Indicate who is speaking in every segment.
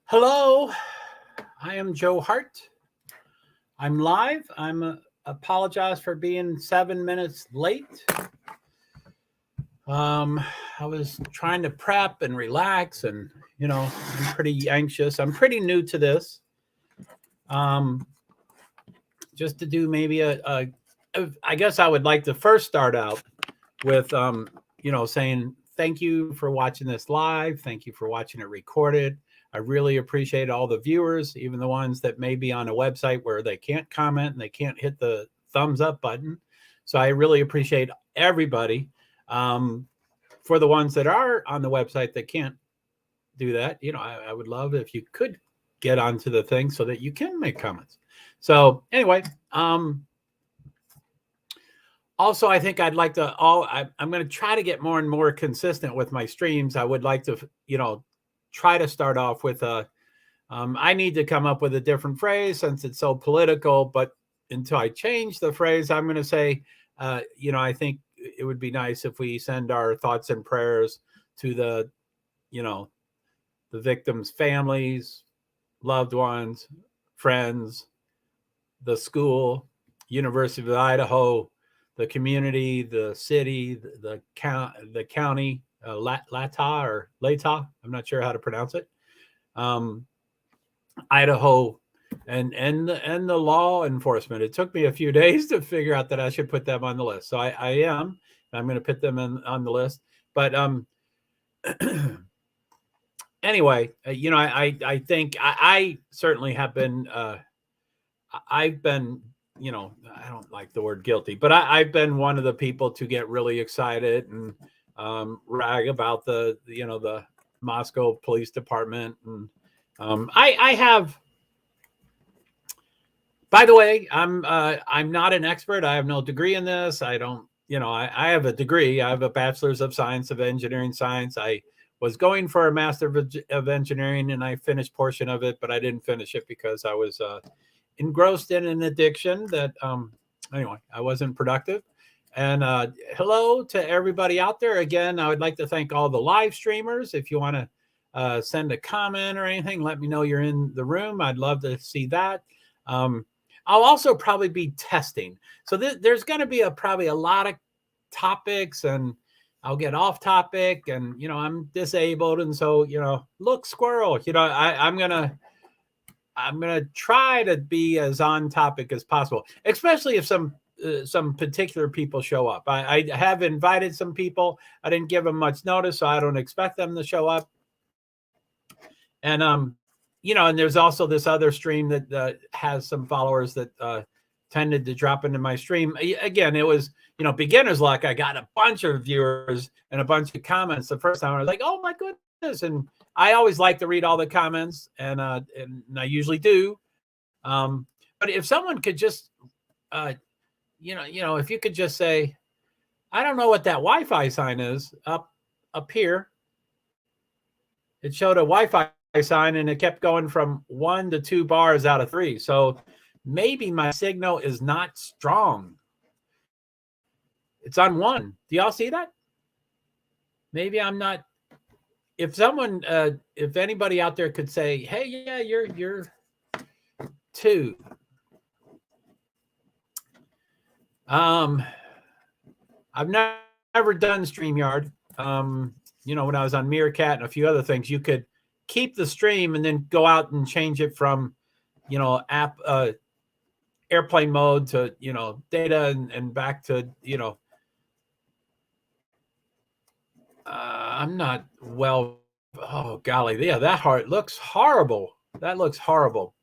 Speaker 1: Hello, I am JoeHart. I'm live. Apologize for being 7 minutes late. I was trying to prep and relax, and I'm pretty anxious. I'm pretty new to this. Um, just to do maybe I guess I would like to first start out with saying thank you for watching this live. Thank you for watching it recorded. I really appreciate all the viewers, even the ones that may be on a website where they can't comment and they can't hit the thumbs up button. So I really appreciate everybody. For the ones that are on the website that can't do that, I would love if you could get onto the thing so that you can make comments. So anyway, also, I think I'd like to I'm going to try to get more and more consistent with my streams. I would like to, try to start off with I need to come up with a different phrase since it's so political, but until I change the phrase, I'm going to say, I think it would be nice if we send our thoughts and prayers to the victims' families, loved ones, friends, the school, University of Idaho, the community, the city, the county, Latah. I'm not sure how to pronounce it. Idaho, and the law enforcement. It took me a few days to figure out that I should put them on the list. So I am. I'm going to put them on the list. But anyway, I think I certainly have been. I've been. I don't like the word guilty, but I've been one of the people to get really excited and rag about the Moscow Police Department. And I have, by the way, I'm not an expert. I have no degree in this. I don't, I have a degree. I have a bachelor's of science of engineering science. I was going for a master of engineering and I finished portion of it, but I didn't finish it because I was engrossed in an addiction that anyway, I wasn't productive. And hello to everybody out there. Again, I would like to thank all the live streamers. If you want to send a comment or anything, let me know you're in the room. I'd love to see that. I'll also probably be testing. So there's going to be probably a lot of topics, and I'll get off topic, and I'm disabled, and so look, squirrel. I'm gonna try to be as on topic as possible, especially if some particular people show up. I have invited some people. I didn't give them much notice, so I don't expect them to show up. And and there's also this other stream that has some followers that tended to drop into my stream. Again, it was beginner's luck. I got a bunch of viewers and a bunch of comments the first time. I was like, oh my goodness! And I always like to read all the comments, and I usually do. But if someone could just, if you could just say, I don't know what that Wi-Fi sign is up here. It showed a Wi-Fi sign, and it kept going from 1 to 2 bars out of 3. So maybe my signal is not strong. It's on 1. Do y'all see that? Maybe I'm not. If someone, if anybody out there could say, hey, yeah, you're 2. I've never done StreamYard. When I was on Meerkat and a few other things, you could keep the stream and then go out and change it from, app, airplane mode to, data and back to, I'm not well. Oh golly, yeah, that looks horrible. That looks horrible.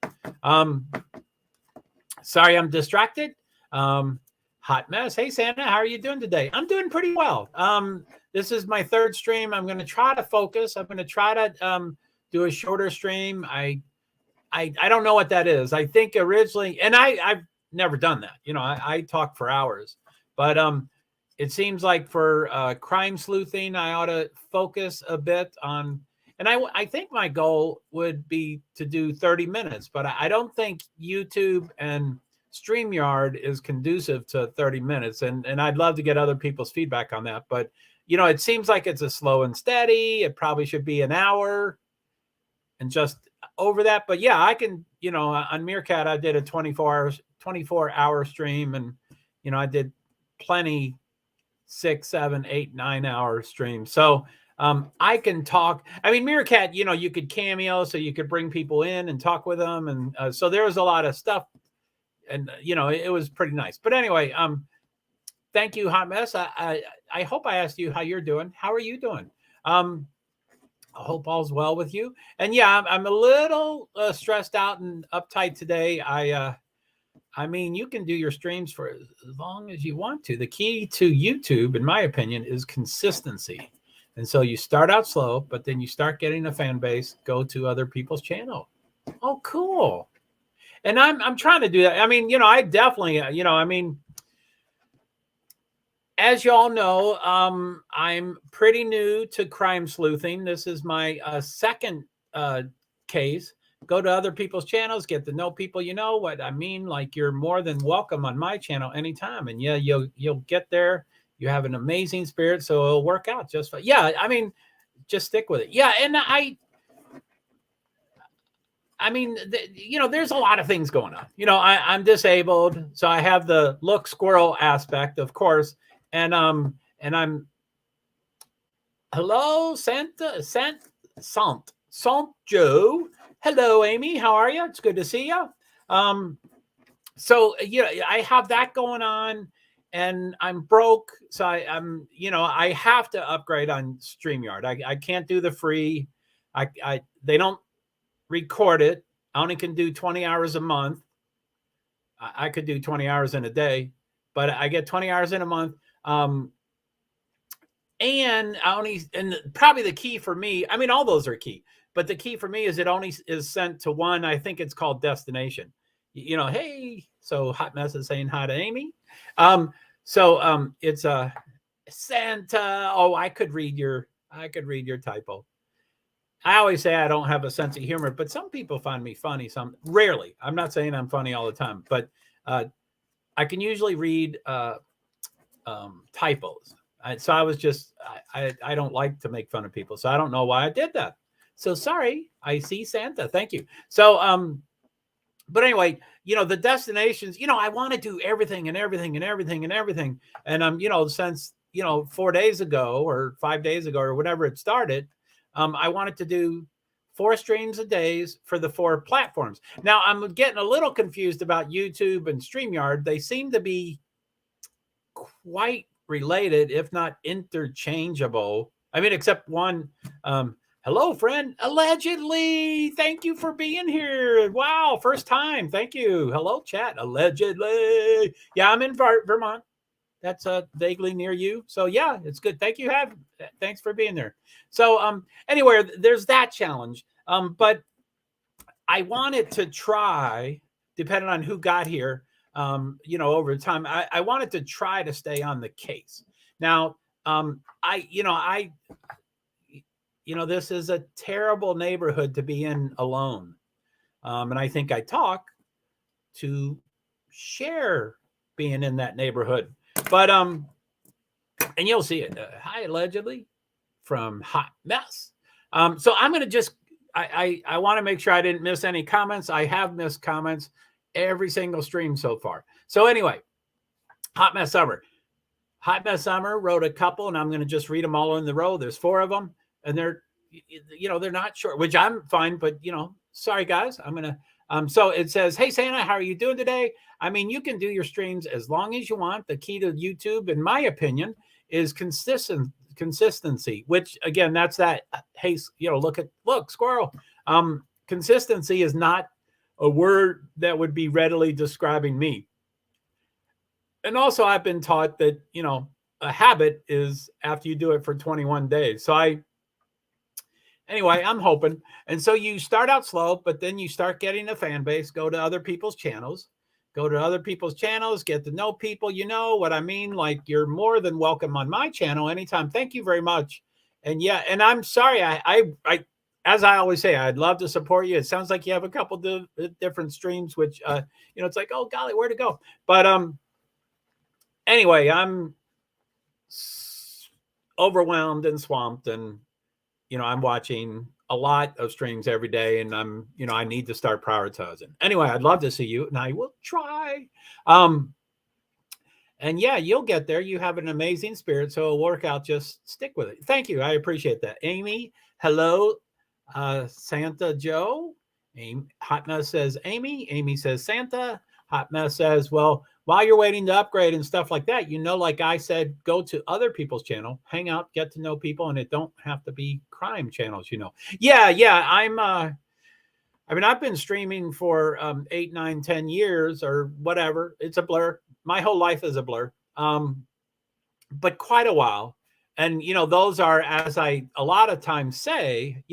Speaker 1: Sorry, I'm distracted. Hot mess. Hey Santa, how are you doing today? I'm doing pretty well. This is my 3rd stream. I'm going to try to focus. I'm going to try to do a shorter stream. I don't know what that is. I think originally, and I've never done that. I talk for hours, but it seems like for crime sleuthing, I ought to focus a bit on, and I think my goal would be to do 30 minutes, but I don't think YouTube and StreamYard is conducive to 30 minutes. And I'd love to get other people's feedback on that. But, it seems like it's a slow and steady. It probably should be an hour. And just, over that, but yeah, I can, on Meerkat, I did a 24-hour stream, and, I did plenty 6, 7, 8, 9 hour streams. So I can talk. I mean, Meerkat, you could cameo, so you could bring people in and talk with them. And so there was a lot of stuff, and, it was pretty nice. But anyway, thank you, Hot Mess. I hope I asked you how you're doing. How are you doing? I hope all's well with you. And yeah, I'm a little stressed out and uptight today. I mean, you can do your streams for as long as you want to. The key to YouTube, in my opinion, is consistency. And so you start out slow, but then you start getting a fan base, go to other people's channel. Oh, cool. And I'm trying to do that. I mean, I definitely, I mean, as you all know, I'm pretty new to crime sleuthing. This is my second case. Go to other people's channels, get to know people. You know what I mean? Like, you're more than welcome on my channel anytime. And yeah, you'll get there. You have an amazing spirit, so it'll work out just fine. Yeah, I mean, just stick with it. Yeah, and I mean, there's a lot of things going on. I'm disabled, so I have the look squirrel aspect, of course. And I'm hello, Sant Joe. Hello, Amy. How are you? It's good to see you. So I have that going on, and I'm broke. So I'm I have to upgrade on StreamYard. I can't do the free. They don't record it. I only can do 20 hours a month. I could do 20 hours in a day, but I get 20 hours in a month. And probably the key for me, I mean, all those are key, but the key for me is it only is sent to one. I think it's called destination. Hey, so Hot Mess is saying hi to Amy. It's a Santa. Oh, I could read your typo. I always say I don't have a sense of humor, but some people find me funny. Some rarely. I'm not saying I'm funny all the time, but I can usually read typos. So I was just, I don't like to make fun of people. So I don't know why I did that. So sorry. I see Santa. Thank you. So, but anyway, the destinations, I want to do everything and everything and everything and everything. And, since, 4 days ago or 5 days ago or whatever it started, I wanted to do 4 streams a day for the 4 platforms. Now I'm getting a little confused about YouTube and StreamYard. They seem to be quite related, if not interchangeable. I mean, except one. Hello, friend. Allegedly. Thank you for being here. Wow, first time. Thank you. Hello, chat. Allegedly. Yeah, I'm in Vermont. That's vaguely near you. So yeah, it's good. Thank you. Thanks for being there. So anyway, there's that challenge. But I wanted to try, depending on who got here, over time, I wanted to try to stay on the case. Now, this is a terrible neighborhood to be in alone. And I think I talk to share being in that neighborhood. But, and you'll see it. Hi, allegedly, from Hot Mess. So I'm going to just, I want to make sure I didn't miss any comments. I have missed comments every single stream so far. So anyway, Hot Mess Summer. Hot Mess Summer wrote a couple, and I'm going to just read them all in the row. There's 4 of them, and they're not short, which I'm fine, but, sorry, guys. I'm going to, so it says, hey, Santa, how are you doing today? I mean, you can do your streams as long as you want. The key to YouTube, in my opinion, is consistency, which, again, that's that, hey, look, squirrel. Consistency is not a word that would be readily describing me. And also, I've been taught that, a habit is after you do it for 21 days. So anyway, I'm hoping. And so you start out slow, but then you start getting a fan base, go to other people's channels, get to know people. You know what I mean? Like, you're more than welcome on my channel anytime. Thank you very much. And yeah, and I'm sorry. I as I always say, I'd love to support you. It sounds like you have a couple different streams, which, it's like, oh golly, where to go? But, anyway, I'm overwhelmed and swamped, and, I'm watching a lot of streams every day, and I'm, I need to start prioritizing. Anyway, I'd love to see you, and I will try. And yeah, you'll get there. You have an amazing spirit, so it'll work out. Just stick with it. Thank you. I appreciate that. Amy, hello. Santa Joe. Hot Mess says Amy. Amy says Santa. Hot Mess says, well, while you're waiting to upgrade and stuff like that, like I said, go to other people's channel, hang out, get to know people, and it don't have to be crime channels, Yeah. I've been streaming for 8, 9, 10 years or whatever. It's a blur. My whole life is a blur. But quite a while. And, those are, as I a lot of times say,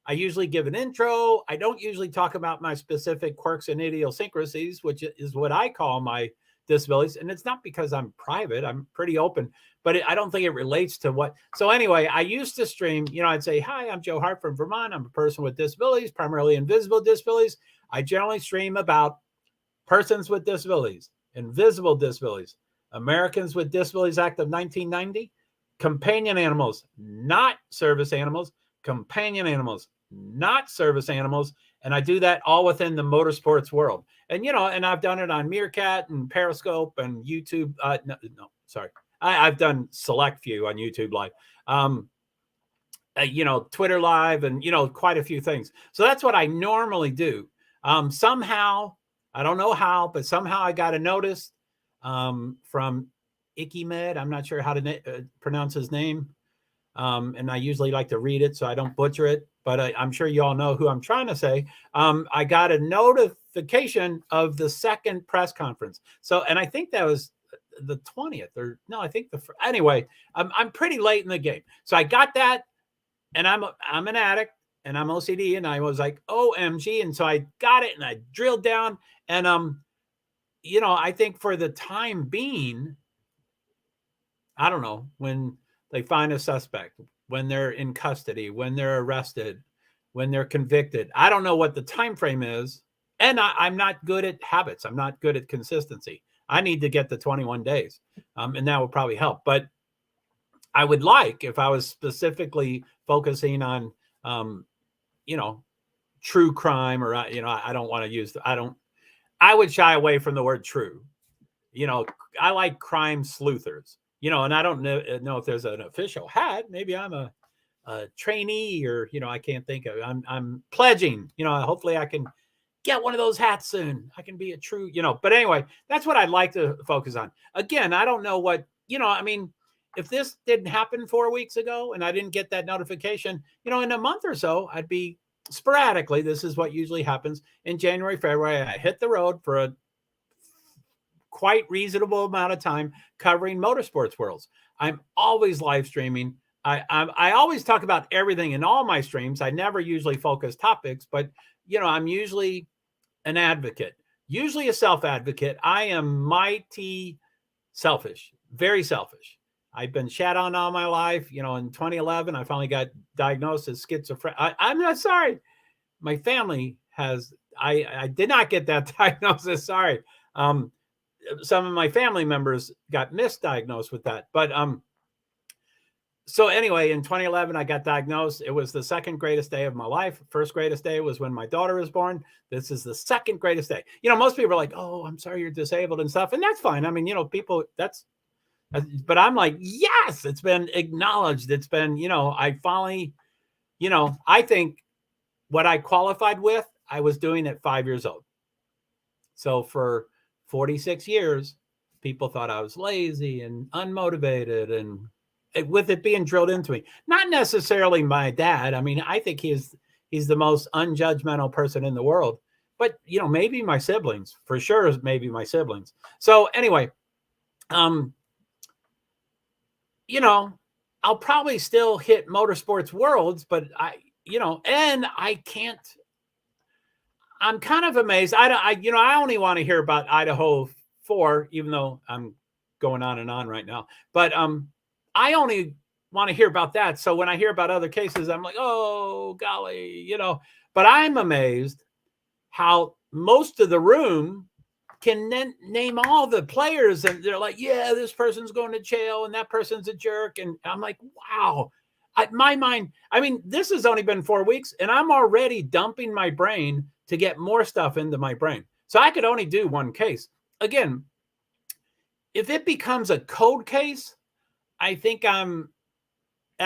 Speaker 1: I usually give an intro. I don't usually talk about my specific quirks and idiosyncrasies, which is what I call my disabilities. And it's not because I'm private. I'm pretty open, but I don't think it relates to what. So anyway, I used to stream, I'd say, hi, I'm JoeHart from Vermont. I'm a person with disabilities, primarily invisible disabilities. I generally stream about persons with disabilities, invisible disabilities, Americans with Disabilities Act of 1990, companion animals, not service animals, companion animals, not service animals. And I do that all within the motorsports world. And, and I've done it on Meerkat and Periscope and YouTube. I've done select few on YouTube Live, Twitter Live, and, quite a few things. So that's what I normally do. Somehow, I don't know how, but somehow I got a notice from Ikimed. I'm not sure how to pronounce his name. And I usually like to read it so I don't butcher it, but I'm sure you all know who I'm trying to say. I got a notification of the second press conference. So, and I think that was the 20th, or no, I think anyway, I'm pretty late in the game. So I got that, and I'm an addict and I'm OCD, and I was like, OMG. And so I got it and I drilled down, and, I think for the time being, I don't know, when they find a suspect, when they're in custody, when they're arrested, when they're convicted. I don't know what the time frame is. And I'm not good at habits. I'm not good at consistency. I need to get to 21 days. And that would probably help. But I would like, if I was specifically focusing on, true crime, or, I don't want to use, I would shy away from the word true. I like crime sleuthers. And I don't know if there's an official hat. Maybe I'm a trainee, or, I can't think of it. I'm pledging, hopefully I can get one of those hats soon. I can be a true, but anyway, that's what I'd like to focus on. Again, I don't know what, if this didn't happen 4 weeks ago and I didn't get that notification, in a month or so, I'd be sporadically, this is what usually happens in January, February, I hit the road for a quite reasonable amount of time covering motorsports worlds. I'm always live streaming. I always talk about everything in all my streams. I never usually focus topics, but I'm usually an advocate, usually a self-advocate. I am mighty selfish, very selfish. I've been shat on all my life. In 2011, I finally got diagnosed as schizophrenic. I'm not sorry. My family has, I did not get that diagnosis. Sorry. Some of my family members got misdiagnosed with that. But so anyway, in 2011, I got diagnosed. It was the second greatest day of my life. First greatest day was when my daughter was born. This is the second greatest day. Most people are like, oh, I'm sorry you're disabled and stuff. And that's fine. I mean, people, but I'm like, yes, it's been acknowledged. It's been, I finally, I think what I qualified with, I was doing at 5 years old. So for 46 years, people thought I was lazy and unmotivated, and with it being drilled into me. Not necessarily my dad. I mean, I think he's the most unjudgmental person in the world. But, maybe my siblings, for sure, maybe my siblings. So anyway, I'll probably still hit motorsports worlds, but and I can't. I'm kind of amazed. I only want to hear about Idaho 4, even though I'm going on and on right now. But I only want to hear about that. So when I hear about other cases, I'm like, oh, golly, But I'm amazed how most of the room can then name all the players. And they're like, yeah, this person's going to jail and that person's a jerk. And I'm like, wow. my mind, I mean, this has only been 4 weeks and I'm already dumping my brain to get more stuff into my brain. So I could only do one case. Again, if it becomes a code case, I think I'm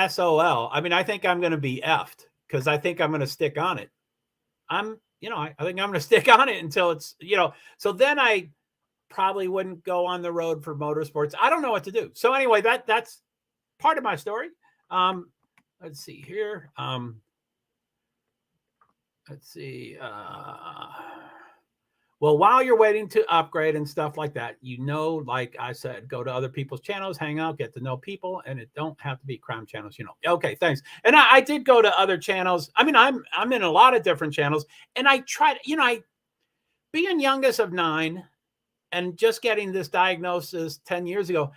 Speaker 1: SOL. I mean, I think I'm going to be effed because I think I'm going to stick on it. I think I'm going to stick on it until it's, so then I probably wouldn't go on the road for motorsports. I don't know what to do. So anyway, that's part of my story. Let's see here. Let's see. Well, while you're waiting to upgrade and stuff like that, like I said, go to other people's channels, hang out, get to know people, and it don't have to be crime channels, Okay, thanks. And I did go to other channels. I mean, I'm in a lot of different channels, and I tried, being youngest of 9 and just getting this diagnosis 10 years ago,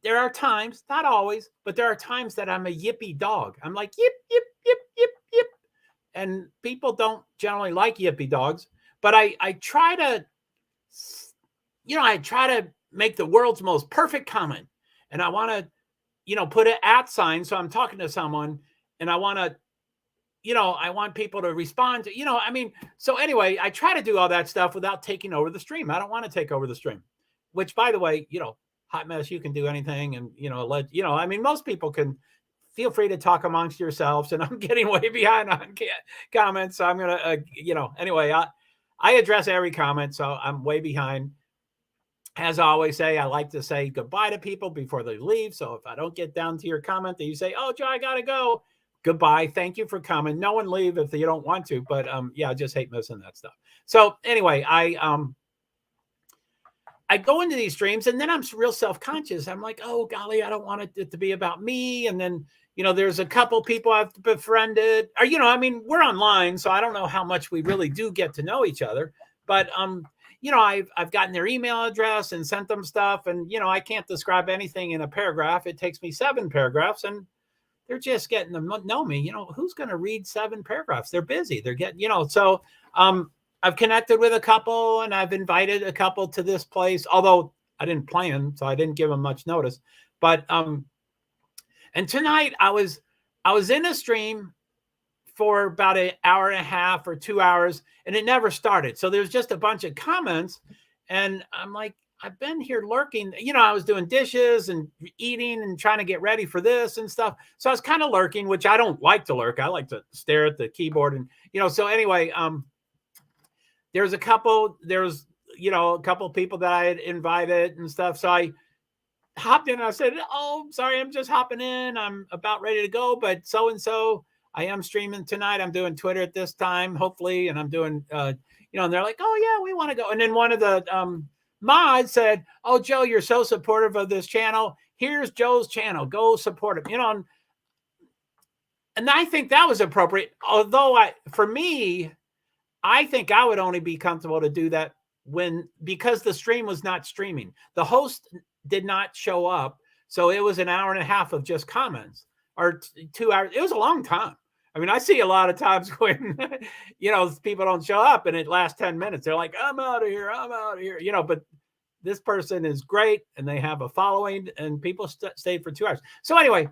Speaker 1: there are times, not always, but there are times that I'm a yippy dog. I'm like, yip, yip, yip, yip, yip. And people don't generally like yippy dogs. But I try to, make the world's most perfect comment. And I want to, put an @ sign. So I'm talking to someone and I want to, I want people to respond to, so anyway, I try to do all that stuff without taking over the stream. I don't want to take over the stream, which by the way, Hot Mess, you can do anything. And, most people can. Feel free to talk amongst yourselves. And I'm getting way behind on comments. So I'm going to, anyway, I address every comment, so I'm way behind. As I always say, I like to say goodbye to people before they leave. So if I don't get down to your comment that you say, oh, Joe, I got to go. Goodbye. Thank you for coming. No one leave if you don't want to. But I just hate missing that stuff. So anyway, I go into these streams and then I'm real self-conscious. I'm like, oh, golly, I don't want it to be about me. And then, there's a couple people I've befriended or, we're online. So I don't know how much we really do get to know each other. But, I've gotten their email address and sent them stuff. And, I can't describe anything in a paragraph. It takes me 7 paragraphs and they're just getting to know me. Who's going to read 7 paragraphs? They're busy. They're getting, so I've connected with a couple and I've invited a couple to this place, although I didn't plan, so I didn't give them much notice. But and tonight I was in a stream for about an hour and a half or 2 hours, and it never started. So there's just a bunch of comments, and I'm like, I've been here lurking. I was doing dishes and eating and trying to get ready for this and stuff. So I was kind of lurking, which I don't like to lurk. I like to stare at the keyboard and so anyway, there's a couple people that I had invited and stuff. So I hopped in and I said, oh, sorry, I'm just hopping in. I'm about ready to go, but so-and-so, I am streaming tonight. I'm doing Twitter at this time, hopefully. And I'm doing, and they're like, oh yeah, we want to go. And then one of the mods said, oh, Joe, you're so supportive of this channel. Here's Joe's channel. Go support him, and I think that was appropriate. Although for me, I think I would only be comfortable to do that because the stream was not streaming. The host did not show up. So it was an hour and a half of just comments or 2 hours. It was a long time. I mean, I see a lot of times when, people don't show up and it lasts 10 minutes. They're like, I'm out of here. But this person is great and they have a following and people stayed for 2 hours. So anyway,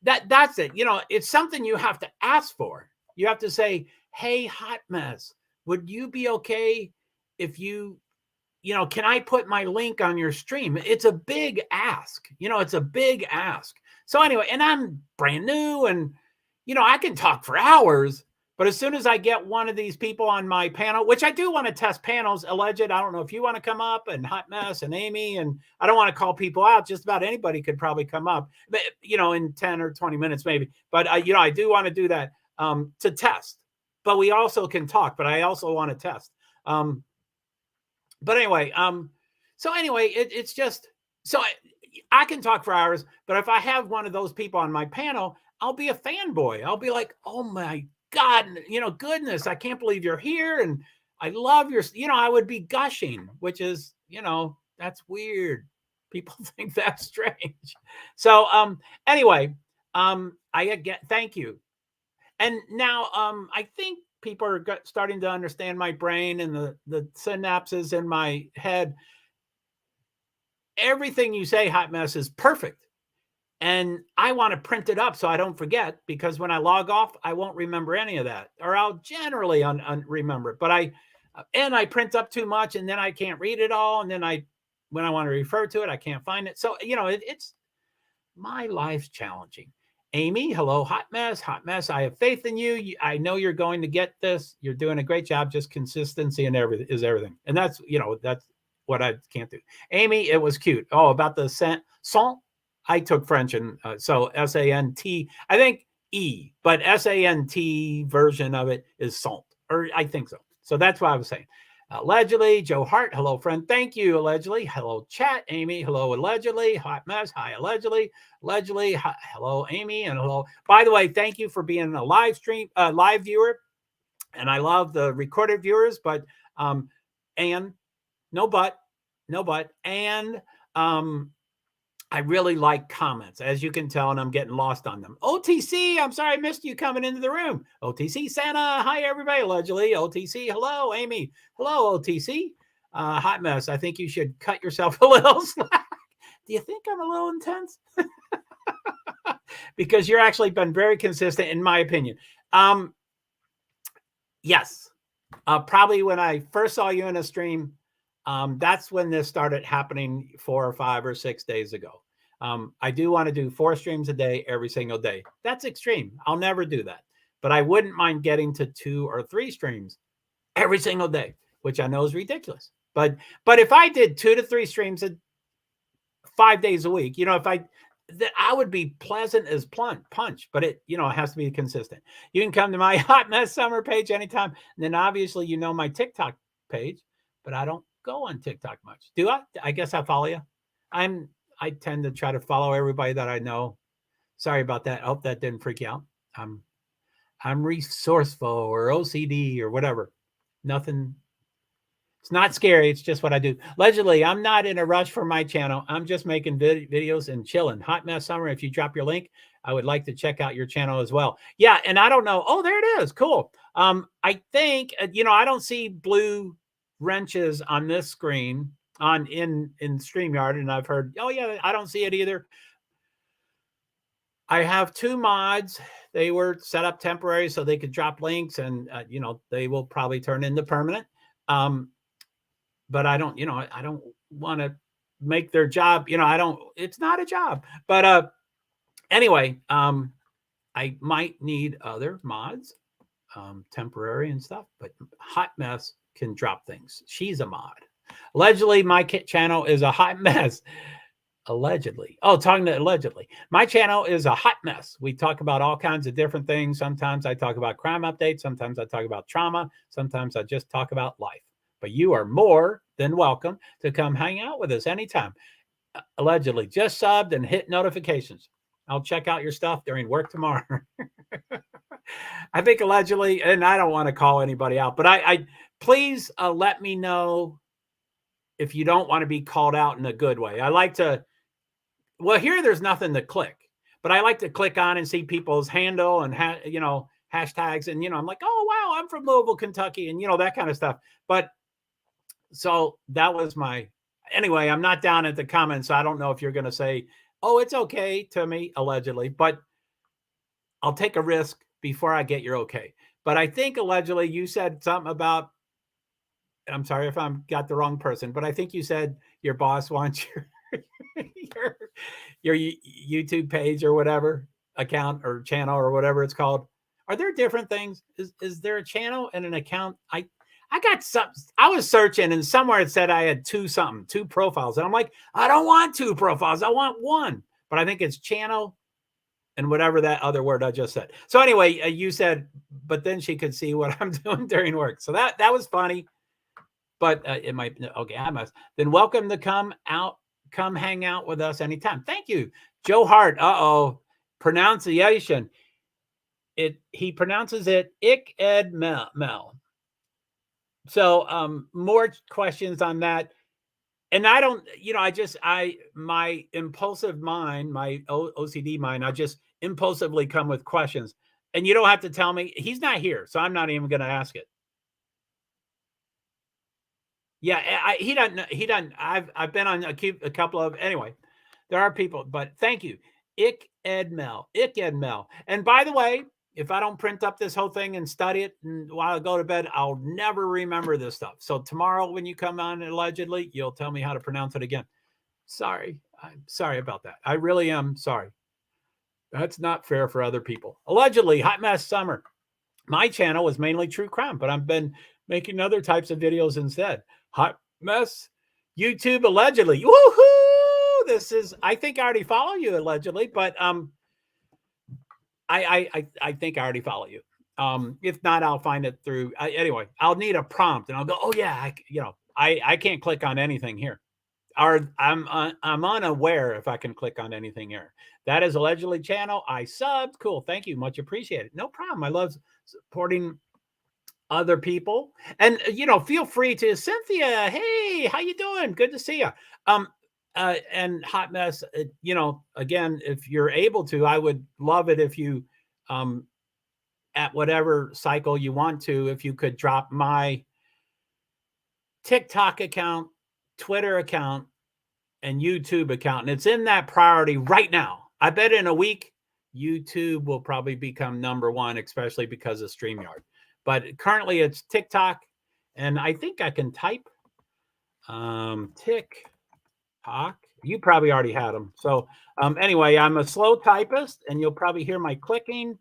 Speaker 1: that's it. It's something you have to ask for. You have to say, hey, Hot Mess, would you be okay if can I put my link on your stream? It's a big ask. It's a big ask. So anyway, and I'm brand new and, I can talk for hours, but as soon as I get one of these people on my panel, which I do want to test panels, alleged, I don't know if you want to come up and Hot Mess and Amy, and I don't want to call people out. Just about anybody could probably come up, but, in 10 or 20 minutes, maybe. But, I do want to do that to test. But we also can talk, but I also want to test. But anyway, so anyway, it's just, so I can talk for hours, but if I have one of those people on my panel, I'll be a fanboy. I'll be like, oh my God, goodness, I can't believe you're here. And I love your, I would be gushing, which is, that's weird. People think that's strange. So anyway, thank you. And now I think people are starting to understand my brain and the synapses in my head. Everything you say, Hot Mess, is perfect. And I want to print it up so I don't forget, because when I log off, I won't remember any of that, or I'll generally remember it. But I print up too much, and then I can't read it all. And then when I want to refer to it, I can't find it. So, it's my life's challenging. Amy, hello, hot mess. I have faith in you. I know you're going to get this. You're doing a great job. Just consistency and everything is everything. And that's what I can't do. Amy, it was cute. Oh, about the sant. I took French, and so Sant. I think E, but Sant version of it is sant, or I think so. So that's what I was saying. Allegedly, JoeHart, hello, friend. Thank you, allegedly. Hello, chat. Amy, hello, allegedly. Hot mess, hi, allegedly. Allegedly, hi, hello, Amy, and hello. By the way, thank you for being a live viewer. And I love the recorded viewers, but and I really like comments, as you can tell, and I'm getting lost on them. OTC, I'm sorry I missed you coming into the room. OTC Santa, hi everybody, allegedly. OTC, hello, Amy. Hello, OTC. Hot mess, I think you should cut yourself a little slack. Do you think I'm a little intense? Because you're actually been very consistent, in my opinion. Yes, probably when I first saw you in a stream, that's when this started happening 4 or 5 or 6 days ago. I do want to do 4 streams a day, every single day. That's extreme. I'll never do that. But I wouldn't mind getting to 2 or 3 streams every single day, which I know is ridiculous. But if I did 2 to 3 streams 5 days a week, I would be pleasant as punch, but it has to be consistent. You can come to my Hot Mess Summer page anytime. And then obviously, my TikTok page, but I don't go on TikTok much. Do I? I guess I follow you. I tend to try to follow everybody that I know. Sorry about that. I hope that didn't freak you out. I'm resourceful or OCD or whatever. Nothing. It's not scary. It's just what I do. Allegedly, I'm not in a rush for my channel. I'm just making videos and chilling. Hot Mess Summer. If you drop your link, I would like to check out your channel as well. Yeah, and I don't know. Oh, there it is. Cool. I think I don't see blue wrenches on this screen in StreamYard, and I've heard, oh yeah, I don't see it either. I have 2 mods. They were set up temporary so they could drop links, and they will probably turn into permanent. But I don't want to make their job, it's not a job. But anyway, I might need other mods, temporary and stuff, but Hot Mess can drop things. She's a mod. Allegedly, my channel is a hot mess. Allegedly. Oh, talking to allegedly. My channel is a hot mess. We talk about all kinds of different things. Sometimes I talk about crime updates. Sometimes I talk about trauma. Sometimes I just talk about life. But you are more than welcome to come hang out with us anytime. Allegedly, just subbed and hit notifications. I'll check out your stuff during work tomorrow. I think allegedly, and I don't want to call anybody out, but I please let me know if you don't want to be called out in a good way. I like to, well, here there's nothing to click, but I like to click on and see people's handle and hashtags, and I'm like, oh wow, I'm from Louisville, Kentucky, and that kind of stuff. But so that was anyway, I'm not down at the comments, so I don't know if you're going to say, oh, it's okay to me, allegedly, but I'll take a risk before I get your okay. But I think allegedly you said something about, I'm sorry if I'm got the wrong person, but I think you said your boss wants your YouTube page or whatever, account or channel or whatever it's called. Are there different things? Is there a channel and an account? I got some. I was searching and somewhere it said I had 2 profiles, and I'm like, I don't want 2 profiles. I want 1. But I think it's channel and whatever that other word I just said. So anyway, you said, but then she could see what I'm doing during work. So that was funny. But it might, okay, I must. Then welcome to come hang out with us anytime. Thank you, JoeHart. Pronunciation. He pronounces it Ed Mel. So more questions on that. And I don't, my impulsive mind, my OCD mind, I just impulsively come with questions. And you don't have to tell me. He's not here, so I'm not even going to ask it. Yeah, he doesn't. I've been on a couple of, anyway, there are people, but thank you. Ick Edmel. And by the way, if I don't print up this whole thing and study it and while I go to bed, I'll never remember this stuff. So tomorrow when you come on allegedly, you'll tell me how to pronounce it again. Sorry. I'm sorry about that. I really am sorry. That's not fair for other people. Allegedly, Hot Mess Summer. My channel was mainly true crime, but I've been making other types of videos instead. Hot Mess, YouTube, allegedly. Woohoo! This is, I think I already follow you allegedly, but I think I already follow you. If not, I'll find it through. Anyway, I'll need a prompt, and I'll go, oh yeah, I can't click on anything here. Or I'm unaware if I can click on anything here. That is allegedly channel. I subbed. Cool. Thank you. Much appreciated. No problem. I love supporting other people. And feel free to Cynthia. Hey, how you doing? Good to see you. And Hot Mess, again, if you're able to, I would love it if you at whatever cycle you want to, if you could drop my TikTok account, Twitter account, and YouTube account. And it's in that priority right now. I bet in a week, YouTube will probably become number one, especially because of StreamYard. But currently it's TikTok. And I think I can type TikTok. You probably already had them. So anyway, I'm a slow typist, and you'll probably hear my clicking.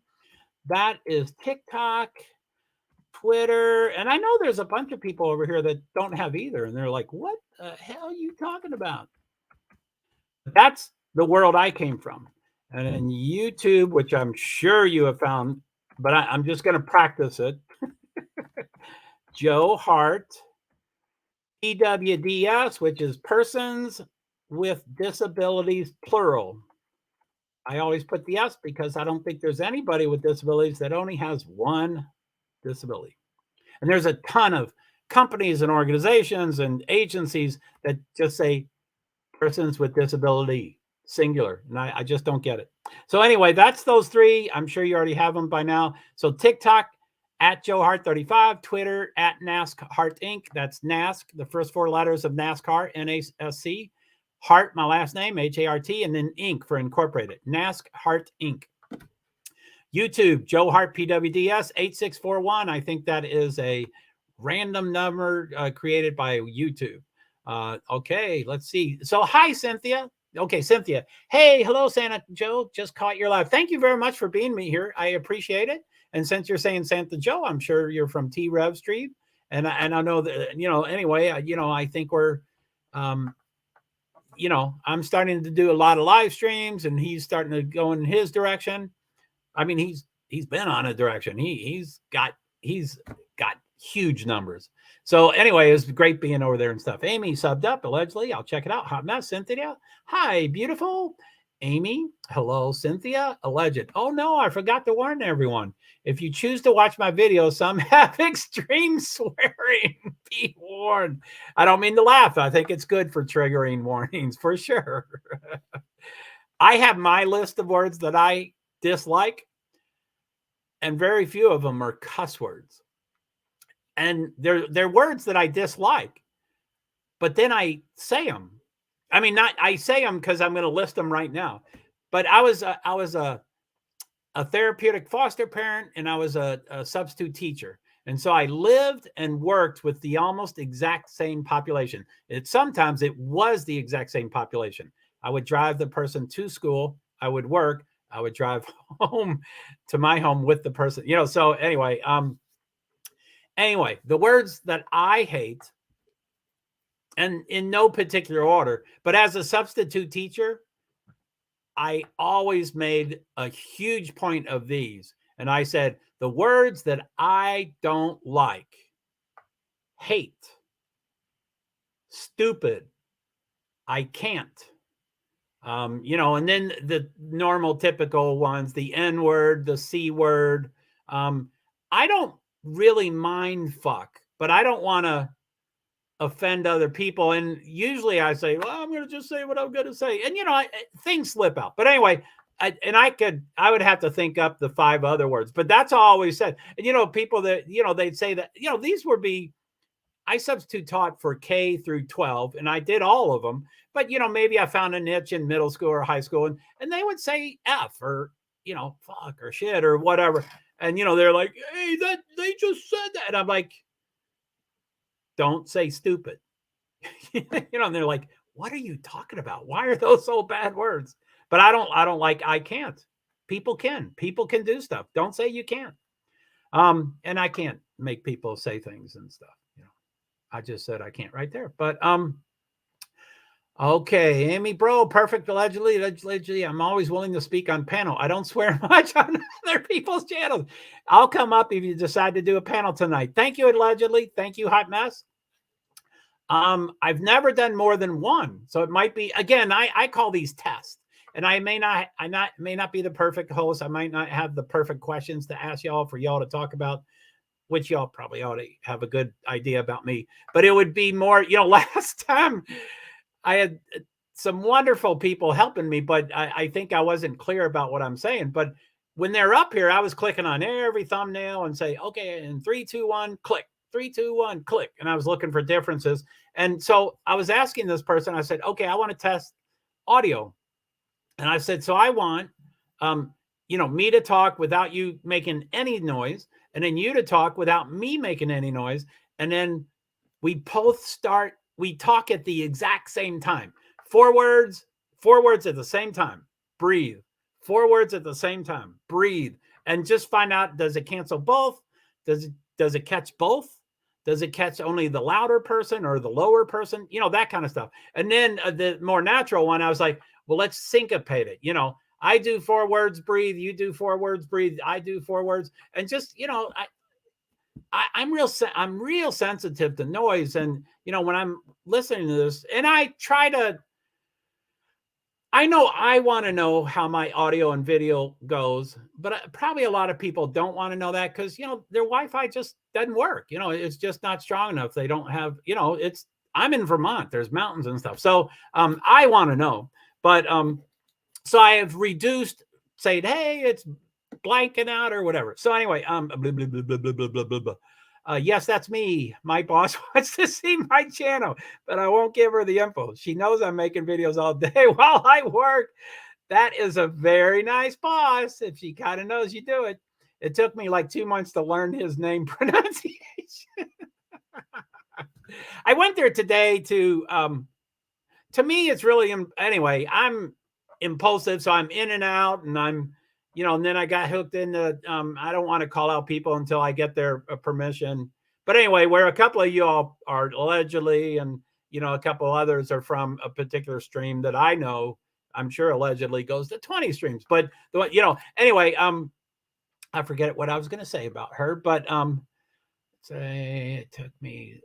Speaker 1: That is TikTok, Twitter, and I know there's a bunch of people over here that don't have either, and they're like, what the hell are you talking about? That's the world I came from. And in YouTube, which I'm sure you have found, but I'm just going to practice it. JoeHart PwD's, which is persons with disabilities, plural. I always put the S because I don't think there's anybody with disabilities that only has one disability. And there's a ton of companies and organizations and agencies that just say persons with disability, singular. And I just don't get it. So anyway, that's those three. I'm sure you already have them by now. So TikTok at JoeHart35, Twitter at NASCHart Inc. That's NASC, the first four letters of NASCAR, NASC. Hart, my last name, HART, and then Inc. for incorporated. NASCHart Inc. YouTube, JoeHart PwD's 8641. I think that is a random number created by YouTube. Okay, let's see. So hi, Cynthia. Okay, Cynthia. Hey, hello, Santa Joe. Just caught your live. Thank you very much for being me here. I appreciate it. And since you're saying Santa Joe, I'm sure you're from TrevStream. And I know that, anyway, I think we're, I'm starting to do a lot of live streams, and he's starting to go in his direction. I mean, he's been on a direction. He's got huge numbers. So anyway, it's great being over there and stuff. Amy subbed up allegedly. I'll check it out. Hot Mess, Cynthia. Hi, beautiful. Amy, hello, Cynthia, alleged. Oh no, I forgot to warn everyone. If you choose to watch my videos, some have extreme swearing. Be warned. I don't mean to laugh. I think it's good for triggering warnings for sure. I have my list of words that I dislike, and very few of them are cuss words. And they're words that I dislike, but then I say them. I mean, not I say them because I'm going to list them right now. But I was a therapeutic foster parent, and I was a substitute teacher. And so I lived and worked with the almost exact same population. Sometimes it was the exact same population. I would drive the person to school. I would work. I would drive home to my home with the person. So anyway, the words that I hate, and in no particular order, but as a substitute teacher, I always made a huge point of these. And I said, the words that I don't like: hate, stupid, I can't, and then the normal typical ones, the N word, the C word. I don't really mind fuck, but I don't want to offend other people. And usually I say, well, I'm going to just say what I'm going to say. And, things slip out. But anyway, I would have to think up the 5 other words, but that's all I always said. And, people that, they'd say that, these would be, I substitute taught for K through 12, and I did all of them. But, maybe I found a niche in middle school or high school, and they would say F or, fuck or shit or whatever. And, they're like, hey, they just said that. And I'm like, don't say stupid. And they're like, what are you talking about? Why are those so bad words? But I can't. People can do stuff. Don't say you can't. And I can't make people say things and stuff. I just said I can't right there. But okay, Amy Bro, perfect. Allegedly, I'm always willing to speak on panel. I don't swear much on other people's channels. I'll come up if you decide to do a panel tonight. Thank you, allegedly. Thank you, Hot Mess. I've never done more than one, so it might be, again, I call these tests, and I may not be the perfect host. I might not have the perfect questions to ask y'all for y'all to talk about, which y'all probably ought to have a good idea about me. But it would be more, last time I had some wonderful people helping me, but I think I wasn't clear about what I'm saying. But when they're up here, I was clicking on every thumbnail and say, okay, in 3, 2, 1, click. 3, 2, 1, click. And I was looking for differences. And so I was asking this person, I said, okay, I want to test audio. And I said, so I want, me to talk without you making any noise, and then you to talk without me making any noise. And then we both we talk at the exact same time. 4 words at the same time. Breathe. 4 words at the same time. Breathe. And just find out, does it cancel both? Does it catch both? Does it catch only the louder person or the lower person? That kind of stuff. And then the more natural one, I was like, well, let's syncopate it. I do 4 words, breathe. You do 4 words, breathe. I do 4 words. And just, I'm real sensitive to noise. And, when I'm listening to this, and I know I want to know how my audio and video goes, but probably a lot of people don't want to know that because, their Wi-Fi just doesn't work. It's just not strong enough. They don't have, I'm in Vermont, there's mountains and stuff. So I want to know, but so I have reduced, saying, hey, it's blanking out or whatever. So anyway, blah, blah, blah, blah, blah, blah, blah, blah. Yes, that's me. My boss wants to see my channel, but I won't give her the info. She knows I'm making videos all day while I work. That is a very nice boss. If she kind of knows you do it. It took me like 2 months to learn his name pronunciation. I went there today to me, it's really, anyway, I'm impulsive. So I'm in and out, and I'm, and then I got hooked into, I don't want to call out people until I get their permission. But anyway, where a couple of you all are allegedly, and, a couple others are from a particular stream that I know, I'm sure allegedly goes to 20 streams. But, anyway, I forget what I was going to say about her, but say it took me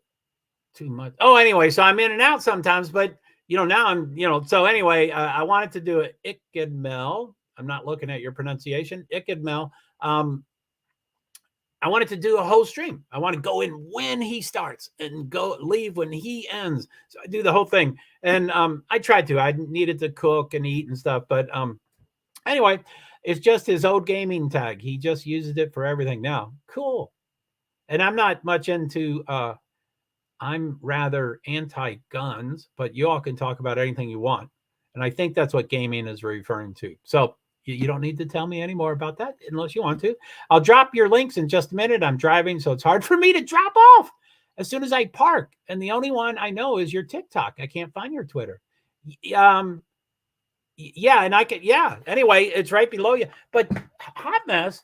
Speaker 1: 2 months. Oh, anyway, so I'm in and out sometimes, but, now I'm, so anyway, I wanted to do it. Ikadmel. I'm not looking at your pronunciation. Ikadmel. I wanted to do a whole stream. I want to go in when he starts and leave when he ends. So I do the whole thing. And I tried to. I needed to cook and eat and stuff. But anyway, it's just his old gaming tag. He just uses it for everything now. Cool. And I'm not much into, I'm rather anti-guns, but you all can talk about anything you want. And I think that's what gaming is referring to. So you don't need to tell me any more about that unless you want to. I'll drop your links in just a minute. I'm driving, so it's hard for me to drop off as soon as I park. And the only one I know is your TikTok. I can't find your Twitter. Yeah, and I could, anyway, it's right below you. But Hot Mess,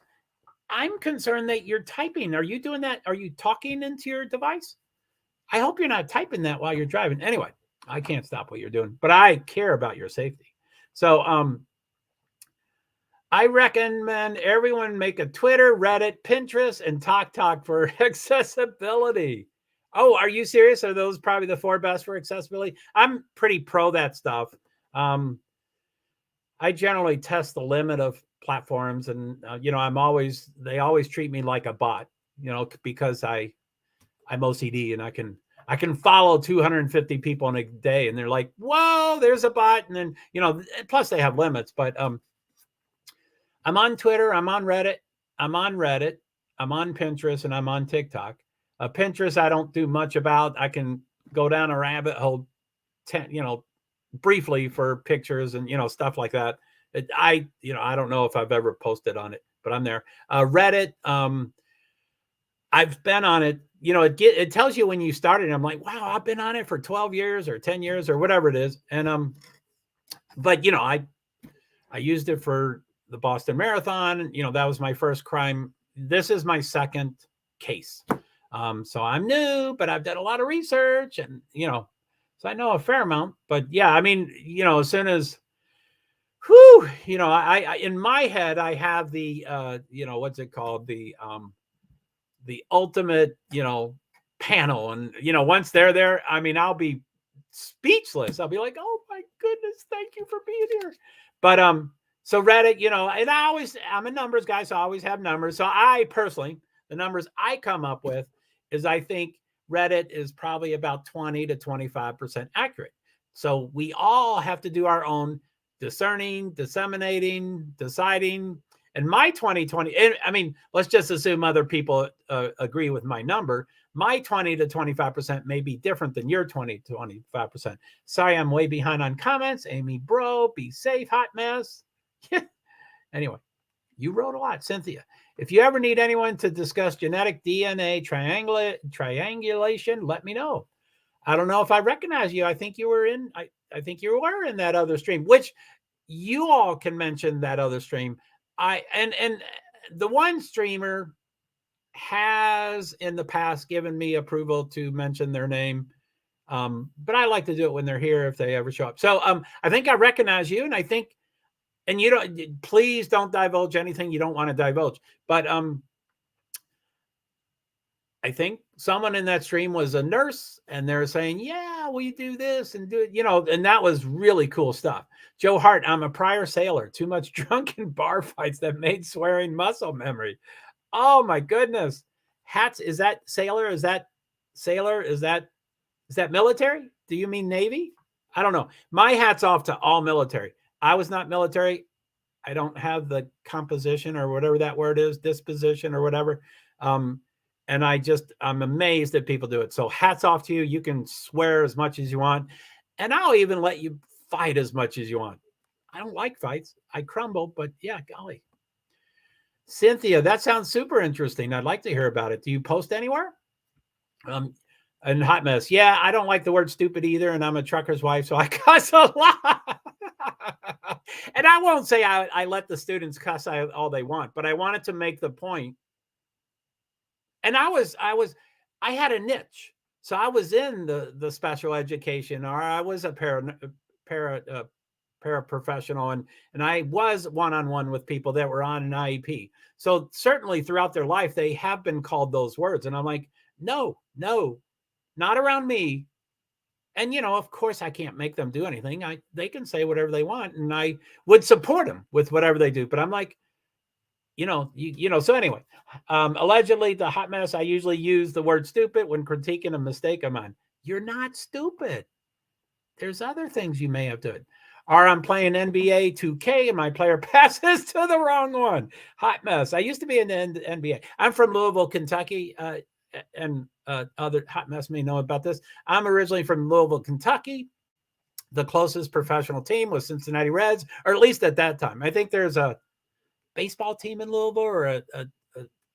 Speaker 1: I'm concerned that you're typing. Are you doing that? Are you talking into your device? I hope you're not typing that while you're driving. Anyway, I can't stop what you're doing, but I care about your safety. So, I recommend everyone make a Twitter, Reddit, Pinterest, and TalkTalk for accessibility. Oh, are you serious? Are those probably the 4 best for accessibility? I'm pretty pro that stuff. I generally test the limit of platforms, and they always treat me like a bot, because I'm OCD and I can follow 250 people in a day, and they're like, whoa, there's a bot. And then, plus they have limits, but I'm on Twitter, I'm on Reddit, I'm on Pinterest, and I'm on TikTok. Pinterest, I don't do much about. I can go down a rabbit hole, briefly for pictures and, stuff like that. I don't know if I've ever posted on it, but I'm there. Reddit, I've been on it. It tells you when you started. I'm like, wow, I've been on it for 12 years or 10 years or whatever it is. And, but I used it for the Boston Marathon. That was my first crime. This is my second case. So I'm new, but I've done a lot of research and, so I know a fair amount. But yeah, I mean, as soon as, I in my head, I have the, what's it called? The ultimate, panel. And, once they're there, I mean, I'll be speechless. I'll be like, oh my goodness, thank you for being here. But, so Reddit, and I'm a numbers guy, so I always have numbers. So I personally, the numbers I come up with is I think Reddit is probably about 20 to 25% accurate. So we all have to do our own discerning, disseminating, deciding. And my 2020, I mean, let's just assume other people agree with my number. My 20 to 25% may be different than your 20 to 25%. Sorry, I'm way behind on comments. Amy Bro, be safe, hot mess. Anyway, you wrote a lot, Cynthia. If you ever need anyone to discuss genetic DNA triangulation, let me know. I don't know if I recognize you. I think you were in. I think you were in that other stream, which you all can mention that other stream. And the one streamer has in the past given me approval to mention their name, but I like to do it when they're here if they ever show up. So I think I recognize you, and I think. And please don't divulge anything you don't want to divulge. But I think someone in that stream was a nurse, and they're saying, yeah, we do this and do it, and that was really cool stuff. JoeHart, I'm a prior sailor. Too much drunken bar fights that made swearing muscle memory. Oh my goodness. Hats, is that sailor? Is that sailor? Is that military? Do you mean Navy? I don't know. My hat's off to all military. I was not military. I don't have the composition or whatever that word is, disposition or whatever. And I'm amazed that people do it. So hats off to you. You can swear as much as you want. And I'll even let you fight as much as you want. I don't like fights. I crumble, but yeah, golly. Cynthia, that sounds super interesting. I'd like to hear about it. Do you post anywhere? And hot mess. Yeah, I don't like the word stupid either. And I'm a trucker's wife, so I cuss a lot. And I won't say I let the students cuss all they want, but I wanted to make the point. And I had a niche. So I was in the special education, or I was a paraprofessional, and I was one-on-one with people that were on an IEP. So certainly throughout their life, they have been called those words. And I'm like, no, not around me. And, of course, I can't make them do anything. They can say whatever they want, and I would support them with whatever they do. But I'm like, so anyway, allegedly, the hot mess, I usually use the word stupid when critiquing a mistake of mine. You're not stupid. There's other things you may have done. Or I'm playing NBA 2K and my player passes to the wrong one. Hot mess. I used to be in the NBA. I'm from Louisville, Kentucky. And other hot mess may know about this. I'm originally from Louisville, Kentucky. The closest professional team was Cincinnati Reds, or at least at that time. I think there's a baseball team in Louisville, or a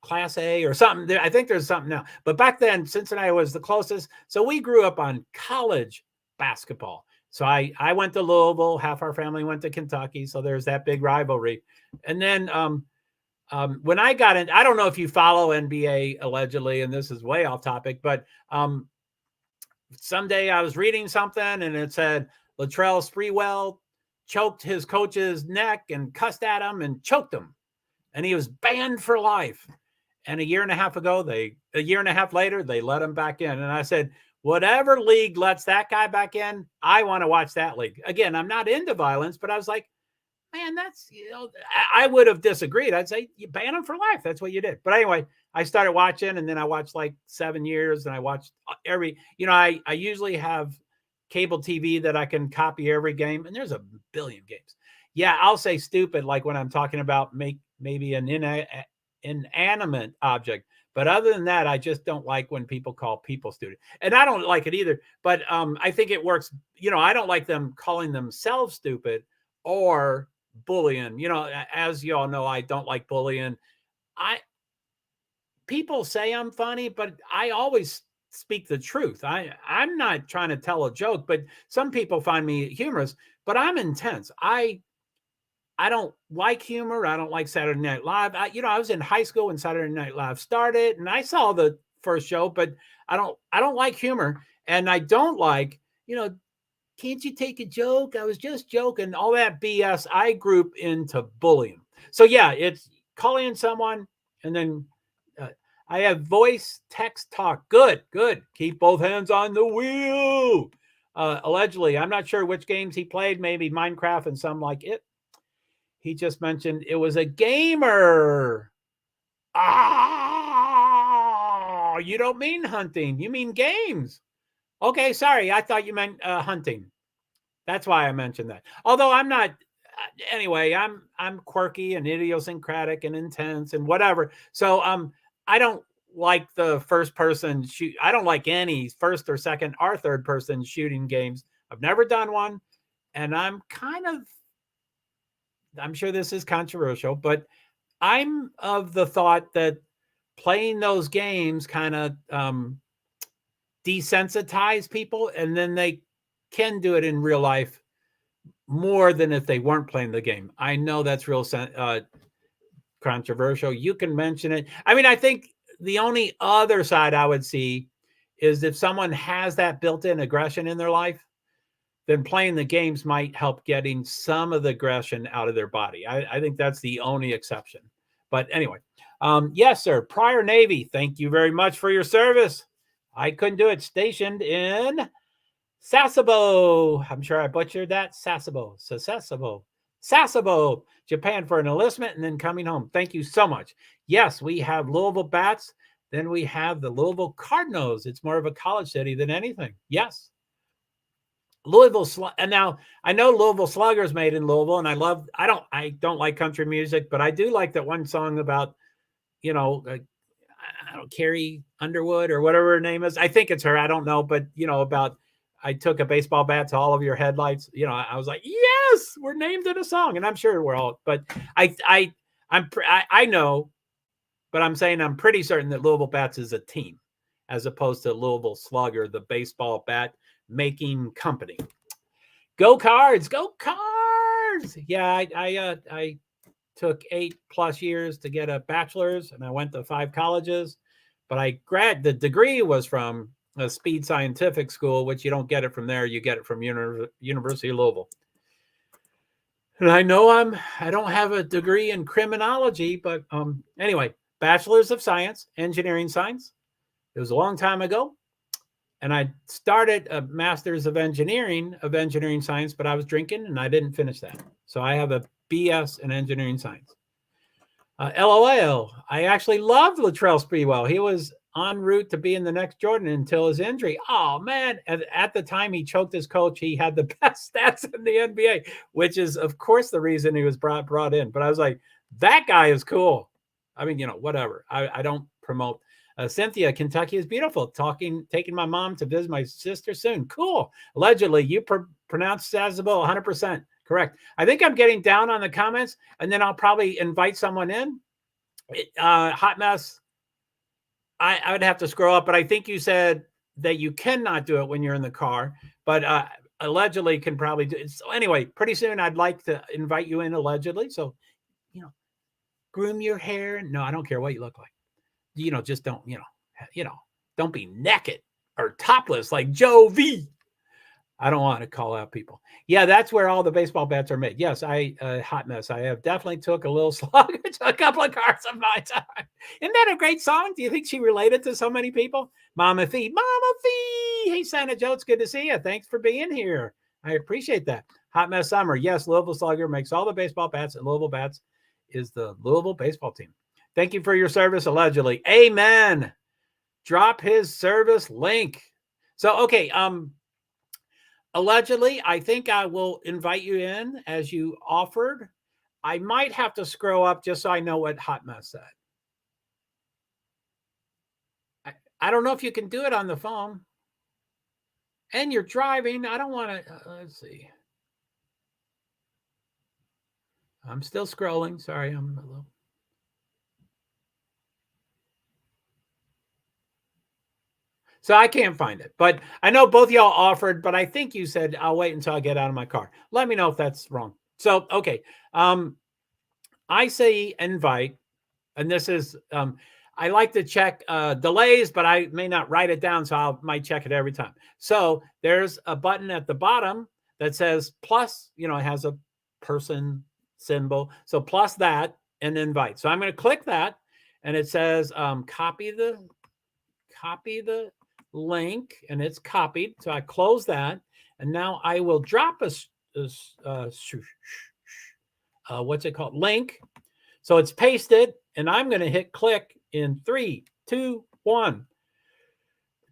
Speaker 1: Class A or something. I think there's something now. But back then, Cincinnati was the closest. So we grew up on college basketball. So I went to Louisville. Half our family went to Kentucky. So there's that big rivalry. And then when I got in, I don't know if you follow NBA allegedly, and this is way off topic, but someday I was reading something and it said Latrell Sprewell choked his coach's neck and cussed at him and choked him, and he was banned for life. And a year and a half later, they let him back in. And I said, whatever league lets that guy back in, I want to watch that league. Again, I'm not into violence, but I was like, man, that's, I would have disagreed. I'd say you ban him for life. That's what you did. But anyway, I started watching, and then I watched like 7 years, and I watched every, I usually have cable TV that I can copy every game, and there's a billion games. Yeah, I'll say stupid, like when I'm talking about maybe an inanimate object, But other than that, I just don't like when people call people stupid. And I don't like it either. But I think it works. I don't like them calling themselves stupid or bullying. As you all know, I don't like bullying. People say I'm funny, but I always speak the truth. I'm not trying to tell a joke, but some people find me humorous, but I'm intense. I don't like humor. I don't like Saturday Night Live. I was in high school when Saturday Night Live started, and I saw the first show, but I don't like humor, and I don't like, can't you take a joke? I was just joking. All that BS. I group into bullying. So yeah, it's calling someone, and then I have voice, text, talk. Good. Keep both hands on the wheel. Allegedly, I'm not sure which games he played. Maybe Minecraft and some like it. He just mentioned it was a gamer. Ah, you don't mean hunting. You mean games. Okay, sorry. I thought you meant hunting. That's why I mentioned that. Although I'm not. Anyway, I'm quirky and idiosyncratic and intense and whatever. So I don't like the first person shoot. I don't like any first or second or third person shooting games. I've never done one, and I'm sure this is controversial, but I'm of the thought that playing those games kind of desensitize people, and then they can do it in real life more than if they weren't playing the game. I know that's real controversial. You can mention it. I mean, I think the only other side I would see is if someone has that built-in aggression in their life, then playing the games might help getting some of the aggression out of their body. I think that's the only exception. But anyway, yes, sir. Prior Navy, thank you very much for your service. I couldn't do it. Stationed in Sasebo. I'm sure I butchered that. Sasebo, Japan for an enlistment and then coming home. Thank you so much. Yes, we have Louisville Bats. Then we have the Louisville Cardinals. It's more of a college city than anything. Yes. Louisville, and now I know Louisville Slugger's made in Louisville, and I don't like country music, but I do like that one song about, I don't Carrie Underwood or whatever her name is. I think it's her. I don't know, but about I took a baseball bat to all of your headlights. I was like, yes, we're named in a song, and I'm sure we're all. But I know, but I'm saying I'm pretty certain that Louisville Bats is a team, as opposed to Louisville Slugger, the baseball bat making company. Go Cards. Yeah, I took 8+ years to get a bachelor's, and I went to 5 colleges, but the degree was from a Speed Scientific School, which you don't get it from there. You get it from University of Louisville. And I know I don't have a degree in criminology, but anyway, Bachelor's of Science, Engineering Science. It was a long time ago. And I started a Master's of Engineering Science, but I was drinking and I didn't finish that. So I have a BS in Engineering Science. LOL. I actually loved Latrell Sprewell. He was en route to being the next Jordan until his injury. Oh, man. At the time he choked his coach, he had the best stats in the NBA, which is, of course, the reason he was brought in. But I was like, that guy is cool. I mean, whatever. I don't promote. Cynthia, Kentucky is beautiful. Taking my mom to visit my sister soon. Cool. Allegedly, you pronounced Sasebo 100% correct. I think I'm getting down on the comments, and then I'll probably invite someone in. Hot Mess. I would have to scroll up, but I think you said that you cannot do it when you're in the car, but allegedly can probably do it. So anyway, pretty soon I'd like to invite you in allegedly. So, groom your hair. No, I don't care what you look like. Just don't, don't be naked or topless like Joe V. I don't want to call out people. Yeah, that's where all the baseball bats are made. Yes, Hot Mess. I have definitely took a little slug, a couple of cards of my time. Isn't that a great song? Do you think she related to so many people? Mama Fee. Hey, Santa Joe, it's good to see you. Thanks for being here. I appreciate that. Hot Mess Summer. Yes, Louisville Slugger makes all the baseball bats, and Louisville Bats is the Louisville baseball team. Thank you for your service, allegedly. Amen. Drop his service link. So, okay, allegedly, I think I will invite you in as you offered. I might have to scroll up just so I know what Hot Mess said. I don't know if you can do it on the phone. And you're driving. I don't want to. Let's see. I'm still scrolling. Sorry, I'm a little. So I can't find it, but I know both y'all offered, but I think you said I'll wait until I get out of my car. Let me know if that's wrong. So, okay. I say invite, and this is, I like to check delays, but I may not write it down, so I might check it every time. So there's a button at the bottom that says plus, it has a person symbol. So plus that and invite. So I'm going to click that, and it says copy the link, and it's copied. So I close that, and now I will drop what's it called? Link. So it's pasted, and I'm going to hit click in 3, 2, 1.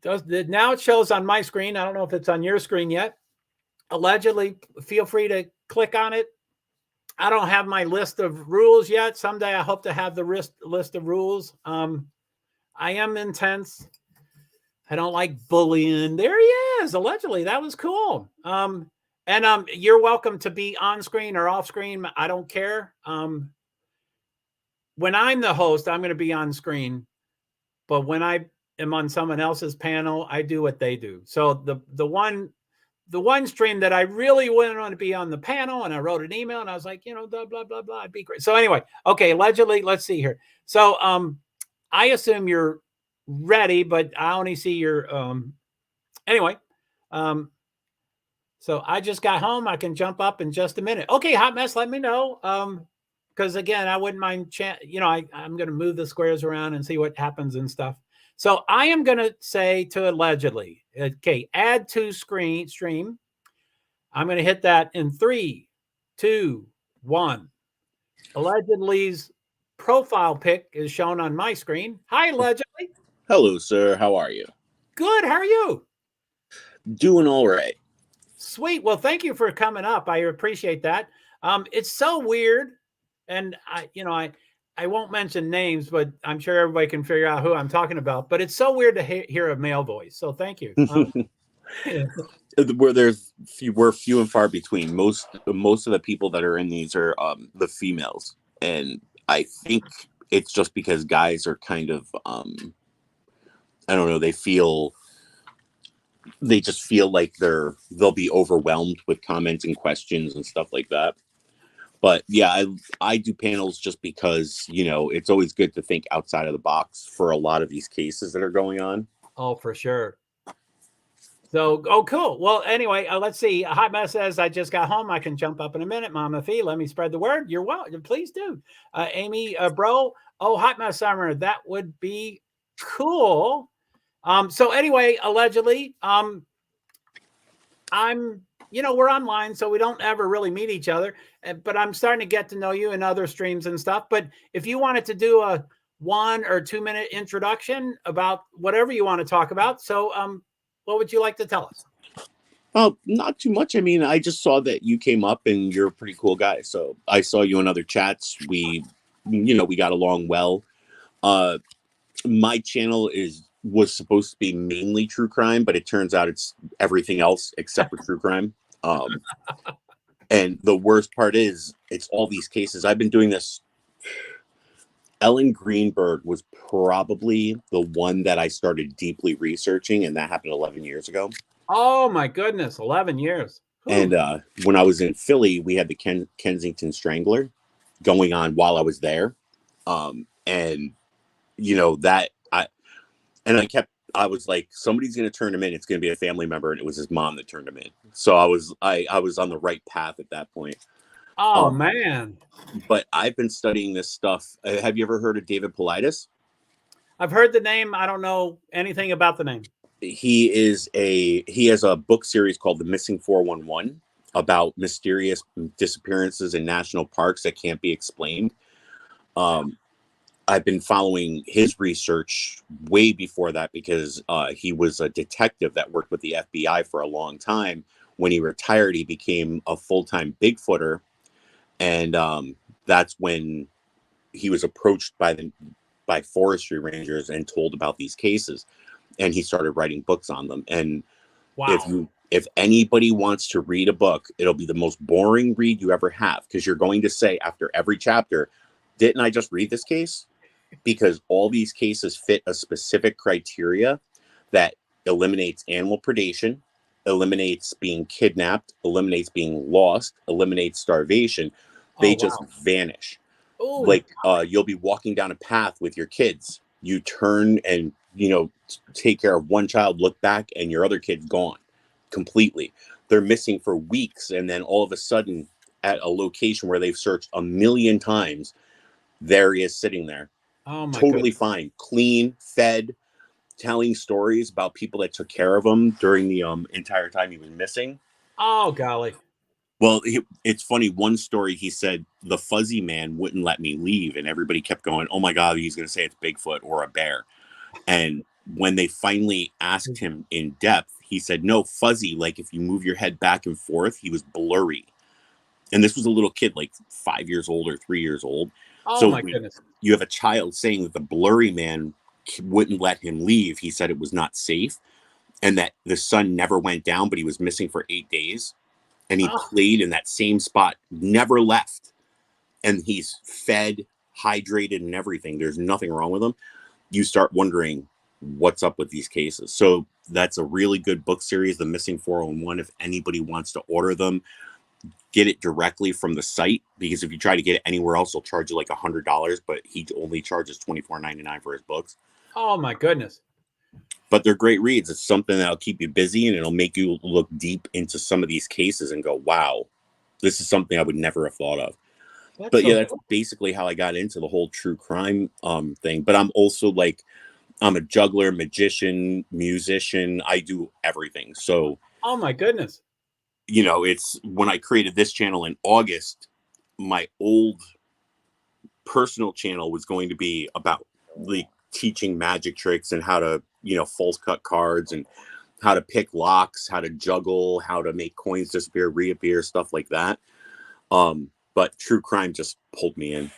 Speaker 1: Now it shows on my screen. I don't know if it's on your screen yet. Allegedly, feel free to click on it. I don't have my list of rules yet. Someday I hope to have the list of rules. I am intense. I don't like bullying. There he is. Allegedly, that was cool. And you're welcome to be on screen or off screen. I don't care. When I'm the host, I'm going to be on screen. But when I am on someone else's panel, I do what they do. So the one stream that I really wouldn't want to be on the panel, and I wrote an email, and I was like, blah, blah, blah, blah, it'd be great. So anyway, okay, allegedly, let's see here. So I assume you're ready, but I only see your anyway. So I just got home. I can jump up in just a minute. Okay, Hot Mess, let me know. Because again, I wouldn't mind I'm going to move the squares around and see what happens and stuff. So I am going to say to allegedly, okay, add to stream. I'm going to hit that in 3, 2, 1. Allegedly's profile pic is shown on my screen. Hi, allegedly.
Speaker 2: Hello, sir. How are you?
Speaker 1: Good. How are you?
Speaker 2: Doing all right.
Speaker 1: Sweet. Well, thank you for coming up. I appreciate that. It's so weird. And I won't mention names, but I'm sure everybody can figure out who I'm talking about. But it's so weird to hear a male voice. So thank you.
Speaker 2: We're few and far between. Most of the people that are in these are the females, and I think it's just because guys are kind of I don't know. They just feel like they'll be overwhelmed with comments and questions and stuff like that. But yeah, I do panels just because, it's always good to think outside of the box for a lot of these cases that are going on.
Speaker 1: Oh, for sure. So, cool. Well, anyway, let's see. Hot Mess says, I just got home. I can jump up in a minute. Mama Fee, let me spread the word. You're welcome. Please do. Amy, bro. Oh, Hot Mess Summer. That would be cool. So anyway, allegedly, we're online, so we don't ever really meet each other, but I'm starting to get to know you in other streams and stuff. But if you wanted to do a 1 or 2 minute introduction about whatever you want to talk about. So, what would you like to tell us?
Speaker 2: Well, not too much. I mean, I just saw that you came up and you're a pretty cool guy. So I saw you in other chats. We got along well. My channel was supposed to be mainly true crime, but it turns out it's everything else except for true crime. And the worst part is it's all these cases. I've been doing this. Ellen Greenberg was probably the one that I started deeply researching, and that happened 11 years ago.
Speaker 1: Oh my goodness, 11 years.
Speaker 2: Ooh. And when I was in Philly, we had the Kensington Strangler going on while I was there. I was like, somebody's going to turn him in. It's going to be a family member. And it was his mom that turned him in. So I was on the right path at that point.
Speaker 1: Oh, man.
Speaker 2: But I've been studying this stuff. Have you ever heard of David PwD's?
Speaker 1: I've heard the name. I don't know anything about the name.
Speaker 2: He has a book series called The Missing 411 about mysterious disappearances in national parks that can't be explained. I've been following his research way before that because he was a detective that worked with the FBI for a long time. When he retired, he became a full-time Bigfooter. And that's when he was approached by forestry rangers and told about these cases. and he started writing books on them. And
Speaker 1: Wow.
Speaker 2: if anybody wants to read a book, it'll be the most boring read you ever have, because you're going to say after every chapter, didn't I just read this case? Because all these cases fit a specific criteria that eliminates animal predation, eliminates being kidnapped, eliminates being lost, eliminates starvation.
Speaker 1: Oh,
Speaker 2: They just
Speaker 1: wow.
Speaker 2: vanish.
Speaker 1: Oh,
Speaker 2: Like you'll be walking down a path with your kids. You turn and, take care of one child, look back, and your other kid's gone completely. They're missing for weeks. And then all of a sudden, at a location where they've searched a million times, there he is sitting there,
Speaker 1: oh my
Speaker 2: totally
Speaker 1: goodness.
Speaker 2: fine, clean, fed, telling stories about people that took care of him during the entire time he was missing.
Speaker 1: Oh, golly.
Speaker 2: Well, it's funny. One story, he said the fuzzy man wouldn't let me leave, and everybody kept going, "Oh my God, he's going to say it's Bigfoot or a bear." And when they finally asked him in depth, he said, "No, fuzzy. Like if you move your head back and forth, he was blurry." And this was a little kid, like 5 years old or 3 years old.
Speaker 1: Oh
Speaker 2: So
Speaker 1: my goodness.
Speaker 2: you have a child saying that the blurry man wouldn't let him leave. He said it was not safe, and that the sun never went down, but he was missing for 8 days. And he
Speaker 1: Oh,
Speaker 2: played in that same spot, never left. And he's fed, hydrated, and everything. There's nothing wrong with him. You start wondering what's up with these cases. So that's a really good book series, The Missing 401. If anybody wants to order them, get it directly from the site, because if you try to get it anywhere else, they'll charge you like $100, but he only charges $24.99 for his books.
Speaker 1: oh my goodness.
Speaker 2: But they're great reads. It's something that'll keep you busy, and it'll make you look deep into some of these cases and go, wow, this is something I would never have thought of.
Speaker 1: That's
Speaker 2: But yeah,
Speaker 1: so
Speaker 2: that's basically how I got into the whole true crime thing. But I'm also like, I'm a juggler, magician, musician. I do everything. So,
Speaker 1: oh my goodness.
Speaker 2: it's when I created this channel in August, my old personal channel was going to be about like teaching magic tricks and how to, false cut cards and how to pick locks, how to juggle, how to make coins disappear, reappear, stuff like that. But true crime just pulled me in.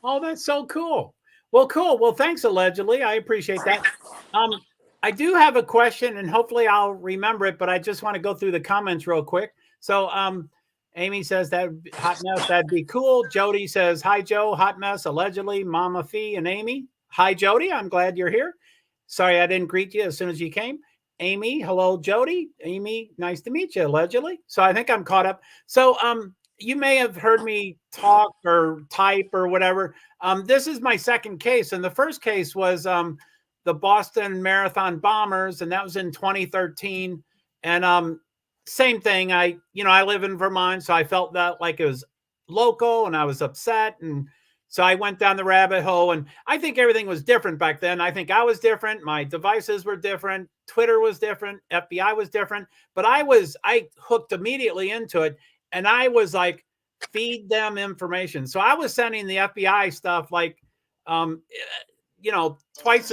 Speaker 1: Oh, that's so cool. Well, cool. Well, thanks, allegedly. I appreciate that. Um, I do have a question, and hopefully I'll remember it, but I just want to go through the comments real quick. So, Amy says that hot mess, that'd be cool. Jody says, hi, Joe, hot mess, allegedly, Mama Fee and Amy. Hi, Jody. I'm glad you're here. Sorry, I didn't greet you as soon as you came. Amy, hello, Jody. Amy, nice to meet you, allegedly. So I think I'm caught up. So, you may have heard me talk or type or whatever. This is my second case, and the first case was the Boston Marathon bombers, and that was in 2013. And same thing. I live in Vermont, so I felt that like it was local, and I was upset, and so I went down the rabbit hole. And I think everything was different back then. I think I was different. My devices were different. Twitter was different. FBI was different. But I hooked immediately into it. And I was like, feed them information. So I was sending the FBI stuff like, um, twice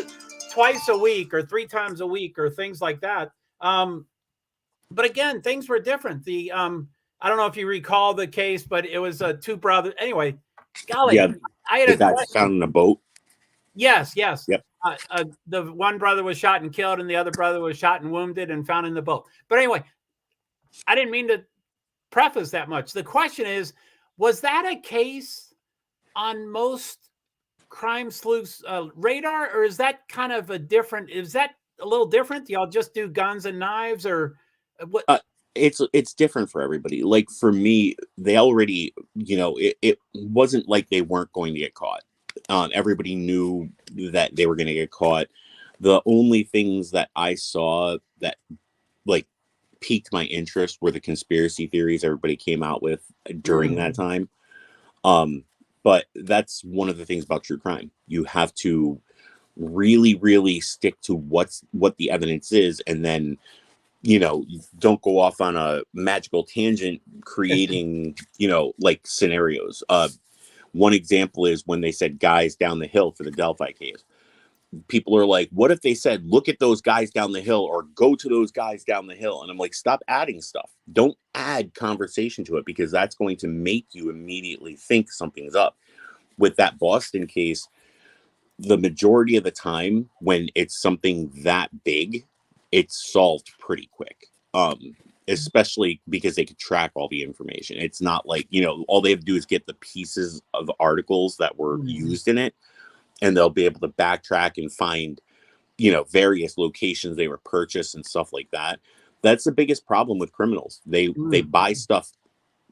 Speaker 1: a week or 3 times a week or things like that. But again, things were different. I don't know if you recall the case, but it was two brothers. Anyway, golly,
Speaker 2: Yeah,
Speaker 1: I had
Speaker 2: the
Speaker 1: a
Speaker 2: guy
Speaker 1: question.
Speaker 2: found in a boat.
Speaker 1: Yes, yes.
Speaker 2: Yep.
Speaker 1: The one brother was shot and killed, and the other brother was shot and wounded and found in the boat. But anyway, I didn't mean to preface that much. The question is, was that a case on most crime sleuths radar, or is that kind of is that a little different? Do y'all just do guns and knives, or what?
Speaker 2: It's different for everybody. Like for me, they already, it wasn't like they weren't going to get caught. Everybody knew that they were going to get caught. The only things that I saw that like piqued my interest were the conspiracy theories everybody came out with during that time. But that's one of the things about true crime. You have to really, really stick to what the evidence is, and then don't go off on a magical tangent creating like scenarios. One example is when they said guys down the hill for the Delphi case. People are like, what if they said, look at those guys down the hill or go to those guys down the hill? And I'm like, stop adding stuff. Don't add conversation to it, because that's going to make you immediately think something's up. With that Boston case, the majority of the time when it's something that big, it's solved pretty quick. Especially because they could track all the information. It's not like, all they have to do is get the pieces of articles that were used in it, and they'll be able to backtrack and find, various locations they were purchased and stuff like that. That's the biggest problem with criminals. They buy stuff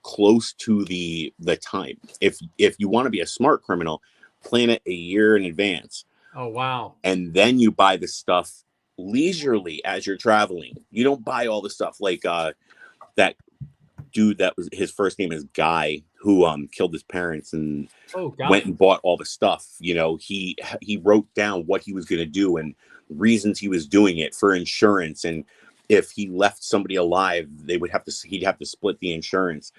Speaker 2: close to the time. If you want to be a smart criminal, plan it a year in advance.
Speaker 1: Oh, wow.
Speaker 2: And then you buy the stuff leisurely as you're traveling. You don't buy all the stuff like that dude that was, his first name is Guy, who killed his parents and went and bought all the stuff. He wrote down what he was going to do and reasons he was doing it for insurance, and if he left somebody alive, he'd have to split the insurance.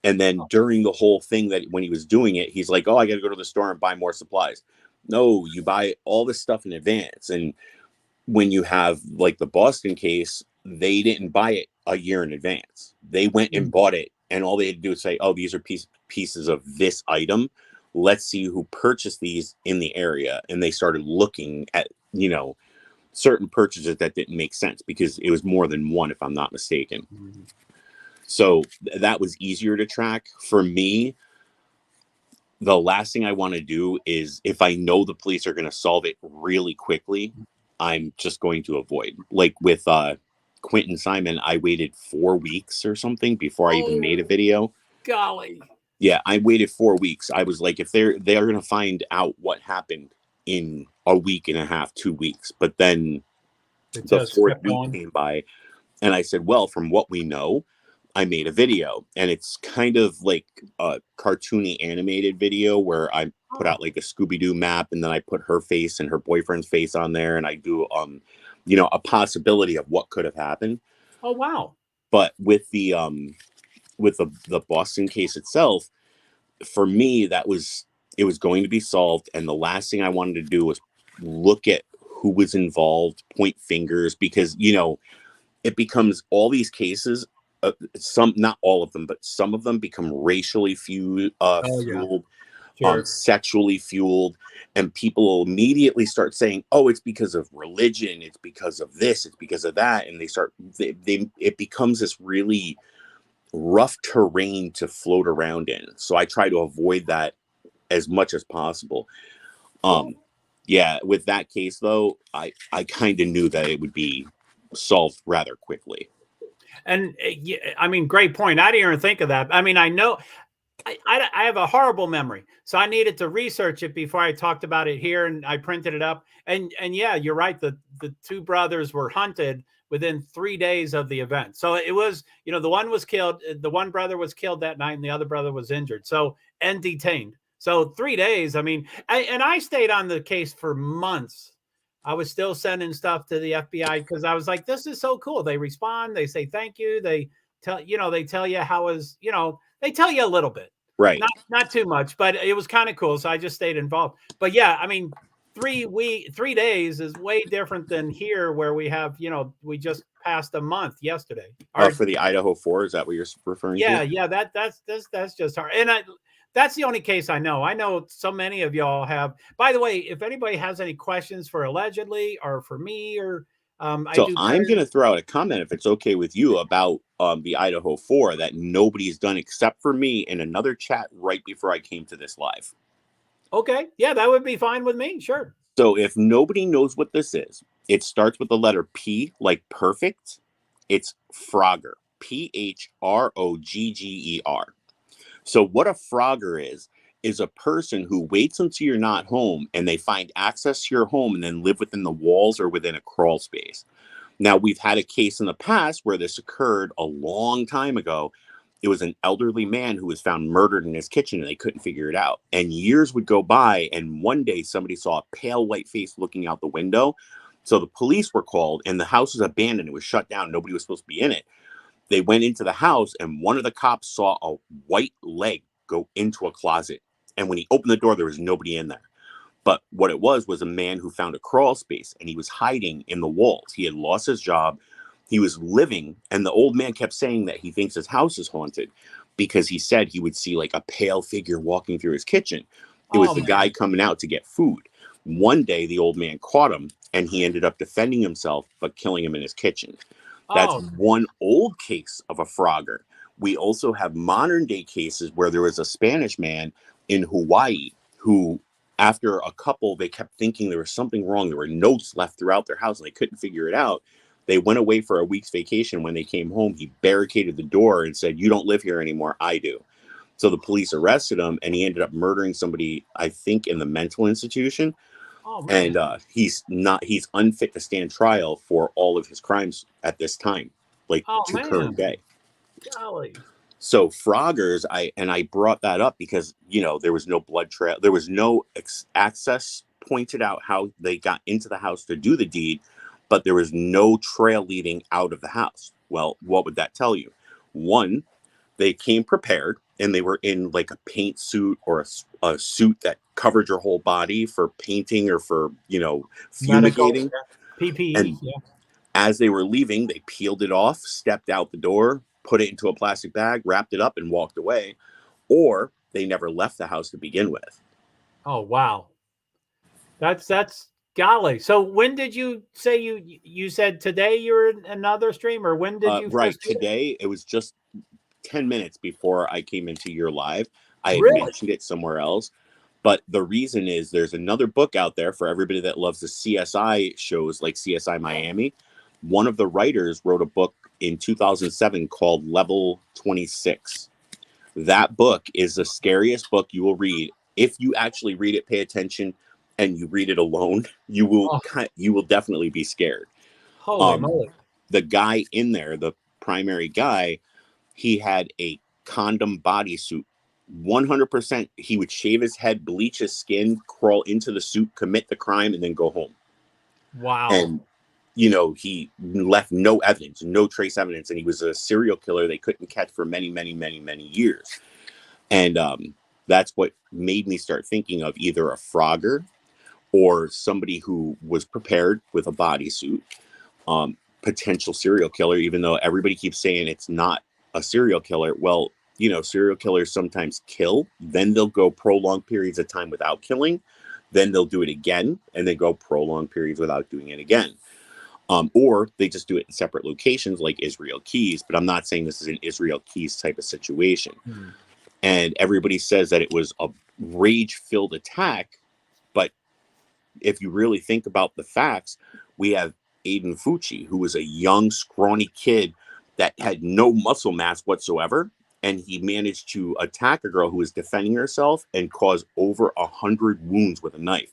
Speaker 2: And then during the whole thing, that when he was doing it, he's like, oh, I got to go to the store and buy more supplies. No, you buy all this stuff in advance. And when you have like the Boston case, they didn't buy it a year in advance. They went and bought it, and all they had to do is say, oh, these are pieces of this item. Let's see who purchased these in the area. And they started looking at, certain purchases that didn't make sense, because it was more than one, if I'm not mistaken. So that was easier to track. For me, the last thing I want to do is, if I know the police are going to solve it really quickly, I'm just going to avoid. Like with Quentin Simon, I waited 4 weeks or something before I even made a video.
Speaker 1: Golly.
Speaker 2: Yeah, I waited 4 weeks. I was like, if they're going to find out what happened in a week and a half, 2 weeks. But then the fourth week came by, and I said, well, from what we know, I made a video, and it's kind of like a cartoony animated video where I put out like a Scooby-Doo map, and then I put her face and her boyfriend's face on there, and I do a possibility of what could have happened.
Speaker 1: Oh, wow.
Speaker 2: But with the Boston case itself, for me, it was going to be solved, and the last thing I wanted to do was look at who was involved, point fingers, because it becomes all these cases. Some, not all of them, but some of them become racially fueled,
Speaker 1: Sure.
Speaker 2: sexually fueled, and people will immediately start saying, "Oh, it's because of religion, it's because of this, it's because of that," and it becomes this really rough terrain to float around in. So I try to avoid that as much as possible. Yeah, with that case though, I kind of knew that it would be solved rather quickly.
Speaker 1: And I mean, great point. I didn't even think of that. I mean, I know I have a horrible memory, so I needed to research it before I talked about it here, and I printed it up. And yeah, you're right. The two brothers were hunted within 3 days of the event. So it was, the one was killed. The one brother was killed that night, and the other brother was injured. So, and detained. So 3 days. I mean, and I stayed on the case for months. I was still sending stuff to the FBI because I was like, this is so cool. They respond, they say thank you, they tell you how they tell you a little bit.
Speaker 2: Right.
Speaker 1: Not too much, but it was kind of cool. So I just stayed involved. But yeah, I mean, 3 days is way different than here, where we have, we just passed a month yesterday.
Speaker 2: For the Idaho 4, is that what you're referring
Speaker 1: to?
Speaker 2: Yeah,
Speaker 1: that's just hard. And that's the only case I know. I know so many of y'all have. By the way, if anybody has any questions for Allegedly or for me, or
Speaker 2: I'm going to throw out a comment, if it's okay with you, about the Idaho 4 that nobody's done except for me in another chat right before I came to this live.
Speaker 1: Okay. Yeah, that would be fine with me. Sure.
Speaker 2: So if nobody knows what this is, it starts with the letter P, like perfect. It's Frogger. Phrogger. So what a Frogger is a person who waits until you're not home, and they find access to your home and then live within the walls or within a crawl space. Now, we've had a case in the past where this occurred a long time ago. It was an elderly man who was found murdered in his kitchen, and they couldn't figure it out. And years would go by, and one day somebody saw a pale white face looking out the window. So the police were called, and the house was abandoned. It was shut down. Nobody was supposed to be in it. They went into the house, and one of the cops saw a white leg go into a closet. And when he opened the door, there was nobody in there. But what it was a man who found a crawl space, and he was hiding in the walls. He had lost his job. He was living, and the old man kept saying that he thinks his house is haunted because he said he would see like a pale figure walking through his kitchen. It was the guy coming out to get food. One day, the old man caught him, and he ended up defending himself, but killing him in his kitchen. That's
Speaker 1: Oh,
Speaker 2: one old case of a frogger. We also have modern day cases where there was a Spanish man in Hawaii who, after a couple, they kept thinking there was something wrong. There were notes left throughout their house and they couldn't figure it out. They went away for a week's vacation. When they came home, he barricaded the door and said, "You don't live here anymore. I do." So the police arrested him, and he ended up murdering somebody, I think, in the mental institution.
Speaker 1: oh man.
Speaker 2: And he's unfit to stand trial for all of his crimes at this time, like
Speaker 1: Oh
Speaker 2: to current
Speaker 1: man.
Speaker 2: day.
Speaker 1: Golly.
Speaker 2: So froggers, I brought that up because, there was no blood trail. There was no access pointed out how they got into the house to do the deed, but there was no trail leading out of the house. Well, what would that tell you? One, they came prepared and they were in like a paint suit or a suit that covered your whole body for painting or for,
Speaker 1: Medical,
Speaker 2: fumigating.
Speaker 1: yeah. PPE,
Speaker 2: And
Speaker 1: yeah.
Speaker 2: as they were leaving, they peeled it off, stepped out the door, put it into a plastic bag, wrapped it up, and walked away. Or they never left the house to begin with.
Speaker 1: Oh wow. That's golly. So when did you say you said today you're in another stream, or when did you
Speaker 2: Right.
Speaker 1: first do it?
Speaker 2: Today, it was just 10 minutes before I came into your live. I had
Speaker 1: Really?
Speaker 2: mentioned it somewhere else. But the reason is there's another book out there for everybody that loves the CSI shows like CSI Miami. One of the writers wrote a book in 2007 called Level 26. That book is the scariest book you will read. If you actually read it, pay attention, and you read it alone, you will
Speaker 1: Oh,
Speaker 2: definitely be scared.
Speaker 1: holy
Speaker 2: Um,
Speaker 1: moly.
Speaker 2: the guy in there, the primary guy, he had a condom bodysuit. 100%. He would shave his head, bleach his skin, crawl into the suit, commit the crime, and then go home.
Speaker 1: Wow.
Speaker 2: And he left no evidence, no trace evidence, and he was a serial killer they couldn't catch for many, many, many, many years. And that's what made me start thinking of either a frogger or somebody who was prepared with a bodysuit, potential serial killer, even though everybody keeps saying it's not a serial killer. Well, serial killers sometimes kill, then they'll go prolonged periods of time without killing, then they'll do it again, and then go prolonged periods without doing it again. Or they just do it in separate locations like Israel Keys, but I'm not saying this is an Israel Keys type of situation.
Speaker 1: Hmm.
Speaker 2: And everybody says that it was a rage-filled attack, but if you really think about the facts, we have Aiden Fucci, who was a young, scrawny kid that had no muscle mass whatsoever, and he managed to attack a girl who was defending herself and cause over 100 wounds with a knife.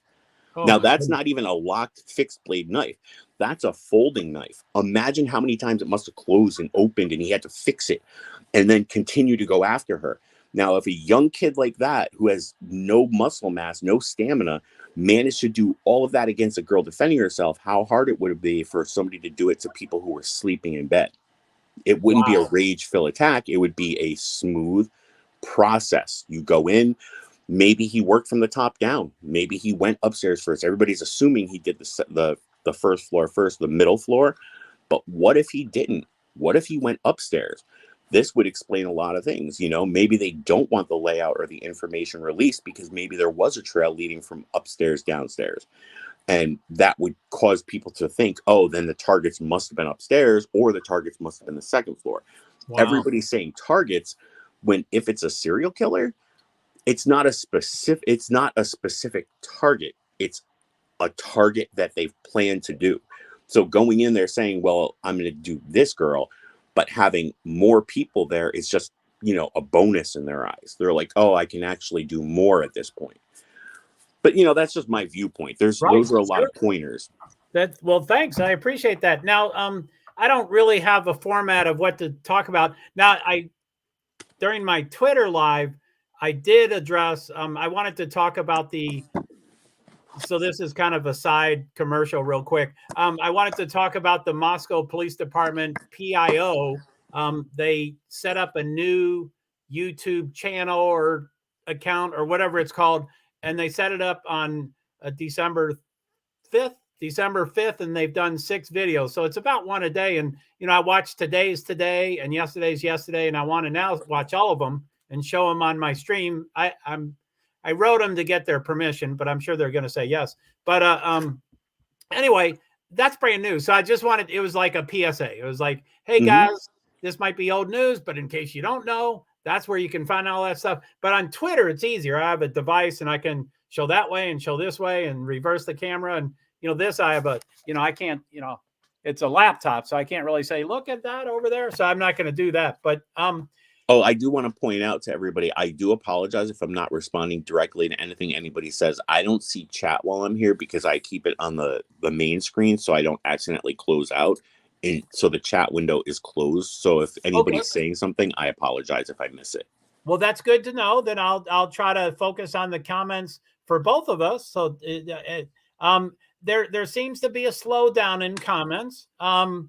Speaker 1: Oh
Speaker 2: Now,
Speaker 1: my
Speaker 2: that's
Speaker 1: goodness.
Speaker 2: not even a locked fixed blade knife. That's a folding knife. Imagine how many times it must have closed and opened and he had to fix it and then continue to go after her. Now, if a young kid like that who has no muscle mass, no stamina, managed to do all of that against a girl defending herself, how hard it would be for somebody to do it to people who were sleeping in bed. It wouldn't be a
Speaker 1: Wow.
Speaker 2: rage-filled attack. It would be a smooth process. You go in. Maybe he worked from the top down. Maybe he went upstairs first. Everybody's assuming he did the first floor first, the middle floor. But what if he didn't? What if he went upstairs? This would explain a lot of things. Maybe they don't want the layout or the information released because maybe there was a trail leading from upstairs downstairs. And that would cause people to think, oh, then the targets must have been upstairs or the targets must have been the second floor.
Speaker 1: Wow.
Speaker 2: Everybody's saying targets when if it's a serial killer, it's not a specific target. It's a target that they've planned to do. So going in there saying, well, I'm going to do this girl, but having more people there is just, a bonus in their eyes. They're like, oh, I can actually do more at this point. But, that's just my viewpoint.
Speaker 1: Right.
Speaker 2: Those are a lot
Speaker 1: Sure.
Speaker 2: of pointers.
Speaker 1: Well, thanks. I appreciate that. Now, I don't really have a format of what to talk about. Now, during my Twitter live, I did address, I wanted to talk about so this is kind of a side commercial real quick. I wanted to talk about the Moscow Police Department PIO. They set up a new YouTube channel or account or whatever it's called, and they set it up on December 5th, and they've done 6 videos. So it's about one a day. And, I watched today's today and yesterday's yesterday, and I want to now watch all of them and show them on my stream. I I wrote them to get their permission, but I'm sure they're going to say yes. But anyway, that's brand new. So I just wanted, it was like a PSA. It was like, hey guys, this might be old news, but in case you don't know, that's where you can find all that stuff. But on Twitter, it's easier. I have a device and I can show that way and show this way and reverse the camera. And, this I have a, I can't, it's a laptop, so I can't really say, look at that over there. So I'm not going to do that. But,
Speaker 2: oh, I do want to point out to everybody, I do apologize if I'm not responding directly to anything anybody says. I don't see chat while I'm here because I keep it on the main screen so I don't accidentally close out. And so the chat window is closed. So if anybody's saying something, I apologize if I miss it.
Speaker 1: Well, that's good to know. Then I'll try to focus on the comments for both of us. So there seems to be a slowdown in comments. To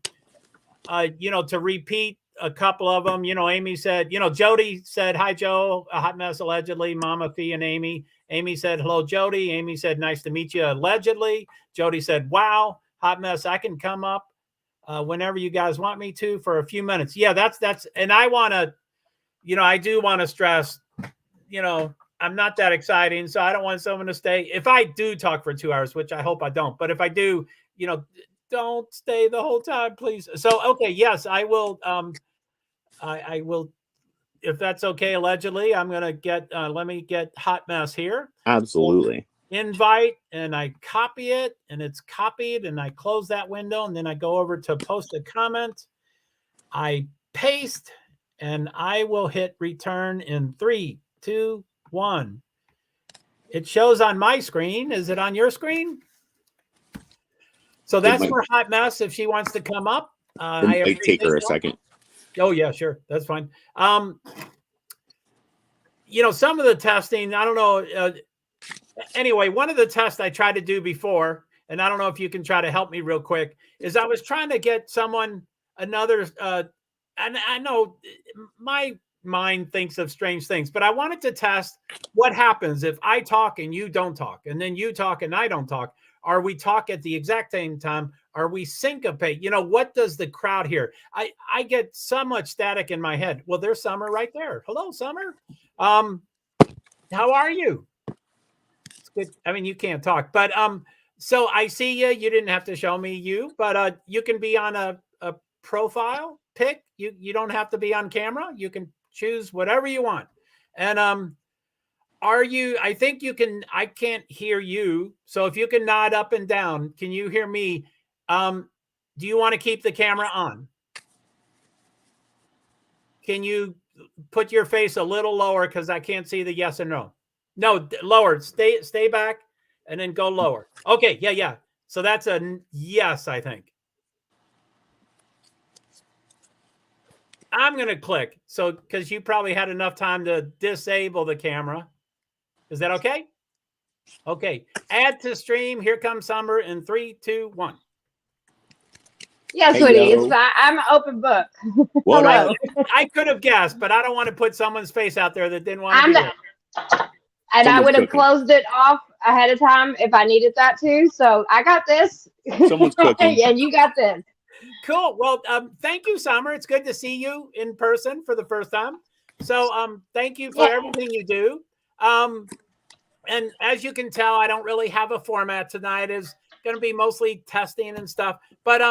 Speaker 1: repeat a couple of them, Amy said, Jody said, hi, Joe, a hot mess, allegedly, Mama Fee and Amy. Amy said, hello, Jody. Amy said, nice to meet you, allegedly. Jody said, wow, hot mess, I can come up whenever you guys want me to for a few minutes. Yeah, that's, and I want to, I do want to stress, I'm not that exciting, so I don't want someone to stay. If I do talk for 2 hours, which I hope I don't, but if I do, don't stay the whole time, please. So, okay, yes, I will. I will, if that's okay, allegedly, I'm going to get, let me get hot mess here.
Speaker 2: Absolutely.
Speaker 1: Invite, and I copy it, and it's copied, and I close that window, and then I go over to post a comment. I paste, and I will hit return in 3, 2, 1. It shows on my screen. Is it on your screen? So that's for hot mess. If she wants to come up,
Speaker 2: I take her a second.
Speaker 1: Oh yeah, sure, that's fine. Some of the testing, I don't know. Anyway, one of the tests I tried to do before, and I don't know if you can try to help me real quick, is I was trying to get another, and I know my mind thinks of strange things, but I wanted to test what happens if I talk and you don't talk, and then you talk and I don't talk. Are we talk at the exact same time? Are we syncopate? What does the crowd hear? I get so much static in my head. Well, there's Summer right there. Hello, Summer. How are you? It's good. I mean, you can't talk, but so I see you. You didn't have to show me you, but you can be on a profile pic. You don't have to be on camera. You can choose whatever you want. And are you, I think you can, I can't hear you. So if you can nod up and down, can you hear me? Do you want to keep the camera on? Can you put your face a little lower? Because I can't see the yes and no. No, lower. Stay back and then go lower. Okay. Yeah. So that's a yes, I think. I'm going to click. So, because you probably had enough time to disable the camera. Is that okay? Okay. Add to stream. Here comes Summer in 3, 2, 1.
Speaker 3: Yeah, sweetie. I'm an open book.
Speaker 2: Well,
Speaker 1: I could have guessed, but I don't want to put someone's face out there that didn't want to be there.
Speaker 3: And I would have closed it off ahead of time if I needed that to. So I got this.
Speaker 2: Someone's cooking.
Speaker 3: And you got this.
Speaker 1: Cool. Well, thank you, Summer. It's good to see you in person for the first time. So thank you for everything you do. And as you can tell, I don't really have a format tonight. It's going to be mostly testing and stuff. But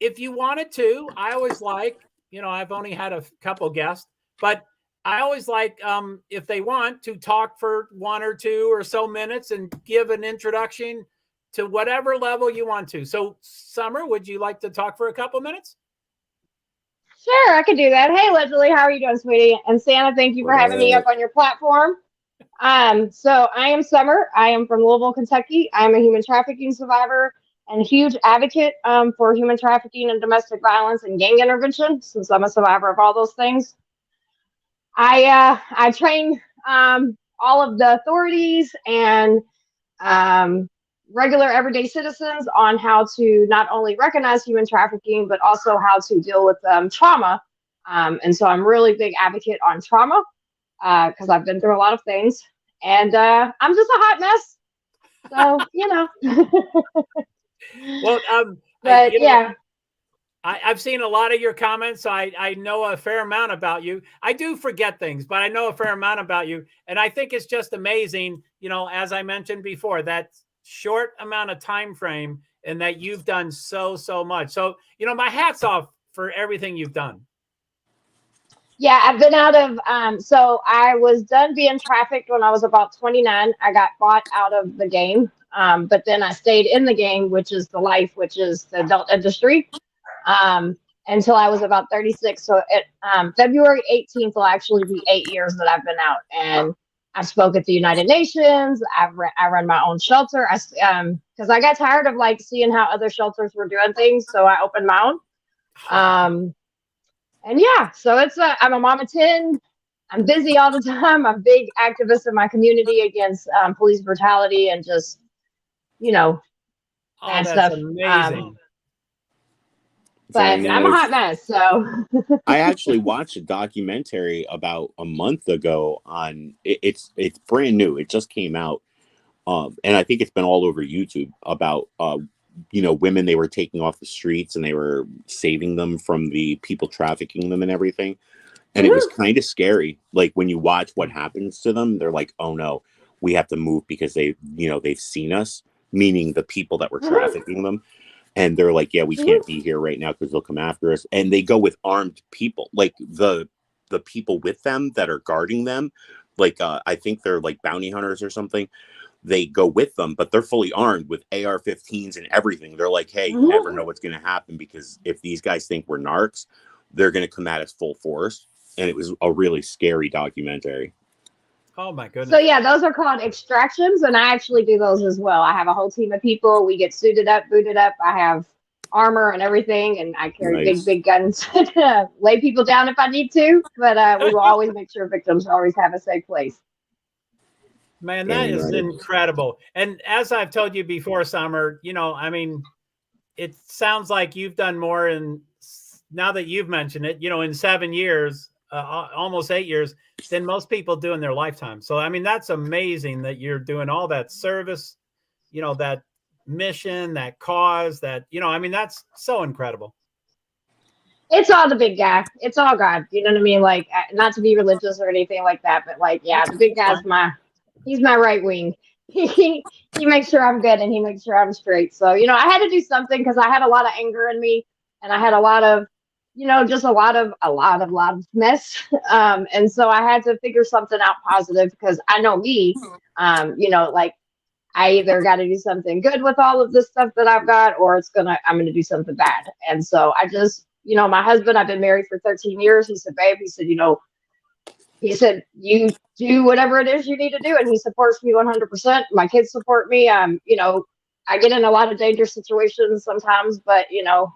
Speaker 1: if you wanted to, I always like, I've only had a couple guests, but I always like, if they want to talk for 1 or 2 or so minutes and give an introduction to whatever level you want to. So Summer, would you like to talk for a couple minutes?
Speaker 3: Sure, I could do that. Hey, Leslie, how are you doing, sweetie? And Santa, thank you for having me up on your platform. So I am Summer. I am from Louisville, Kentucky. I'm a human trafficking survivor and a huge advocate for human trafficking and domestic violence and gang intervention, since I'm a survivor of all those things. I train all of the authorities and regular everyday citizens on how to not only recognize human trafficking, but also how to deal with trauma. And so I'm a really big advocate on trauma because I've been through a lot of things. And I'm just a hot mess. So,
Speaker 1: Well,
Speaker 3: but yeah.
Speaker 1: I've seen a lot of your comments. So I know a fair amount about you. I do forget things, but I know a fair amount about you. And I think it's just amazing, you know, as I mentioned before, that short amount of time frame and that you've done so much. So, you know, my hat's off for everything you've done.
Speaker 3: Yeah, I've been out of, so I was done being trafficked when I was about 29. I got bought out of the game. But then I stayed in the game, which is the life, which is the adult industry, until I was about 36. So February 18th will actually be 8 years that I've been out. And I spoke at the United Nations. I run my own shelter. Because I got tired of like seeing how other shelters were doing things. So I opened my own. And yeah, so I'm a mom of 10. I'm busy all the time. I'm a big activist in my community against police brutality and just, you know, bad stuff.
Speaker 1: Amazing.
Speaker 3: But I'm a hot mess, so.
Speaker 2: I actually watched a documentary about a month ago on it's brand new. It just came out, and I think it's been all over YouTube about you know, women they were taking off the streets and they were saving them from the people trafficking them and everything. And it was kind of scary. Like when you watch what happens to them, they're like, oh no, we have to move because they've seen us, meaning the people that were trafficking them. And they're like, yeah, we can't be here right now because they'll come after us. And they go with armed people, like the people with them that are guarding them. Like, I think they're like bounty hunters or something. They go with them, but they're fully armed with AR-15s and everything. They're like, hey, you never know what's going to happen because if these guys think we're narcs, they're going to come at us full force. And it was a really scary documentary.
Speaker 1: Oh my goodness.
Speaker 3: So yeah, those are called extractions, and I actually do those as well. I have a whole team of people. We get suited up, booted up. I have armor and everything, and I carry big guns to lay people down if I need to. But we will always make sure victims always have a safe place.
Speaker 1: Man, that is incredible. And as I've told you before, Summer, you know, I mean, it sounds like you've done more now that you've mentioned it, you know, in 7 years, almost 8 years, than most people do in their lifetime. So, I mean, that's amazing that you're doing all that service, you know, that mission, that cause, that, you know, I mean, that's so incredible.
Speaker 3: It's all the big guy. It's all God. You know what I mean? Like, not to be religious or anything like that, but like, yeah, the big guy's he's my right wing. He makes sure I'm good and he makes sure I'm straight. So, you know, I had to do something because I had a lot of anger in me and I had a lot of, you know, just a lot of mess. And so I had to figure something out positive because I know me, you know, like I either got to do something good with all of this stuff that I've got or I'm going to do something bad. And so I just, you know, my husband, I've been married for 13 years. He said, babe, you know, you do whatever it is you need to do. And he supports me 100%. My kids support me. You know, I get in a lot of dangerous situations sometimes, but, you know,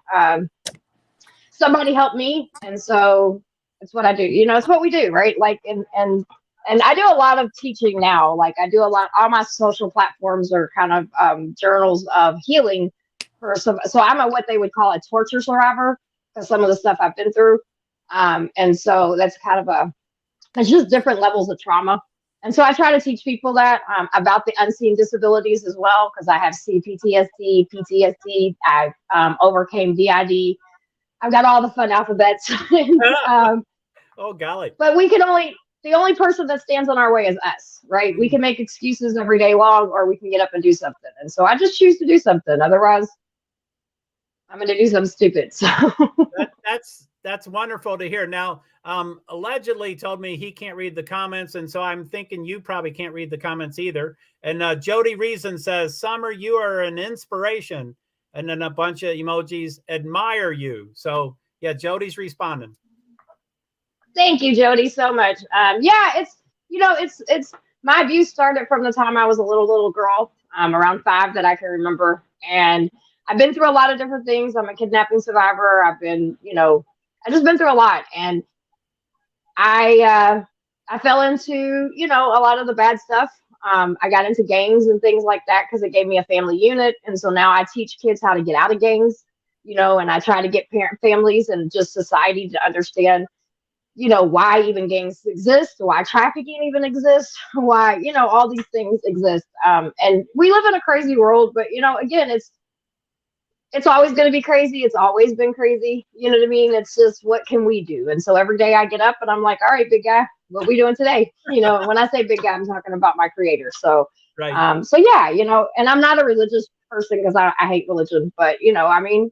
Speaker 3: somebody helped me. And so it's what I do. You know, it's what we do, right? Like, and I do a lot of teaching now. Like I do a lot, all my social platforms are kind of journals of healing for some. So I'm what they would call a torture survivor because some of the stuff I've been through. And so that's kind of it's just different levels of trauma. And so I try to teach people that about the unseen disabilities as well, because I have CPTSD, PTSD, I overcame DID. I've got all the fun alphabets.
Speaker 1: Oh, golly.
Speaker 3: But the only person that stands on our way is us, right? We can make excuses every day long, or we can get up and do something. And so I just choose to do something. Otherwise, I'm going to do something stupid. So
Speaker 1: that's wonderful to hear. Now, allegedly told me he can't read the comments, and so I'm thinking you probably can't read the comments either. And Jody Reason says, Summer, you are an inspiration. And then a bunch of emojis, admire you. So yeah, Jody's responding.
Speaker 3: Thank you, Jody, so much. Yeah, it's, you know, it's my views started from the time I was a little girl, around 5 that I can remember. And I've been through a lot of different things. I'm a kidnapping survivor. I've been, you know, I've just been through a lot. And I fell into, you know, a lot of the bad stuff. I got into gangs and things like that because it gave me a family unit. And so now I teach kids how to get out of gangs, you know, and I try to get families and just society to understand, you know, why even gangs exist, why trafficking even exists, why, you know, all these things exist. And we live in a crazy world, but, you know, again, it's always going to be crazy. It's always been crazy. You know what I mean? It's just, what can we do? And so every day I get up and I'm like, all right, big guy, what we doing today? You know, when I say big guy, I'm talking about my creator. So,
Speaker 1: Right.
Speaker 3: so yeah, you know, and I'm not a religious person because I hate religion, but you know, I mean,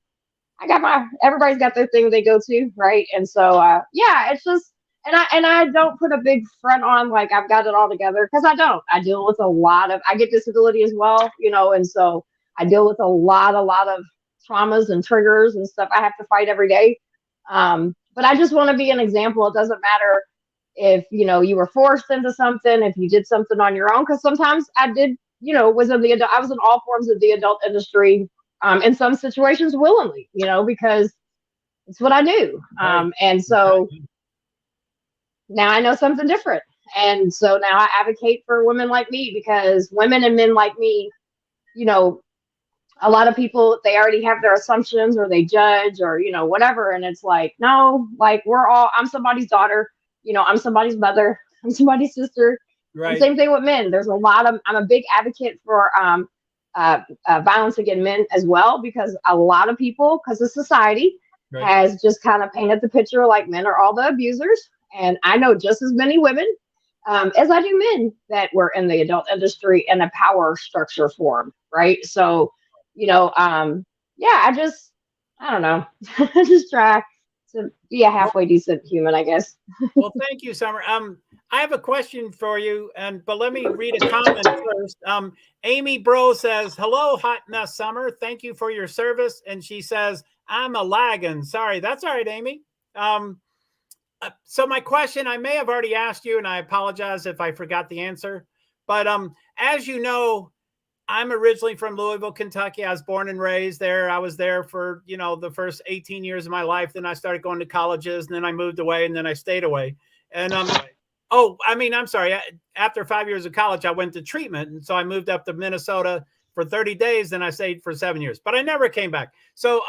Speaker 3: everybody's got their thing they go to, right? And so, yeah, it's just, and I don't put a big front on like I've got it all together, because I don't. I deal with I get disability as well, you know, and so I deal with a lot of traumas and triggers and stuff I have to fight every day. But I just want to be an example. It doesn't matter if, you know, you were forced into something, if you did something on your own, because sometimes I did, you know, I was in all forms of the adult industry, in some situations willingly, you know, because it's what I do.
Speaker 1: Right.
Speaker 3: And so now I know something different. And so now I advocate for women like me, because women and men like me, you know, a lot of people, they already have their assumptions, or they judge, or, you know, whatever. And it's like, no, like I'm somebody's daughter, you know, I'm somebody's mother, I'm somebody's sister.
Speaker 1: Right.
Speaker 3: And same thing with men. I'm a big advocate for violence against men as well, because a lot of people, because the society has just kind of painted the picture like men are all the abusers. And I know just as many women as I do men that were in the adult industry in a power structure form, right? So, you know, yeah, I don't know. I just try to be a halfway decent human, I guess.
Speaker 1: Well, thank you, Summer. I have a question for you, but let me read a comment first. Amy Bro says, "Hello, Hot Mess Summer. Thank you for your service." And she says, "I'm a lagging." Sorry, that's all right, Amy. So my question, I may have already asked you, and I apologize if I forgot the answer. But as you know, I'm originally from Louisville, Kentucky. I was born and raised there. I was there for, you know, the first 18 years of my life. Then I started going to colleges, and then I moved away, and then I stayed away. And I'm sorry. After 5 years of college, I went to treatment, and so I moved up to Minnesota for 30 days. Then I stayed for 7 years, but I never came back. So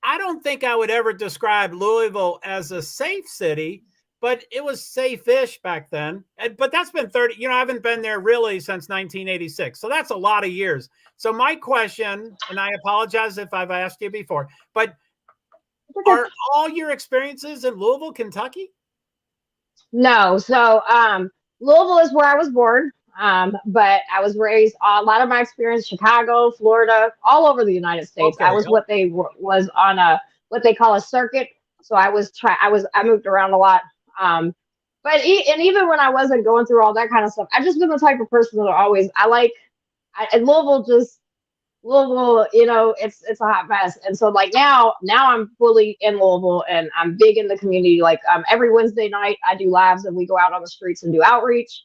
Speaker 1: I don't think I would ever describe Louisville as a safe city, but it was safe-ish back then. But that's been 30, you know, I haven't been there really since 1986. So that's a lot of years. So my question, and I apologize if I've asked you before, but are all your experiences in Louisville, Kentucky?
Speaker 3: No. So Louisville is where I was born. But I was raised, a lot of my experience, Chicago, Florida, all over the United States.
Speaker 1: Okay.
Speaker 3: I was what they call a circuit. So I moved around a lot. But even when I wasn't going through all that kind of stuff, I've just been the type of person that and Louisville, you know, it's a hot mess. And so like now I'm fully in Louisville, and I'm big in the community. Like every Wednesday night I do lives, and we go out on the streets and do outreach.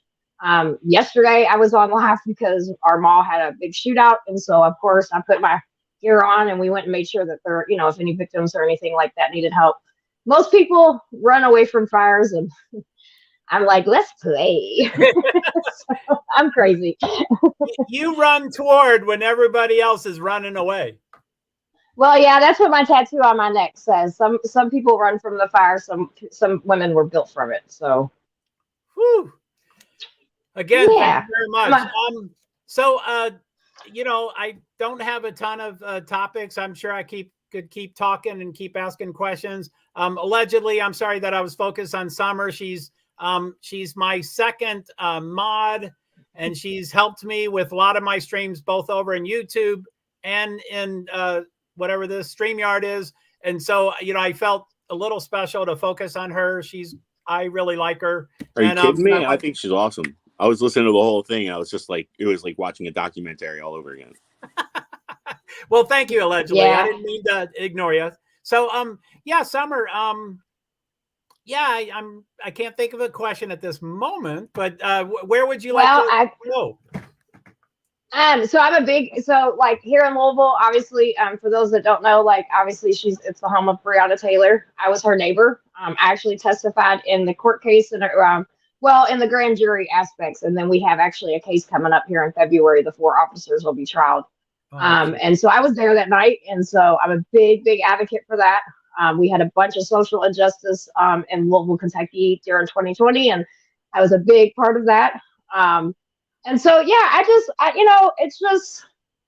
Speaker 3: Yesterday I was on live because our mall had a big shootout, and so of course I put my gear on, and we went and made sure that there, you know, if any victims or anything like that needed help. Most people run away from fires, and I'm like, let's play. So, I'm crazy.
Speaker 1: You run toward when everybody else is running away.
Speaker 3: Well, yeah, that's what my tattoo on my neck says. Some people run from the fire. Some women were built from it. So,
Speaker 1: whew. Again,
Speaker 3: yeah.
Speaker 1: Thank you very much. You know, I don't have a ton of topics. I'm sure I could keep talking and keep asking questions. Allegedly, I'm sorry that I was focused on Summer. She's my second mod, and she's helped me with a lot of my streams, both over in YouTube and in whatever this StreamYard is. And so, you know, I felt a little special to focus on her. I really like her.
Speaker 2: Are you kidding me? I think she's awesome. I was listening to the whole thing. I was just like, it was like watching a documentary all over again.
Speaker 1: Well, thank you, allegedly.
Speaker 3: Yeah.
Speaker 1: I didn't mean to ignore you. So, yeah, Summer, yeah, I can't think of a question at this moment, but where would you like to go?
Speaker 3: So like here in Louisville, obviously, for those that don't know, like obviously it's the home of Breonna Taylor. I was her neighbor. I actually testified in the court case and in the grand jury aspects, and then we have actually a case coming up here in February. The 4 officers will be trialed. And so I was there that night, and so I'm a big advocate for that. We had a bunch of social injustice in Louisville, Kentucky during 2020, and I was a big part of that. And so, yeah, you know, it's just,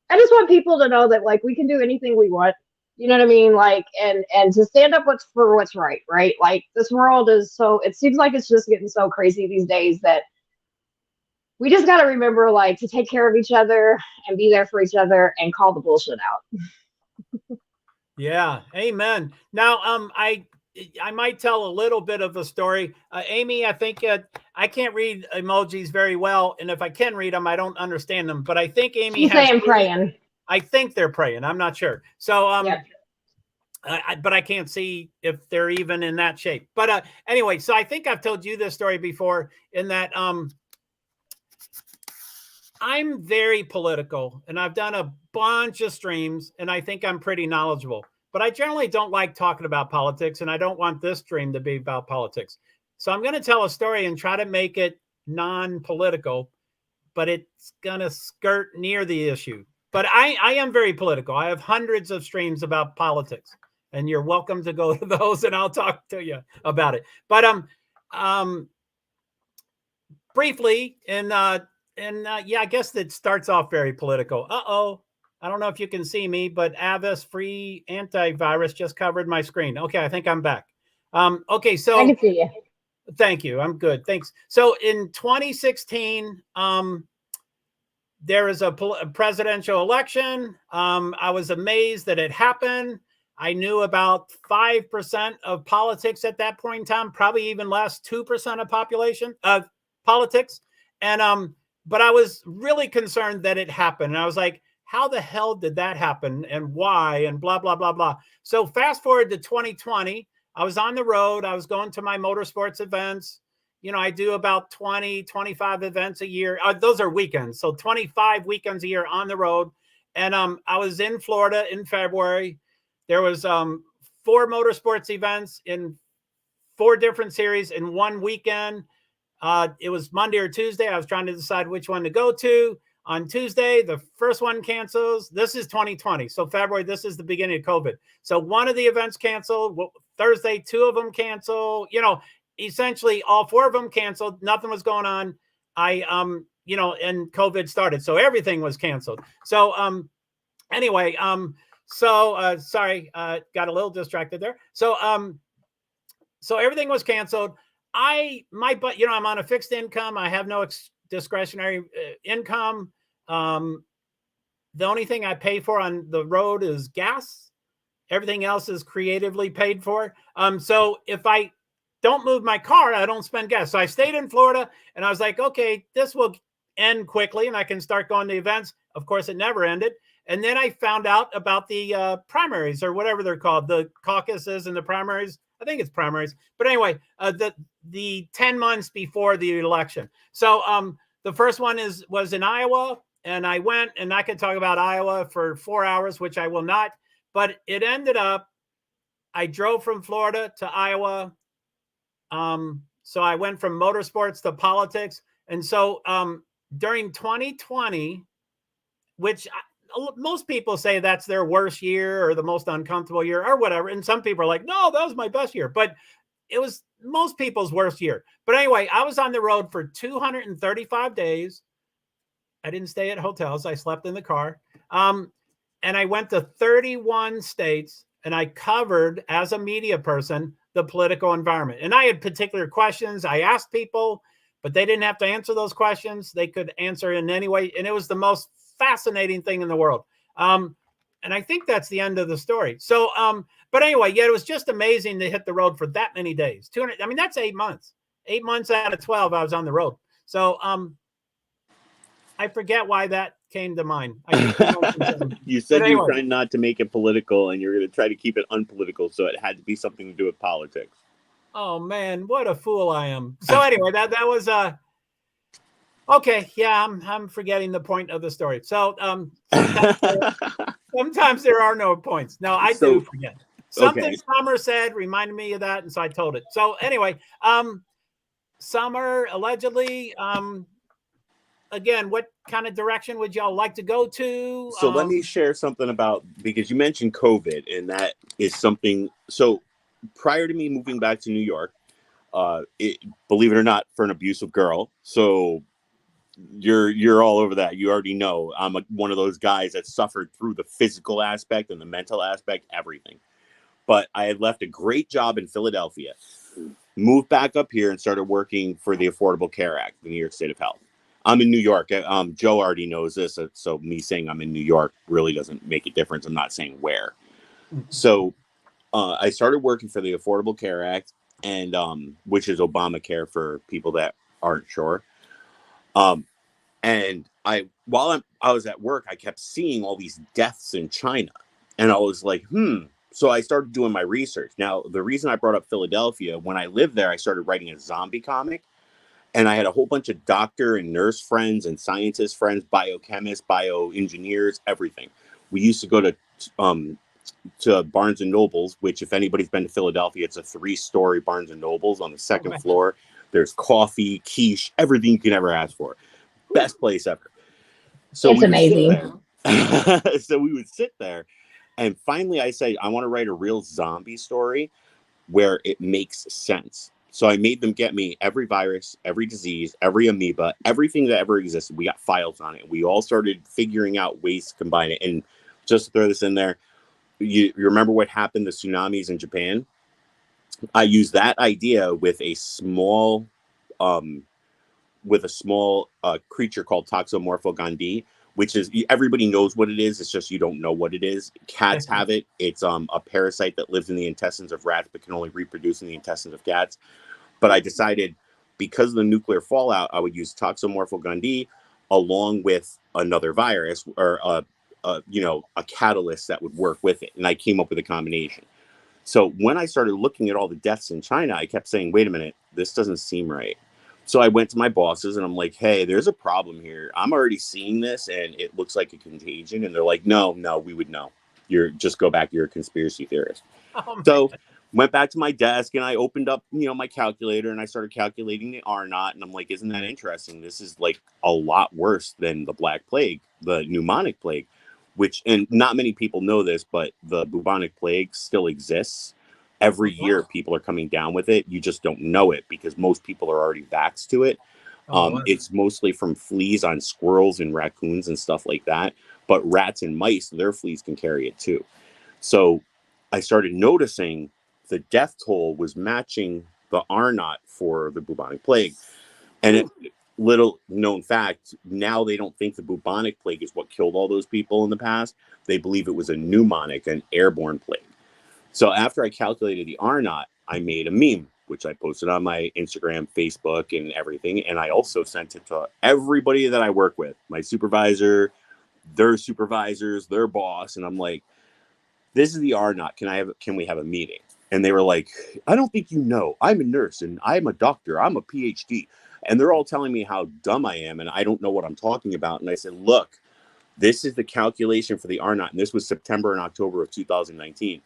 Speaker 3: I just want people to know that like we can do anything we want. You know what I mean? Like, and to stand up for what's right, right? Like this world is so, it seems like it's just getting so crazy these days that we just got to remember like to take care of each other and be there for each other and call the bullshit out.
Speaker 1: Yeah, amen. Now, I might tell a little bit of a story. Amy, I think I can't read emojis very well, and if I can read them, I don't understand them. But I think Amy
Speaker 3: She's saying praying.
Speaker 1: I think they're praying. I'm not sure. So,
Speaker 3: Yep.
Speaker 1: but I can't see if they're even in that shape. But anyway, so I think I've told you this story before in that I'm very political, and I've done a bunch of streams, and I think I'm pretty knowledgeable. But I generally don't like talking about politics, and I don't want this stream to be about politics. So I'm going to tell a story and try to make it non-political, but it's going to skirt near the issue. But I am very political. I have hundreds of streams about politics, and you're welcome to go to those, and I'll talk to you about it. But briefly, yeah, I guess it starts off very political. I don't know if you can see me, but Avis free antivirus just covered my screen. Okay, I think I'm back. Okay, so
Speaker 3: I can see you.
Speaker 1: Thank you. I'm good. Thanks. So in 2016, there is a presidential election. I was amazed that it happened. I knew about 5% of politics at that point in time, probably even less, 2% of population of politics. And but I was really concerned that it happened. And I was like, how the hell did that happen and why and blah, blah, blah, blah. So fast forward to 2020, I was on the road. I was going to my motorsports events. You know, I do about 20, 25 events a year. Those are weekends. So 25 weekends a year on the road. And I was in Florida in February. There was 4 motorsports events in 4 different series in one weekend. It was Monday or Tuesday. I was trying to decide which one to go to. On Tuesday, the first one cancels. This is 2020. So February, this is the beginning of COVID. So one of the events canceled. Thursday, 2 of them canceled. You know, essentially all 4 of them canceled. Nothing was going on. You know, and COVID started. So everything was canceled. So anyway, sorry, got a little distracted there. So everything was canceled. But you know, I'm on a fixed income. I have no discretionary income. The only thing I pay for on the road is gas. Everything else is creatively paid for. So if I don't move my car, I don't spend gas. So I stayed in Florida and I was like, okay, this will end quickly and I can start going to events. Of course, it never ended. And then I found out about the primaries or whatever they're called, the caucuses and the primaries. I think it's primaries. But anyway, the 10 months before the election. So the first one was in Iowa. And I went, and I could talk about Iowa for 4 hours, which I will not. But it ended up, I drove from Florida to Iowa. So I went from motorsports to politics. And so during 2020, which most people say that's their worst year or the most uncomfortable year or whatever. And some people are like, no, that was my best year. But it was most people's worst year. But anyway, I was on the road for 235 days. I didn't stay at hotels. I slept in the car. And I went to 31 states and I covered, as a media person, the political environment. And I had particular questions. I asked people, but they didn't have to answer those questions. They could answer in any way. And it was the most fascinating thing in the world. And I think that's the end of the story. So, but anyway, yeah, it was just amazing to hit the road for that many days. 200, I mean, that's 8 months. 8 months out of 12, I was on the road. So, I forget why that came to mind.
Speaker 2: You said anyway, you were trying not to make it political and you're going to try to keep it unpolitical. So it had to be something to do with politics.
Speaker 1: Oh man, what a fool I am. So anyway, that was, okay. Yeah, I'm forgetting the point of the story. So, sometimes there are no points. No, I do forget. Something Summer said reminded me of that. And so I told it. So anyway, Summer allegedly, again, what kind of direction would y'all like to go to?
Speaker 2: So let me share something about, because you mentioned COVID, and that is something. So prior to me moving back to New York, believe it or not, for an abusive girl. So you're all over that. You already know I'm one of those guys that suffered through the physical aspect and the mental aspect, everything. But I had left a great job in Philadelphia, moved back up here and started working for the Affordable Care Act, the New York State of Health. I'm in New York. Joe already knows this, so me saying I'm in New York really doesn't make a difference. I'm not saying where. So I started working for the Affordable Care Act, and which is Obamacare for people that aren't sure. And while I was at work, I kept seeing all these deaths in China, and I was like, So I started doing my research. Now, the reason I brought up Philadelphia, when I lived there, I started writing a zombie comic. And I had a whole bunch of doctor and nurse friends and scientist friends, biochemists, bioengineers, everything. We used to go to Barnes and Nobles, which if anybody's been to Philadelphia, it's a 3-story Barnes and Nobles on the second floor. There's coffee, quiche, everything you can ever ask for. Best place ever. So
Speaker 3: it's amazing.
Speaker 2: So we would sit there. And finally I said, I want to write a real zombie story where it makes sense. So I made them get me every virus, every disease, every amoeba, everything that ever existed. We got files on it. We all started figuring out ways to combine it. And just to throw this in there, you remember what happened, the tsunamis in Japan? I used that idea with a small creature called Toxomorpho gondii, which is, everybody knows what it is. It's just you don't know what it is. Cats have it. It's a parasite that lives in the intestines of rats but can only reproduce in the intestines of cats. But I decided, because of the nuclear fallout, I would use Toxomorpho gondii along with another virus or a catalyst that would work with it. And I came up with a combination. So when I started looking at all the deaths in China, I kept saying, wait a minute, this doesn't seem right. So I went to my bosses and I'm like, hey, there's a problem here. I'm already seeing this and it looks like a contagion. And they're like, no, we would know. Just go back. You're a conspiracy theorist. So went back to my desk and I opened up, my calculator and I started calculating the R naught. And I'm like, isn't that interesting? This is like a lot worse than the Black Plague, the pneumonic plague, and not many people know this, but the bubonic plague still exists. Every year people are coming down with it. You just don't know it because most people are already vaxxed to it. It's mostly from fleas on squirrels and raccoons and stuff like that. But rats and mice, their fleas can carry it too. So I started noticing the death toll was matching the R naught for the bubonic plague. And little known fact, now they don't think the bubonic plague is what killed all those people in the past. They believe it was a pneumonic, an airborne plague. So after I calculated the R naught, I made a meme, which I posted on my Instagram, Facebook, and everything. And I also sent it to everybody that I work with, my supervisor, their supervisors, their boss. And I'm like, this is the R naught. Can we have a meeting? And they were like, I don't think you know. I'm a nurse and I'm a doctor. I'm a PhD. And they're all telling me how dumb I am and I don't know what I'm talking about. And I said, look, this is the calculation for the R naught. And this was September and October of 2019.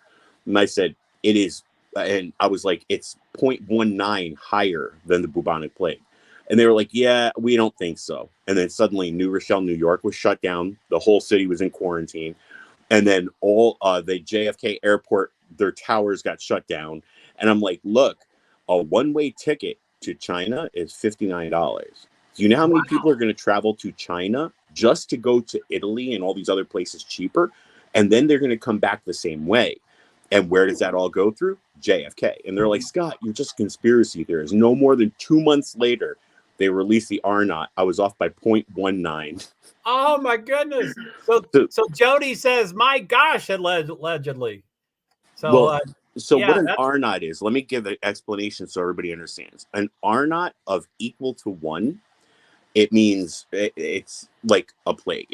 Speaker 2: And I said, it is. And I was like, it's 0.19 higher than the bubonic plague. And they were like, yeah, we don't think so. And then suddenly New Rochelle, New York was shut down. The whole city was in quarantine. And then all the JFK airport, their towers got shut down. And I'm like, look, a one-way ticket to China is $59. Do you know how many people are going to travel to China just to go to Italy and all these other places cheaper? And then they're going to come back the same way. And where does that all go through? JFK. And they're like, Scott, you're just a conspiracy theorist. No more than 2 months later, they released the R naught. I was off by 0.19.
Speaker 1: Oh my goodness! So Jody says, "My gosh," allegedly. So,
Speaker 2: what an R naught is? Let me give an explanation so everybody understands. An R naught of equal to 1, it means it's like a plague.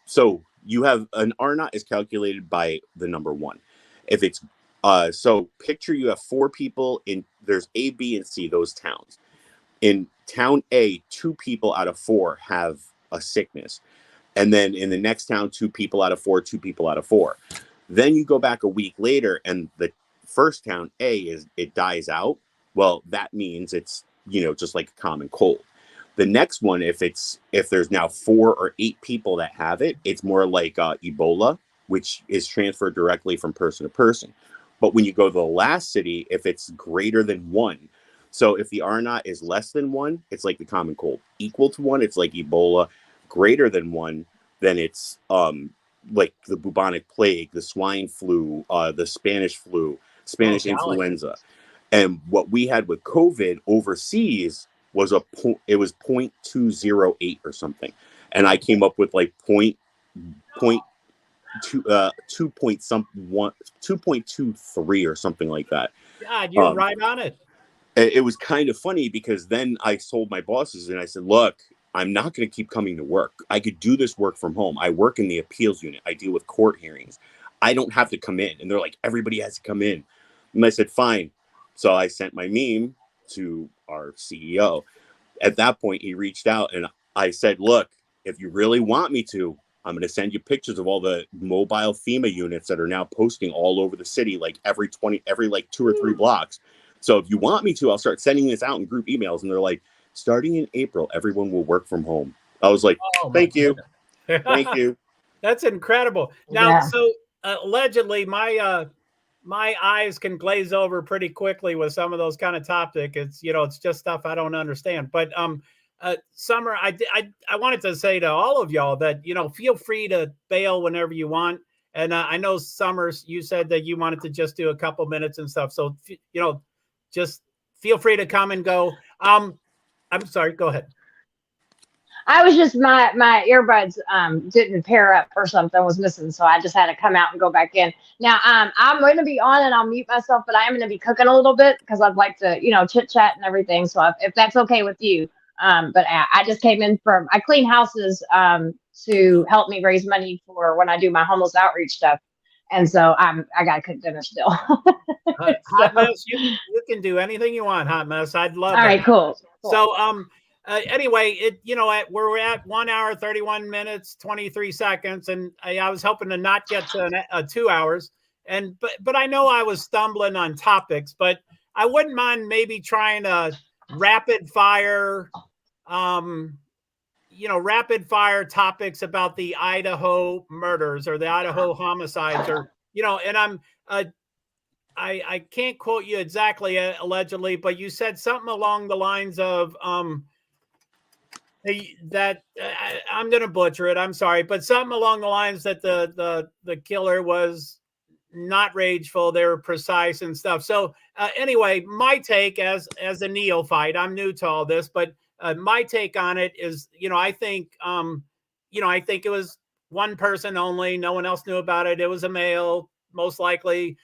Speaker 2: So you have an R naught is calculated by the number 1. If it's so picture you have 4 people there's A, B, and C, those towns. In town A, 2 people out of 4 have a sickness. And then in the next town, 2 people out of 4, 2 people out of 4. Then you go back a week later and the first town A it dies out. Well, that means it's, just like a common cold. The next one, if there's now 4 or 8 people that have it, it's more like Ebola, which is transferred directly from person to person. But when you go to the last city, if it's greater than 1, So if the R naught is less than 1, it's like the common cold. Equal to 1, it's like Ebola. Greater than 1, then it's like the bubonic plague, the swine flu, the Spanish flu, Spanish influenza. And what we had with COVID overseas was it was 0.208 or something. And I came up with like 2.23 or something like that.
Speaker 1: God, you're right on it.
Speaker 2: It was kind of funny because then I told my bosses and I said, look, I'm not going to keep coming to work. I could do this work from home. I work in the appeals unit. I deal with court hearings. I don't have to come in. And they're like, everybody has to come in. And I said, fine. So I sent my meme to our CEO. At that point, he reached out and I said, look, if you really want me to, I'm going to send you pictures of all the mobile FEMA units that are now posting all over the city, like every 2 or 3 blocks. So if you want me to, I'll start sending this out in group emails. And they're like, starting in April, everyone will work from home. I was like, thank you. Thank you.
Speaker 1: That's incredible. Now, so allegedly, my eyes can glaze over pretty quickly with some of those kind of topics. It's, it's just stuff I don't understand. But Summer, I wanted to say to all of y'all that, feel free to bail whenever you want. And I know, Summer, you said that you wanted to just do a couple minutes and stuff. So, just feel free to come and go. I'm sorry, go ahead.
Speaker 3: I was just, my earbuds didn't pair up or something was missing. So I just had to come out and go back in. Now, I'm going to be on and I'll mute myself, but I am going to be cooking a little bit because I'd like to, chit chat and everything. So if that's okay with you. But I just came in I clean houses to help me raise money for when I do my homeless outreach stuff. And so I got to cook dinner still.
Speaker 1: Hot Mess, you can do anything you want, Hot Mess. I'd love it.
Speaker 3: All right, cool.
Speaker 1: So, anyway, we're at 1 hour, 31 minutes, 23 seconds. And I was hoping to not get to 2 hours. But I know I was stumbling on topics, but I wouldn't mind maybe trying to rapid fire topics about the Idaho murders or the Idaho homicides, or, and I can't quote you exactly, allegedly, but you said something along the lines of, that I'm going to butcher it. I'm sorry, but something along the lines that the killer was not rageful. They were precise and stuff. So anyway, my take as a neophyte, I'm new to all this, but my take on it is, I think it was one person only. No one else knew about it. It was a male, most likely.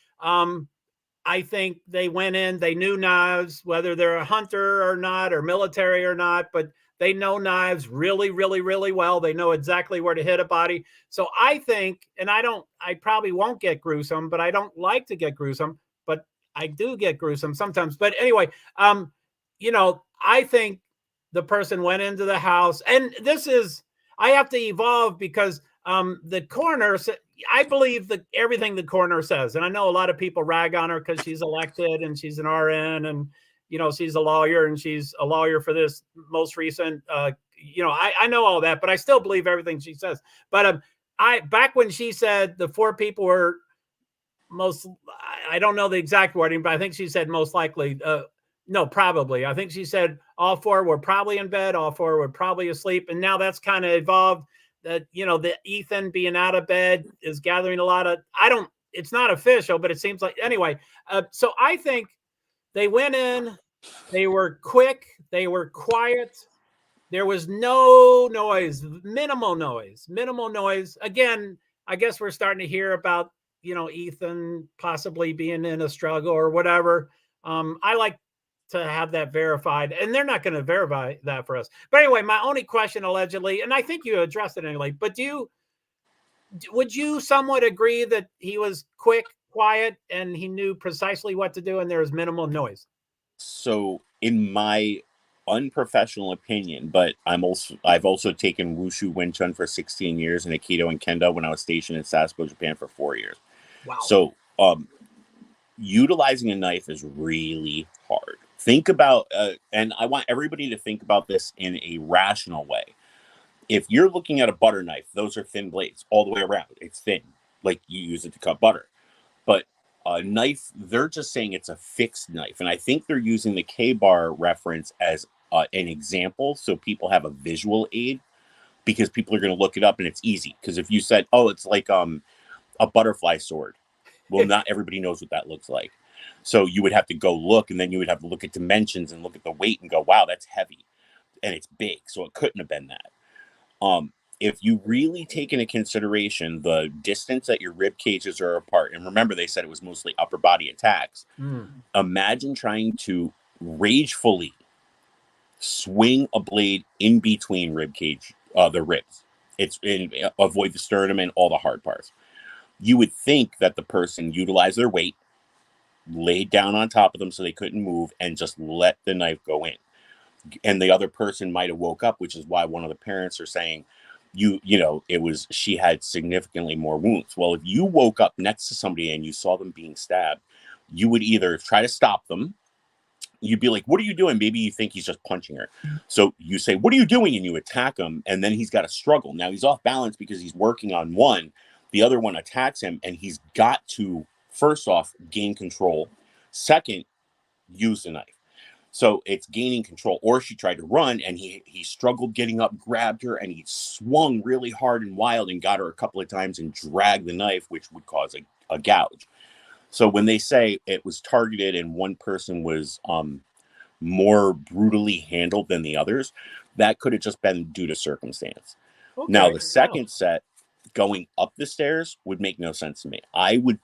Speaker 1: I think they went in, they knew knives, whether they're a hunter or not, or military or not, but they know knives really, really, really well. They know exactly where to hit a body. So I think, and I probably won't get gruesome, but I don't like to get gruesome, but I do get gruesome sometimes. But anyway, I think the person went into the house, and I have to evolve because the coroner, I believe everything the coroner says. And I know a lot of people rag on her because she's elected and she's an RN and, she's a lawyer and she's a lawyer for this most recent, I know all that, but I still believe everything she says. But back when she said the 4 people were I don't know the exact wording, but I think she said most likely, no, probably. I think she said all 4 were probably in bed. All 4 were probably asleep. And now that's kind of evolved that, the Ethan being out of bed is gathering a lot of, it's not official, but it seems like, anyway. So I think they went in, they were quick, they were quiet. There was no noise, minimal noise. Again, I guess we're starting to hear about, Ethan possibly being in a struggle or whatever. I like to have that verified, and they're not going to verify that for us. But anyway, my only question, allegedly, and I think you addressed it anyway, but would you somewhat agree that he was quick, quiet, and he knew precisely what to do, and there was minimal noise?
Speaker 2: So in my unprofessional opinion, but I've also taken Wushu Wing Chun for 16 years and Aikido and Kendo when I was stationed in Sasebo, Japan for 4 years.
Speaker 1: Wow.
Speaker 2: So utilizing a knife is really hard. Think about, and I want everybody to think about this in a rational way. If you're looking at a butter knife, those are thin blades all the way around. It's thin, like you use it to cut butter. But a knife, they're just saying it's a fixed knife. And I think they're using the K-bar reference as an example so people have a visual aid, because people are going to look it up and it's easy. Because if you said, oh, it's like a butterfly sword, well, not everybody knows what that looks like. So you would have to go look, and then you would have to look at dimensions and look at the weight and go, wow, that's heavy and it's big. So it couldn't have been that. If you really take into consideration the distance that your rib cages are apart, and remember they said it was mostly upper body attacks, imagine trying to ragefully swing a blade in between rib cage, the ribs. Avoid the sternum and all the hard parts. You would think that the person utilized their weight, laid down on top of them so they couldn't move, and just let the knife go in. And the other person might have woke up, which is why one of the parents are saying, she had significantly more wounds. Well, if you woke up next to somebody and you saw them being stabbed, you would either try to stop them. You'd be like, what are you doing? Maybe you think he's just punching her. So you say, what are you doing? And you attack him. And then he's got to struggle. Now he's off balance because he's working on one. The other one attacks him, and he's got to, first off, gain control. Second, use the knife. So it's gaining control. Or she tried to run, and he struggled getting up, grabbed her, and he swung really hard and wild and got her a couple of times and dragged the knife, which would cause a gouge. So when they say it was targeted and one person was more brutally handled than the others, that could have just been due to circumstance. Okay. Now, the second set going up the stairs would make no sense to me. I would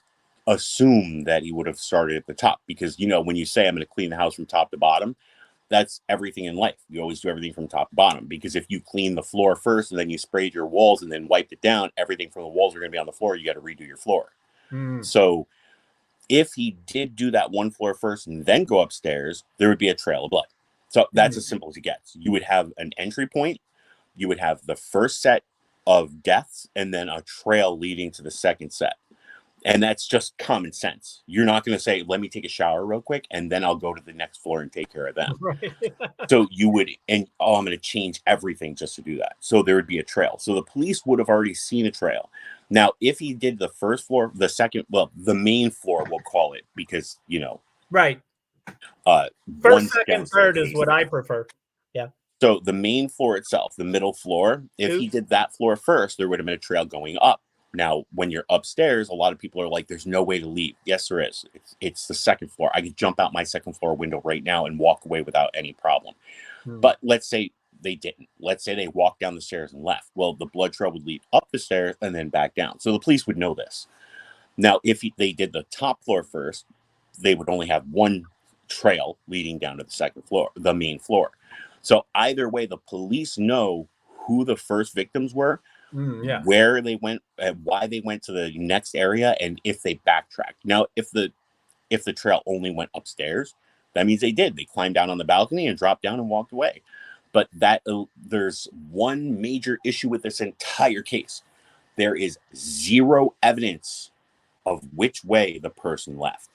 Speaker 2: assume that he would have started at the top, because, when you say I'm going to clean the house from top to bottom, that's everything in life. You always do everything from top to bottom, because if you clean the floor first and then you sprayed your walls and then wiped it down, everything from the walls are going to be on the floor. You got to redo your floor. So if he did do that one floor first and then go upstairs, there would be a trail of blood. So that's as simple as it gets. You would have an entry point. You would have the first set of deaths and then a trail leading to the second set. And that's just common sense. You're not going to say, let me take a shower real quick, and then I'll go to the next floor and take care of them. Right. So you would, I'm going to change everything just to do that. So there would be a trail. So the police would have already seen a trail. Now, if he did the first floor, the second, the main floor, we'll call it, because,
Speaker 1: right. First, second, third is what I prefer. Yeah.
Speaker 2: So the main floor itself, the middle floor, if he did that floor first, there would have been a trail going up. Now, when you're upstairs, a lot of people are like, there's no way to leave. Yes, there is. It's the second floor. I could jump out my second floor window right now and walk away without any problem. But let's say they didn't. Let's say they walked down the stairs and left. Well, the blood trail would lead up the stairs and then back down. So the police would know this. Now, if they did the top floor first, they would only have one trail leading down to the second floor, the main floor. So either way, the police know who the first victims were, where they went, why they went to the next area, and if they backtracked. Now, if the trail only went upstairs, that means they did. They climbed down on the balcony and dropped down and walked away. But there's one major issue with this entire case. There is zero evidence of which way the person left.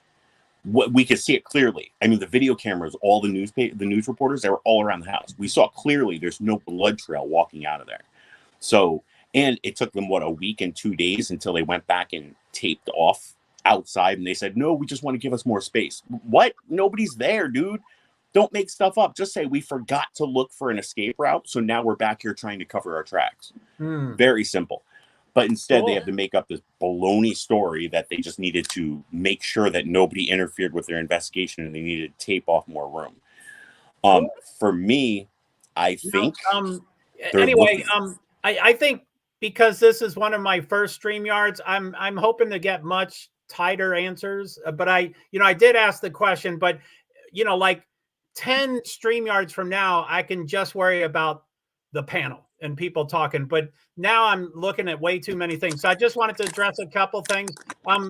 Speaker 2: We could see it clearly. I mean, the video cameras, all the news reporters, they were all around the house. We saw clearly there's no blood trail walking out of there. So, and it took them, a week and 2 days until they went back and taped off outside. And they said, no, we just want to give us more space. What? Nobody's there, dude. Don't make stuff up. Just say we forgot to look for an escape route. So now we're back here trying to cover our tracks. Very simple. But instead, they have to make up this baloney story that they just needed to make sure that nobody interfered with their investigation and they needed to tape off more room. For me, I think...
Speaker 1: I think because this is one of my first StreamYards, I'm hoping to get much tighter answers. But I did ask the question, but, like 10 StreamYards from now, I can just worry about the panel and people talking. But now I'm looking at way too many things. So I just wanted to address a couple things.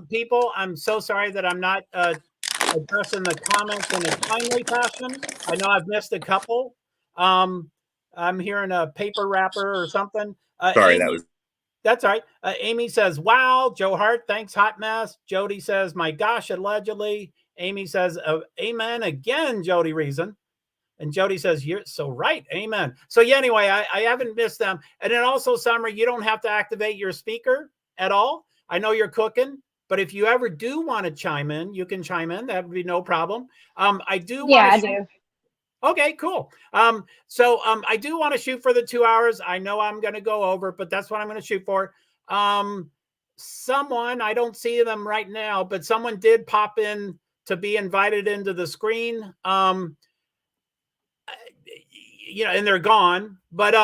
Speaker 1: People, I'm so sorry that I'm not addressing the comments in a timely fashion. I know I've missed a couple. I'm hearing a paper wrapper or something.
Speaker 2: Sorry,
Speaker 1: Amy, that's all right. Amy says, wow, JoeHart, thanks, hot mess. Jody says, my gosh, allegedly. Amy says, amen again, Jody Reason. And Jody says, you're so right. Amen. So yeah, anyway, I haven't missed them. And then also, Summer, you don't have to activate your speaker at all. I know you're cooking. but if you ever do want to chime in, you can chime in. That would be no problem. I do.
Speaker 3: Yeah, I do.
Speaker 1: Okay, cool. So I do want to shoot for the 2 hours. I know I'm going to go over, but that's what I'm going to shoot for. Someone, I don't see them right now, but someone did pop in to be invited into the screen. And they're gone, but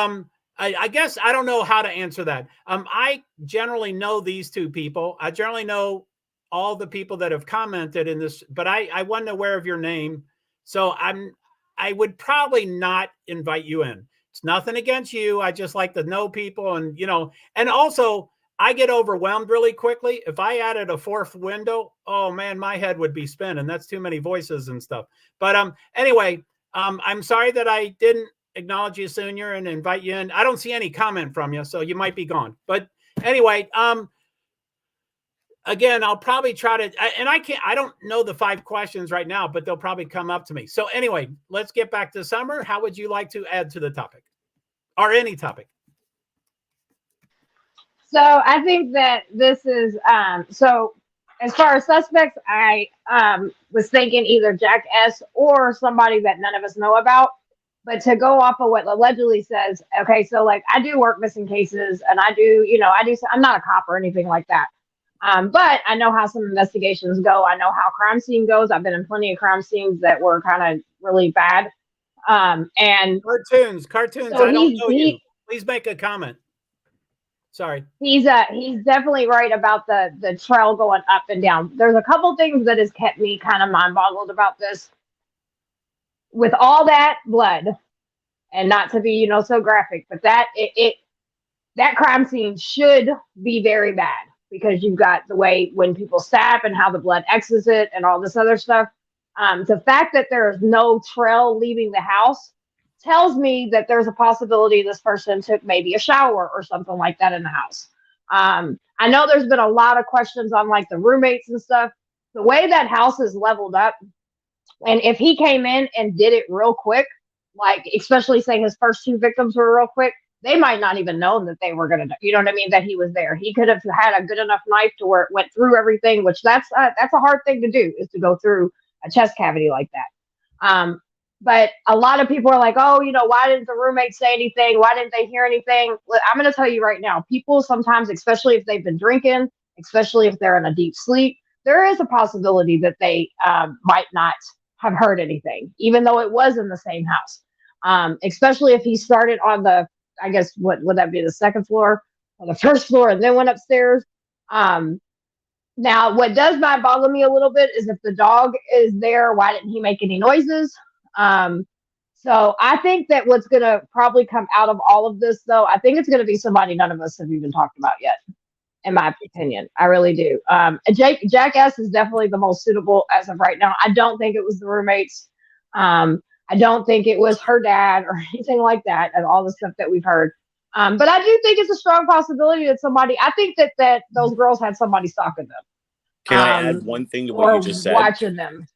Speaker 1: I guess I don't know how to answer that. I generally know these two people. I generally know all the people that have commented in this, but I wasn't aware of your name. So I would probably not invite you in. It's nothing against you. I just like to know people, and and also I get overwhelmed really quickly. If I added a fourth window, oh man, my head would be spinning. That's too many voices and stuff. But anyway, I'm sorry that I didn't acknowledge you sooner and invite you in. I don't see any comment from you, so you might be gone. But anyway, again, I'll probably try to, and I don't know the 5 questions right now, but they'll probably come up to me. So anyway, let's get back to Summer. How would you like to add to the topic, or any topic?
Speaker 3: So I think that this is, so as far as suspects, I was thinking either Jack S. or somebody that none of us know about. But to go off of what allegedly says, okay, so like I do work missing cases, and I do, I'm not a cop or anything like that. But I know how some investigations go. I know how crime scene goes. I've been in plenty of crime scenes that were kind of really bad. And
Speaker 1: cartoons.
Speaker 3: So
Speaker 1: I don't know you. Please make a comment. Sorry.
Speaker 3: He's definitely right about the trail going up and down. There's a couple things that has kept me kind of mind boggled about this. With all that blood, and not to be, so graphic, but that crime scene should be very bad, because you've got the way when people stab and how the blood exits it and all this other stuff. The fact that there is no trail leaving the house tells me that there's a possibility this person took maybe a shower or something like that in the house. I know there's been a lot of questions on like the roommates and stuff. The way that house is leveled up, and if he came in and did it real quick, like especially saying his first 2 victims were real quick, they might not even know that they were going to, you know what I mean, that he was there. He could have had a good enough knife to where it went through everything, which that's a hard thing to do, is to go through a chest cavity like that. But a lot of people are like, oh, why didn't the roommate say anything? Why didn't they hear anything? I'm going to tell you right now, people sometimes, especially if they've been drinking, especially if they're in a deep sleep, there is a possibility that they might not have heard anything, even though it was in the same house. Especially if he started on the, I guess, what would that be, the second floor or the first floor, and then went upstairs. Now, what does mind boggle me a little bit is if the dog is there, why didn't he make any noises? So I think that what's going to probably come out of all of this, though, I think it's going to be somebody none of us have even talked about yet, in my opinion. I really do. Jack S. is definitely the most suitable as of right now. I don't think it was the roommates. I don't think it was her dad or anything like that, and all the stuff that we've heard. But I do think it's a strong possibility that somebody, I think that those girls had somebody stalking them.
Speaker 2: Can I add one thing to what you just said?
Speaker 3: Watching them.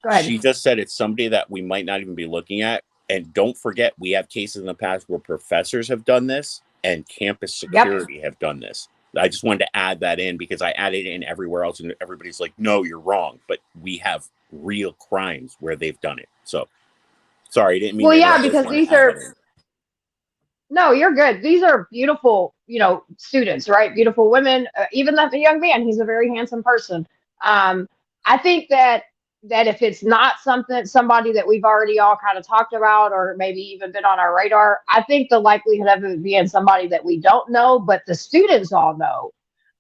Speaker 3: Go ahead.
Speaker 2: She just said it's somebody that we might not even be looking at. And don't forget, we have cases in the past where professors have done this and campus security have done this. I just wanted to add that in because I added it in everywhere else, and everybody's like, no, you're wrong. But we have real crimes where they've done it. So, sorry, I didn't mean to.
Speaker 3: Well, yeah, because these are... No, you're good. These are beautiful, students, right? Beautiful women. Even the young man, he's a very handsome person. I think that if it's not somebody that we've already all kind of talked about, or maybe even been on our radar, I think the likelihood of it being somebody that we don't know, but the students all know,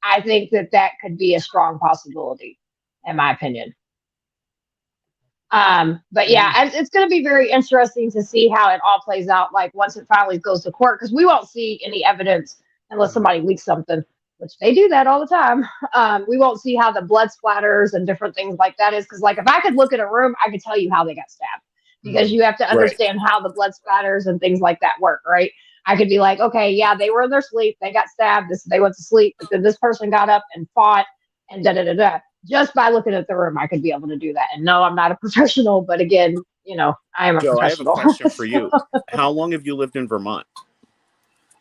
Speaker 3: I think that could be a strong possibility, in my opinion. But yeah, it's going to be very interesting to see how it all plays out. Like once it finally goes to court, because we won't see any evidence unless somebody leaks something, which they do that all the time. We won't see how the blood splatters and different things like that is. Because like if I could look at a room, I could tell you how they got stabbed, because you have to understand how the blood splatters and things like that work, right? I could be like, okay, yeah, they were in their sleep, they got stabbed, they went to sleep, but then this person got up and fought and da-da-da-da. Just by looking at the room, I could be able to do that. And no, I'm not a professional, but again, I am a professional.
Speaker 2: I have a question for you. How long have you lived in Vermont?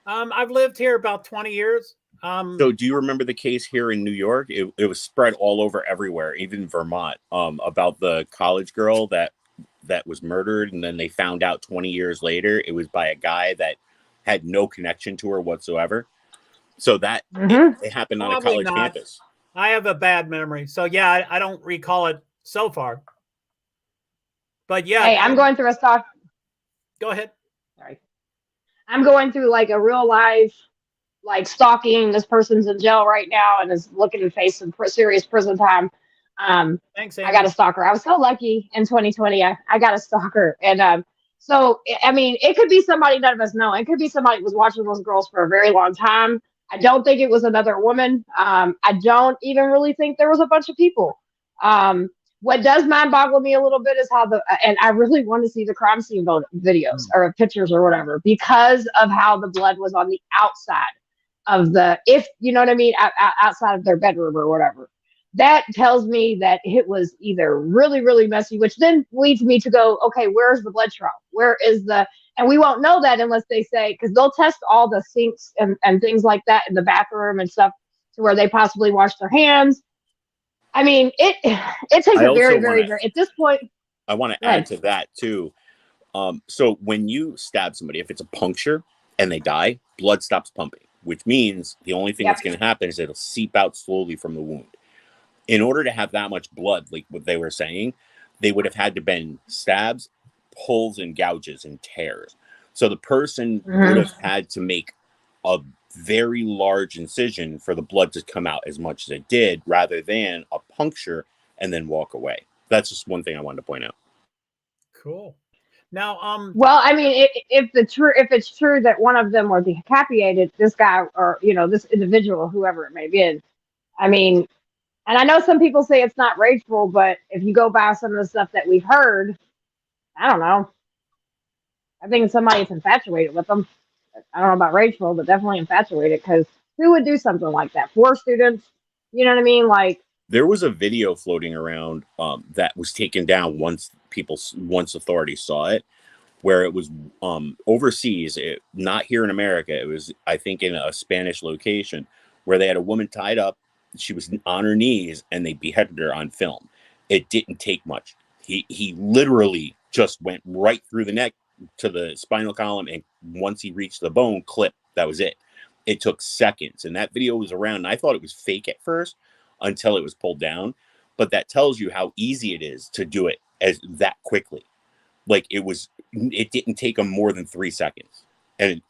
Speaker 1: I've lived here about 20 years.
Speaker 2: So do you remember the case here in New York? It was spread all over everywhere, even Vermont, about the college girl that was murdered. And then they found out 20 years later, it was by a guy that had no connection to her whatsoever. So that it happened on a college campus.
Speaker 1: I have a bad memory. So yeah, I don't recall it so far. But yeah.
Speaker 3: Hey, I'm going through a stock.
Speaker 1: Go ahead.
Speaker 3: Sorry. I'm going through like a real life, like stalking. This person's in jail right now and is looking to face some serious prison time.
Speaker 1: Thanks,
Speaker 3: I got a stalker. I was so lucky in 2020. I got a stalker. And so, I mean, it could be somebody none of us know. It could be somebody who was watching those girls for a very long time. I don't think it was another woman. I don't even really think there was a bunch of people. What does mind boggle me a little bit is how and I really want to see the crime scene videos or pictures or whatever, because of how the blood was on the outside of if you know what I mean, outside of their bedroom or whatever. That tells me that it was either really, really messy, which then leads me to go, okay, where's the blood trail? And we won't know that unless they say, because they'll test all the sinks and things like that in the bathroom and stuff to where they possibly wash their hands. I mean, it takes a very, very, very, at this point.
Speaker 2: I want to add to that too. So when you stab somebody, if it's a puncture and they die, blood stops pumping, which means the only thing that's going to happen is it'll seep out slowly from the wound. In order to have that much blood, like what they were saying, they would have had to been stabs, pulls, and gouges and tears. So the person would have had to make a very large incision for the blood to come out as much as it did, rather than a puncture and then walk away. That's just one thing I wanted to point out.
Speaker 1: Cool. Now,
Speaker 3: well, I mean, if it's true that one of them were decapitated, this guy or this individual, whoever it may be, I mean. And I know some people say it's not rageful, but if you go by some of the stuff that we've heard, I don't know. I think somebody's infatuated with them. I don't know about rageful, but definitely infatuated, because who would do something like that? 4 students? You know what I mean? Like,
Speaker 2: there was a video floating around that was taken down once authorities saw it, where it was overseas, not here in America. It was, I think, in a Spanish location, where they had a woman tied up. She was on her knees and they beheaded her on film. It didn't take much. He literally just went right through the neck to the spinal column, and once he reached the bone, clip. That was it. It took seconds, and that video was around. And I thought it was fake at first until it was pulled down. But that tells you how easy it is to do it as that quickly. Like it didn't take him more than 3 seconds, and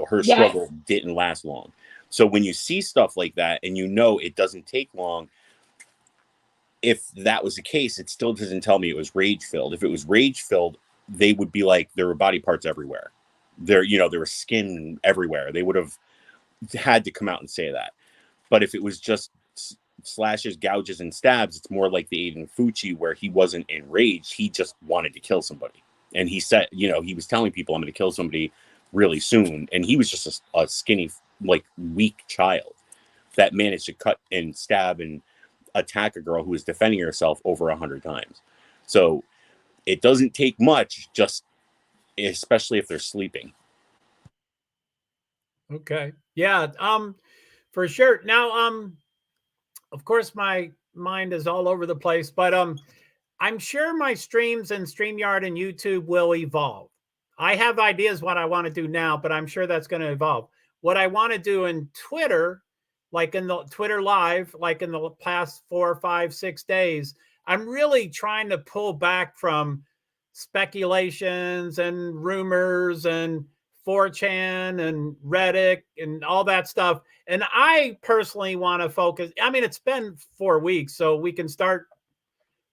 Speaker 2: her struggle didn't last long. So when you see stuff like that and it doesn't take long, if that was the case, it still doesn't tell me it was rage-filled. If it was rage-filled, they would be like, there were body parts everywhere. There was skin everywhere. They would have had to come out and say that. But if it was just slashes, gouges, and stabs, it's more like the Aiden Fucci, where he wasn't enraged. He just wanted to kill somebody. And he said, he was telling people, I'm going to kill somebody really soon. And he was just a skinny, like, weak child that managed to cut and stab and attack a girl who was defending herself over 100 times. So it doesn't take much, especially if they're sleeping.
Speaker 1: Okay. Yeah. For sure. Now, of course, my mind is all over the place, but I'm sure my streams and StreamYard and YouTube will evolve. I have ideas what I want to do now, but I'm sure that's going to evolve. What I want to do in Twitter, like in the Twitter Live, like in the past 4, 5, 6 days, I'm really trying to pull back from speculations and rumors and 4chan and Reddit and all that stuff. And I personally want to focus. I mean, it's been 4 weeks, so we can start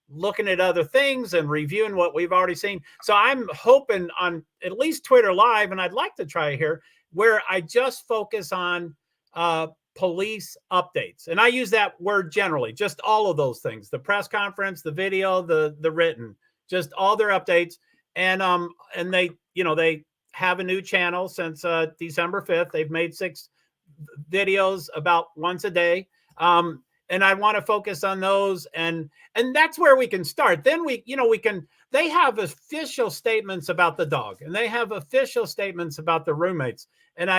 Speaker 1: looking at other things and reviewing what we've already seen. So I'm hoping on at least Twitter Live, and I'd like to try here, where I just focus on police updates. And I use that word generally, just all of those things, the press conference, the video, the written, just all their updates. And they, they have a new channel since December 5th. They've made 6 videos about once a day. And I want to focus on those. And that's where we can start. Then they have official statements about the dog, and they have official statements about the roommates. And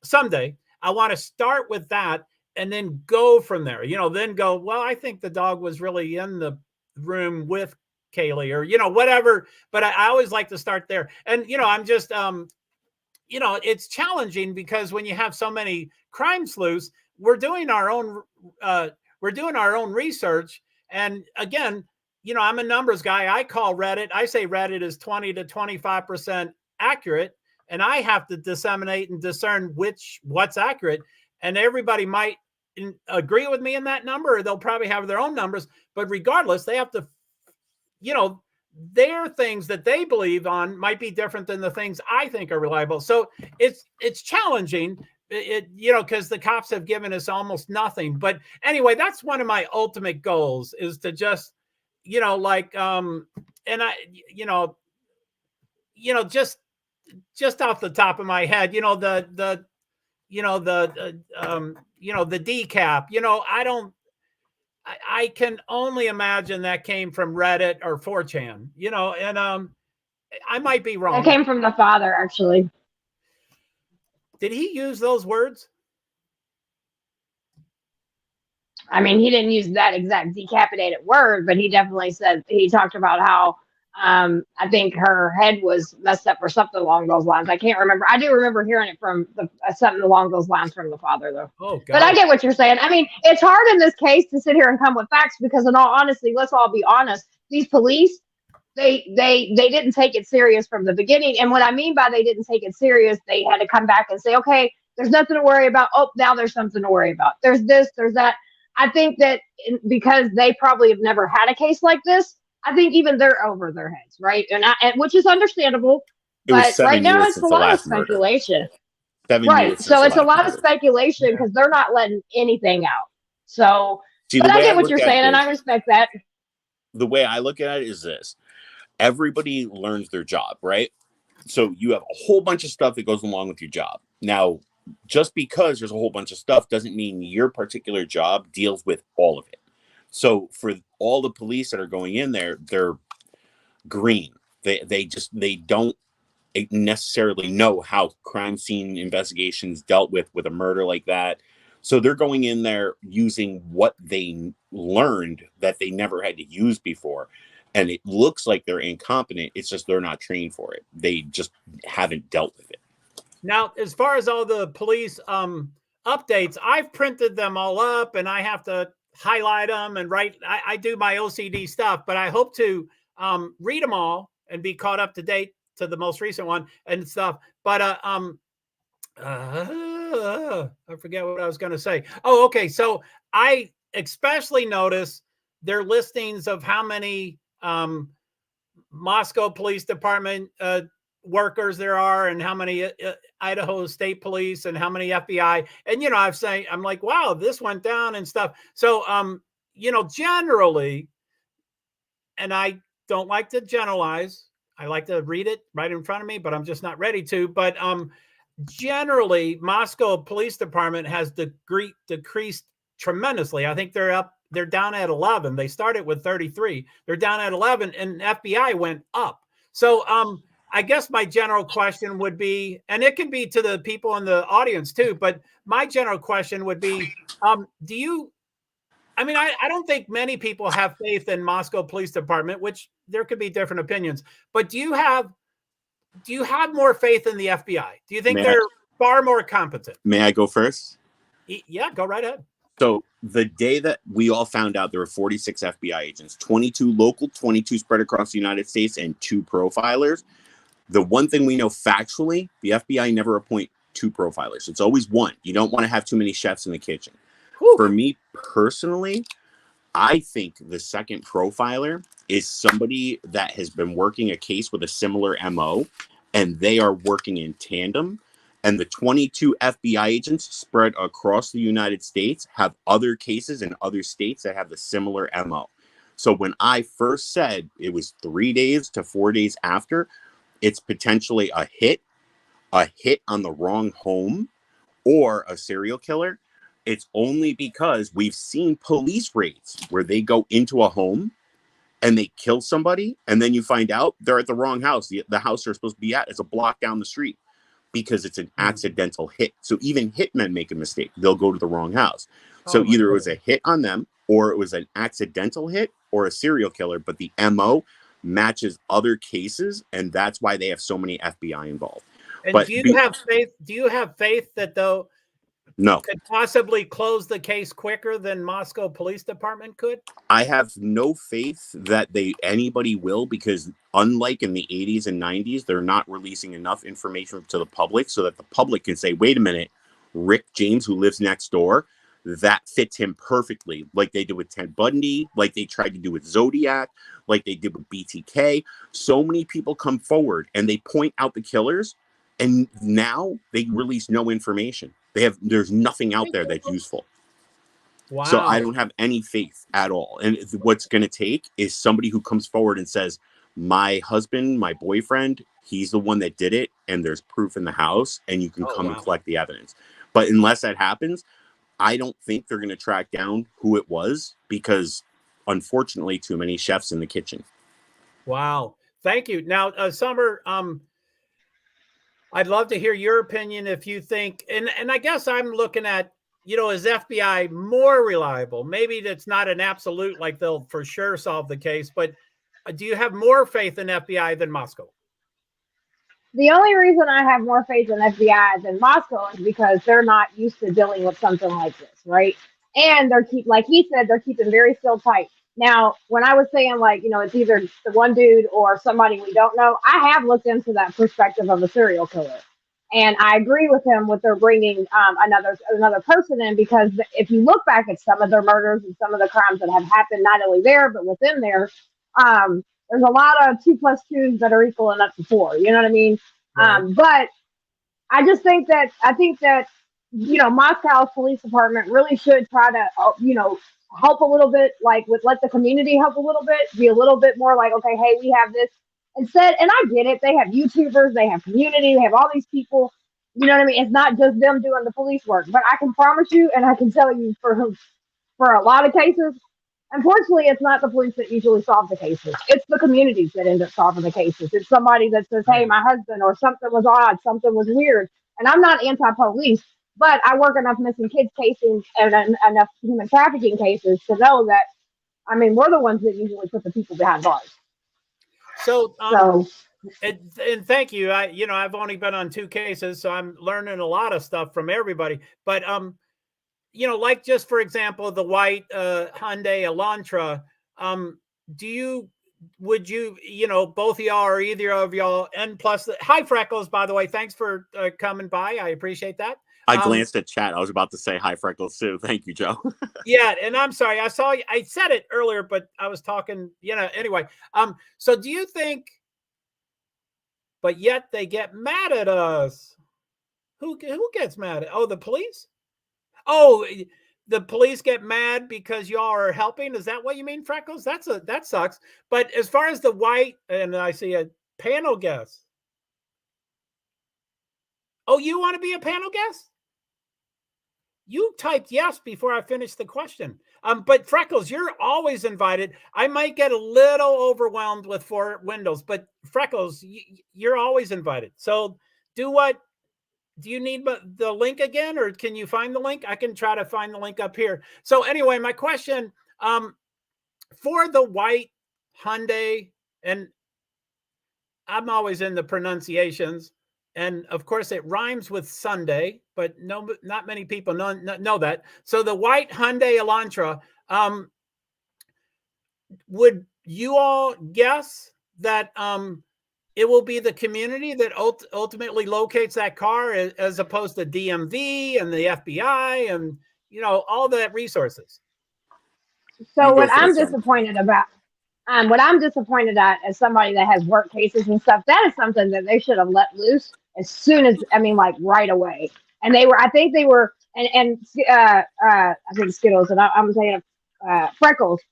Speaker 1: someday I want to start with that and then go from there, then go, well, I think the dog was really in the room with Kaylee or, whatever. But I always like to start there. And, I'm just, it's challenging because when you have so many crime sleuths, we're doing our own research. And again, I'm a numbers guy. I call Reddit. I say Reddit is 20 to 25% accurate. And I have to disseminate and discern what's accurate. And everybody might agree with me in that number, or they'll probably have their own numbers. But regardless, they have to, their things that they believe on might be different than the things I think are reliable. So it's challenging, because the cops have given us almost nothing. But anyway, that's one of my ultimate goals, is to just, and I, just off the top of my head, the decap, I can only imagine that came from Reddit or 4chan, and I might be wrong.
Speaker 3: That came from the father, actually.
Speaker 1: Did he use those words?
Speaker 3: I mean, he didn't use that exact decapitated word, but he definitely said, he talked about how I think her head was messed up or something along those lines. I can't remember. I do remember hearing it from something along those lines from the father, though.
Speaker 1: Oh, God.
Speaker 3: But I get what you're saying. I mean, it's hard in this case to sit here and come with facts because, in all honesty, let's all be honest. These police, they didn't take it serious from the beginning. And what I mean by they didn't take it serious, they had to come back and say, okay, there's nothing to worry about. Oh, now there's something to worry about. There's this, there's that. I think that because they probably have never had a case like this, I think even they're over their heads, right? And which is understandable. But right now it's a lot of speculation.
Speaker 2: 7
Speaker 3: right.
Speaker 2: years.
Speaker 3: So it's a lot of speculation because they're not letting anything out. So, but I get what you're saying, and I respect that.
Speaker 2: The way I look at it is this: everybody learns their job, right? So you have a whole bunch of stuff that goes along with your job. Now, just because there's a whole bunch of stuff doesn't mean your particular job deals with all of it. So for all the police that are going in there, they're green. They don't necessarily know how crime scene investigations dealt with a murder like that. So they're going in there using what they learned that they never had to use before. And it looks like they're incompetent. It's just they're not trained for it. They just haven't dealt with it.
Speaker 1: Now, as far as all the police updates, I've printed them all up, and I have to highlight them and write. I do my OCD stuff, but I hope to read them all and be caught up to date to the most recent one and stuff. But I forget what I was going to say. Oh, okay. So I especially notice their listings of how many Moscow Police Department workers there are, and how many Idaho State Police, and how many FBI. And I'm like, wow, this went down and stuff. So generally, and I don't like to generalize, I like to read it right in front of me, but I'm just not ready to. But generally, Moscow Police Department has decreased tremendously. I think they're down at 11. They started with 33. They're down at 11, and FBI went up. So I guess my general question would be, and it can be to the people in the audience too, but my general question would be, I don't think many people have faith in Moscow Police Department, which there could be different opinions, but do you have more faith in the FBI? Do you think they're far more competent?
Speaker 2: May I go first?
Speaker 1: Yeah, go right ahead.
Speaker 2: So the day that we all found out there were 46 FBI agents, 22 local, 22 spread across the United States, and 2 profilers. The one thing we know factually, the FBI never appoint 2 profilers. It's always 1. You don't want to have too many chefs in the kitchen. Whew. For me personally, I think the second profiler is somebody that has been working a case with a similar MO, and they are working in tandem. And the 22 FBI agents spread across the United States have other cases in other states that have the similar MO. So when I first said it was 3 days to 4 days after, it's potentially a hit on the wrong home, or a serial killer. It's only because we've seen police raids where they go into a home and they kill somebody, and then you find out they're at the wrong house. The house they're supposed to be at is a block down the street. because it's an accidental hit. So even hitmen make a mistake. They'll go to the wrong house. So
Speaker 1: Oh my
Speaker 2: either it was a
Speaker 1: goodness.
Speaker 2: hit on them, or it was an accidental hit, or a serial killer, but the MO matches other cases, and that's why they have so many FBI involved.
Speaker 1: And
Speaker 2: But
Speaker 1: do you have faith? Do you have faith that though
Speaker 2: no,
Speaker 1: could possibly close the case quicker than Moscow Police Department could?
Speaker 2: I have no faith that anybody will, because unlike in the 80s and 90s, they're not releasing enough information to the public so that the public can say, wait a minute, Rick James, who lives next door, that fits him perfectly, like they did with Ted Bundy, like they tried to do with Zodiac, like they did with BTK. So many people come forward and they point out the killers, and now they release no information. There's nothing out there that's useful.
Speaker 1: Wow.
Speaker 2: So I don't have any faith at all. And what's going to take is somebody who comes forward and says, my husband, my boyfriend, he's the one that did it, and there's proof in the house, and you can come and collect the evidence. But unless that happens, I don't think they're going to track down who it was, because unfortunately, too many chefs in the kitchen.
Speaker 1: Wow. Thank you. Now, Summer, I'd love to hear your opinion if you think, and I guess I'm looking at, you know, is FBI more reliable? Maybe that's not an absolute, like they'll for sure solve the case, but do you have more faith in FBI than Moscow?
Speaker 3: The only reason I have more faith in FBI than Moscow is because they're not used to dealing with something like this, right? And they're like he said, they're keeping very still tight. Now, when I was saying, like, you know, it's either the one dude or somebody we don't know, I have looked into that perspective of a serial killer. And I agree with him with their bringing another person in, because if you look back at some of their murders and some of the crimes that have happened, not only there, but within there, there's a lot of 2 + 2s that are equaling up to 4. You know what I mean?
Speaker 1: Right.
Speaker 3: But I think that, you know, Moscow's police department really should try to, you know, help a little bit, like let the community help a little bit, be a little bit more like, okay, hey, we have this instead. And I get it. They have YouTubers, they have community, they have all these people. You know what I mean? It's not just them doing the police work, but I can promise you, and I can tell you for a lot of cases, unfortunately, it's not the police that usually solve the cases. It's the communities that end up solving the cases. It's somebody that says, hey, my husband, or something was odd, something was weird. And I'm not anti-police, but I work enough missing kids cases and enough human trafficking cases to know that, I mean, we're the ones that usually put the people behind bars.
Speaker 1: So and thank you. You know, I've only been on 2 cases, so I'm learning a lot of stuff from everybody. But you know, like just for example, the white Hyundai Elantra. Would you, you know, both of y'all or either of y'all, and plus, hi Freckles, by the way, thanks for coming by. I appreciate that.
Speaker 2: I glanced at chat. I was about to say hi, Freckles, too. Thank you, Joe.
Speaker 1: Yeah, and I'm sorry. I said it earlier, but I was talking, you know, anyway. So do you think, but yet they get mad at us? Who gets mad at? Oh, the police? Oh, the police get mad because y'all are helping? Is that what you mean, Freckles? That sucks. But as far as the white, and I see a panel guest. Oh, you want to be a panel guest? You typed yes before I finished the question. But Freckles, you're always invited. I might get a little overwhelmed with 4 windows, but Freckles, you're always invited. So do what? Do you need the link again, or can you find the link? I can try to find the link up here. So anyway, my question, for the white Hyundai, and I'm always in the pronunciations, and of course it rhymes with Sunday, but not many people know that. So the white Hyundai Elantra, would you all guess that it will be the community that ultimately locates that car, as opposed to DMV and the FBI and, you know, all that resources?
Speaker 3: So what I'm disappointed about, what I'm disappointed at, as somebody that has work cases and stuff, that is something that they should have let loose as soon as, I mean, like right away. And I think Skittles, and I'm saying Freckles.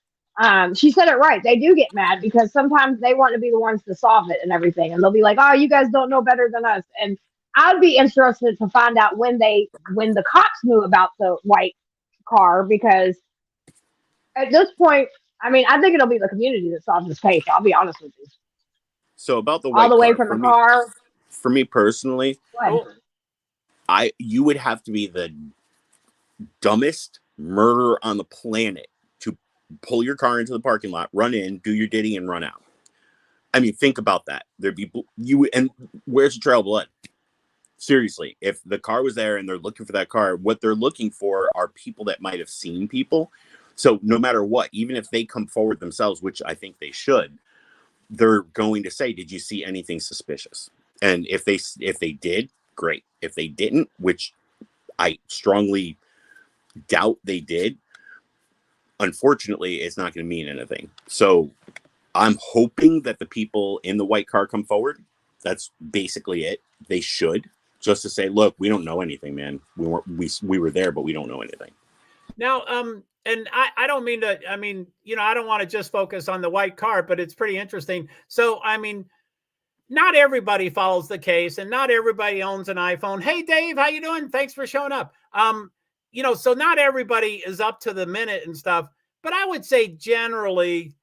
Speaker 3: She said it right. They do get mad because sometimes they want to be the ones to solve it and everything. And they'll be like, oh, you guys don't know better than us. And I'd be interested to find out when the cops knew about the white car, because at this point, I mean, I think it'll be the community that solves this case. I'll be honest with you.
Speaker 2: So about the
Speaker 3: all the way from the car.
Speaker 2: for me personally,
Speaker 3: What?
Speaker 2: you would have to be the dumbest murderer on the planet to pull your car into the parking lot, run in, do your ditty, and run out. I mean, think about that. There'd be and where's the trail of blood? Seriously, if the car was there and they're looking for that car, what they're looking for are people that might have seen people. So no matter what, even if they come forward themselves, which I think they should, they're going to say, "Did you see anything suspicious?" And if they did, great. If they didn't, which I strongly doubt they did, unfortunately, it's not going to mean anything. So I'm hoping that the people in the white car come forward. That's basically it. They should, just to say, look, we don't know anything, man. We were there, but we don't know anything.
Speaker 1: Now, and I don't mean to, I mean, I don't want to just focus on the white car, but it's pretty interesting. So, I mean, not everybody follows the case and not everybody owns an iPhone. Hey, Dave, how you doing? Thanks for showing up. So not everybody is up to the minute and stuff, but I would say generally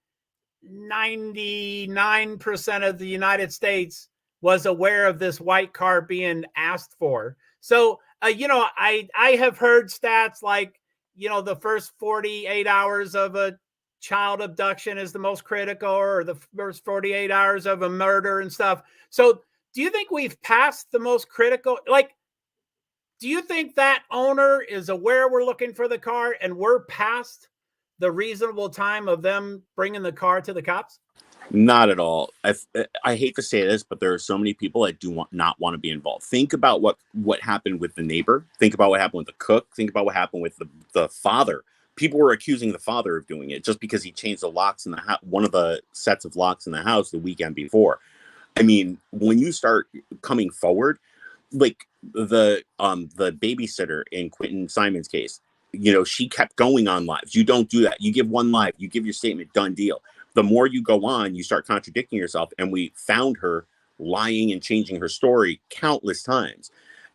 Speaker 1: 99% of the United States was aware of this white car being asked for. So, I have heard stats like, the first 48 hours of a child abduction is the most critical, or the first 48 hours of a murder and stuff. So do you think we've passed the most critical? Like, do you think that owner is aware we're looking for the car and we're past the reasonable time of them bringing the car to the cops?
Speaker 2: Not at all. I hate to say this, but there are so many people that do not want to be involved. Think about what happened with the neighbor. Think about what happened with the cook. Think about what happened with the father. People were accusing the father of doing it just because he changed the locks in the one of the sets of locks in the house the weekend before. I mean, when you start coming forward, like the babysitter in Quentin Simon's case, she kept going on lives. You don't do that. You give one live, you give your statement, done deal. The more you go on, you start contradicting yourself. And we found her lying and changing her story countless times.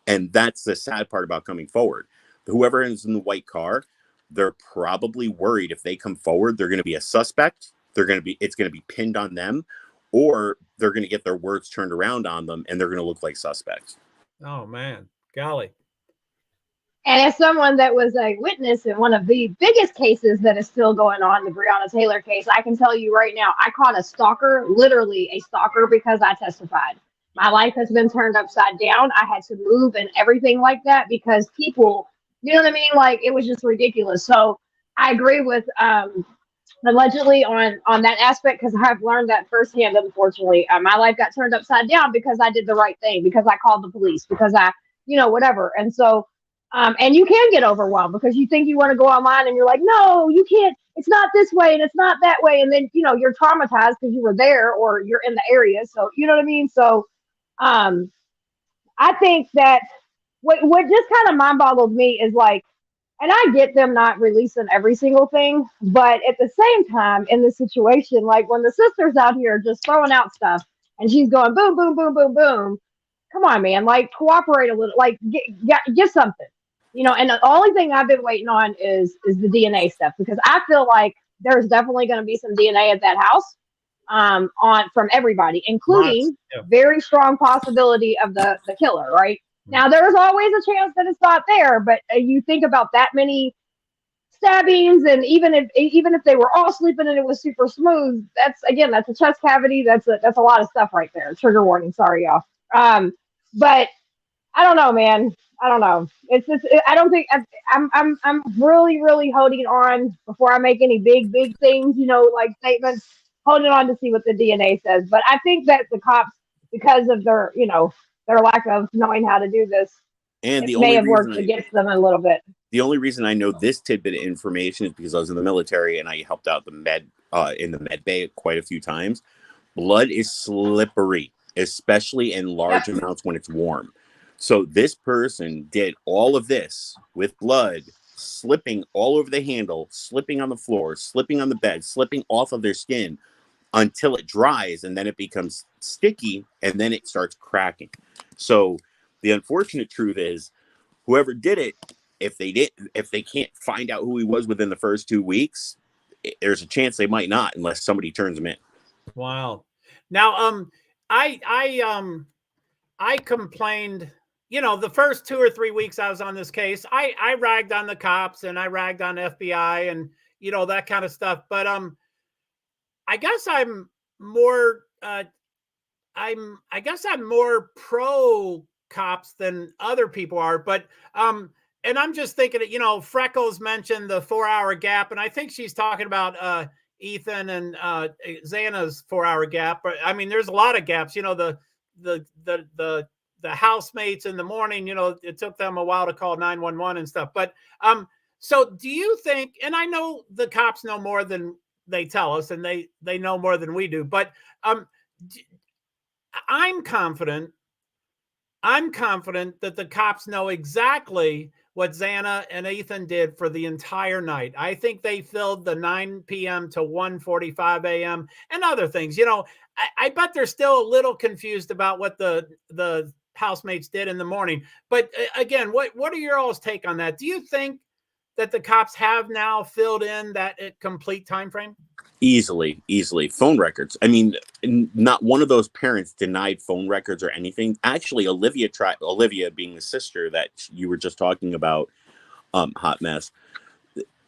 Speaker 2: And that's the sad part about coming forward. Whoever is in the white car, they're probably worried if they come forward, they're going to be a suspect. It's going to be pinned on them, or they're going to get their words turned around on them and they're going to look like suspects.
Speaker 1: Oh man, golly.
Speaker 3: And as someone that was a witness in one of the biggest cases that is still going on, the Breonna Taylor case, I can tell you right now, I caught a stalker, literally a stalker, because I testified. My life has been turned upside down. I had to move and everything like that because people, you know what I mean? Like, it was just ridiculous. So I agree with allegedly on that aspect, because I've learned that firsthand, unfortunately. My life got turned upside down because I did the right thing, because I called the police, because I, whatever. And so, and you can get overwhelmed because you think you want to go online and you're like, no, you can't. It's not this way and it's not that way. And then, you're traumatized because you were there or you're in the area. So, you know what I mean? So, I think that what just kind of mind boggled me is like, and I get them not releasing every single thing, but at the same time, in this situation, like when the sister's out here just throwing out stuff and she's going boom, boom, boom, boom, boom. Come on, man, like cooperate a little, like get something. And the only thing I've been waiting on is the DNA stuff, because I feel like there's definitely going to be some DNA at that house, from everybody, including very strong possibility of the killer, right? Now, there's always a chance that it's not there, but you think about that many stabbings, and even if they were all sleeping and it was super smooth, that's a chest cavity. That's a lot of stuff right there. Trigger warning, sorry, y'all. But I don't know, man. I don't know. It's just, I don't think I'm really, really holding on before I make any big things, like statements, holding on to see what the DNA says. But I think that the cops, because of their lack of knowing how to do this,
Speaker 2: and
Speaker 3: it may have worked against them a little bit.
Speaker 2: The only reason I know this tidbit of information is because I was in the military and I helped out in the med bay quite a few times. Blood is slippery, especially in large amounts when it's warm. So this person did all of this with blood slipping all over the handle, slipping on the floor, slipping on the bed, slipping off of their skin until it dries, and then it becomes sticky, and then it starts cracking. So the unfortunate truth is, whoever did it, if they can't find out who he was within the first 2 weeks, there's a chance they might not, unless somebody turns them in.
Speaker 1: Wow. Now, I complained, you know, the first 2 or 3 weeks I was on this case, I ragged on the cops and I ragged on FBI and, you know, that kind of stuff. But I guess I'm more I guess I'm more pro cops than other people are. But and I'm just thinking, you know, Freckles mentioned the 4-hour gap, and I think she's talking about Ethan and Xana's 4-hour gap. But I mean, there's a lot of gaps. You know, the housemates in the morning, you know, it took them a while to call 911 and stuff. But so do you think, and I know the cops know more than they tell us, and they know more than we do, but I'm confident that the cops know exactly what Xana and Ethan did for the entire night. I think they filled the 9 p.m. to 1:45 a.m. and other things. You know, I bet they're still a little confused about what the housemates did in the morning. But again, what are your all's take on that? Do you think that the cops have now filled in that complete time frame?
Speaker 2: Easily. Phone records. I mean, not one of those parents denied phone records or anything. Actually, Olivia being the sister that you were just talking about, Hot Mess.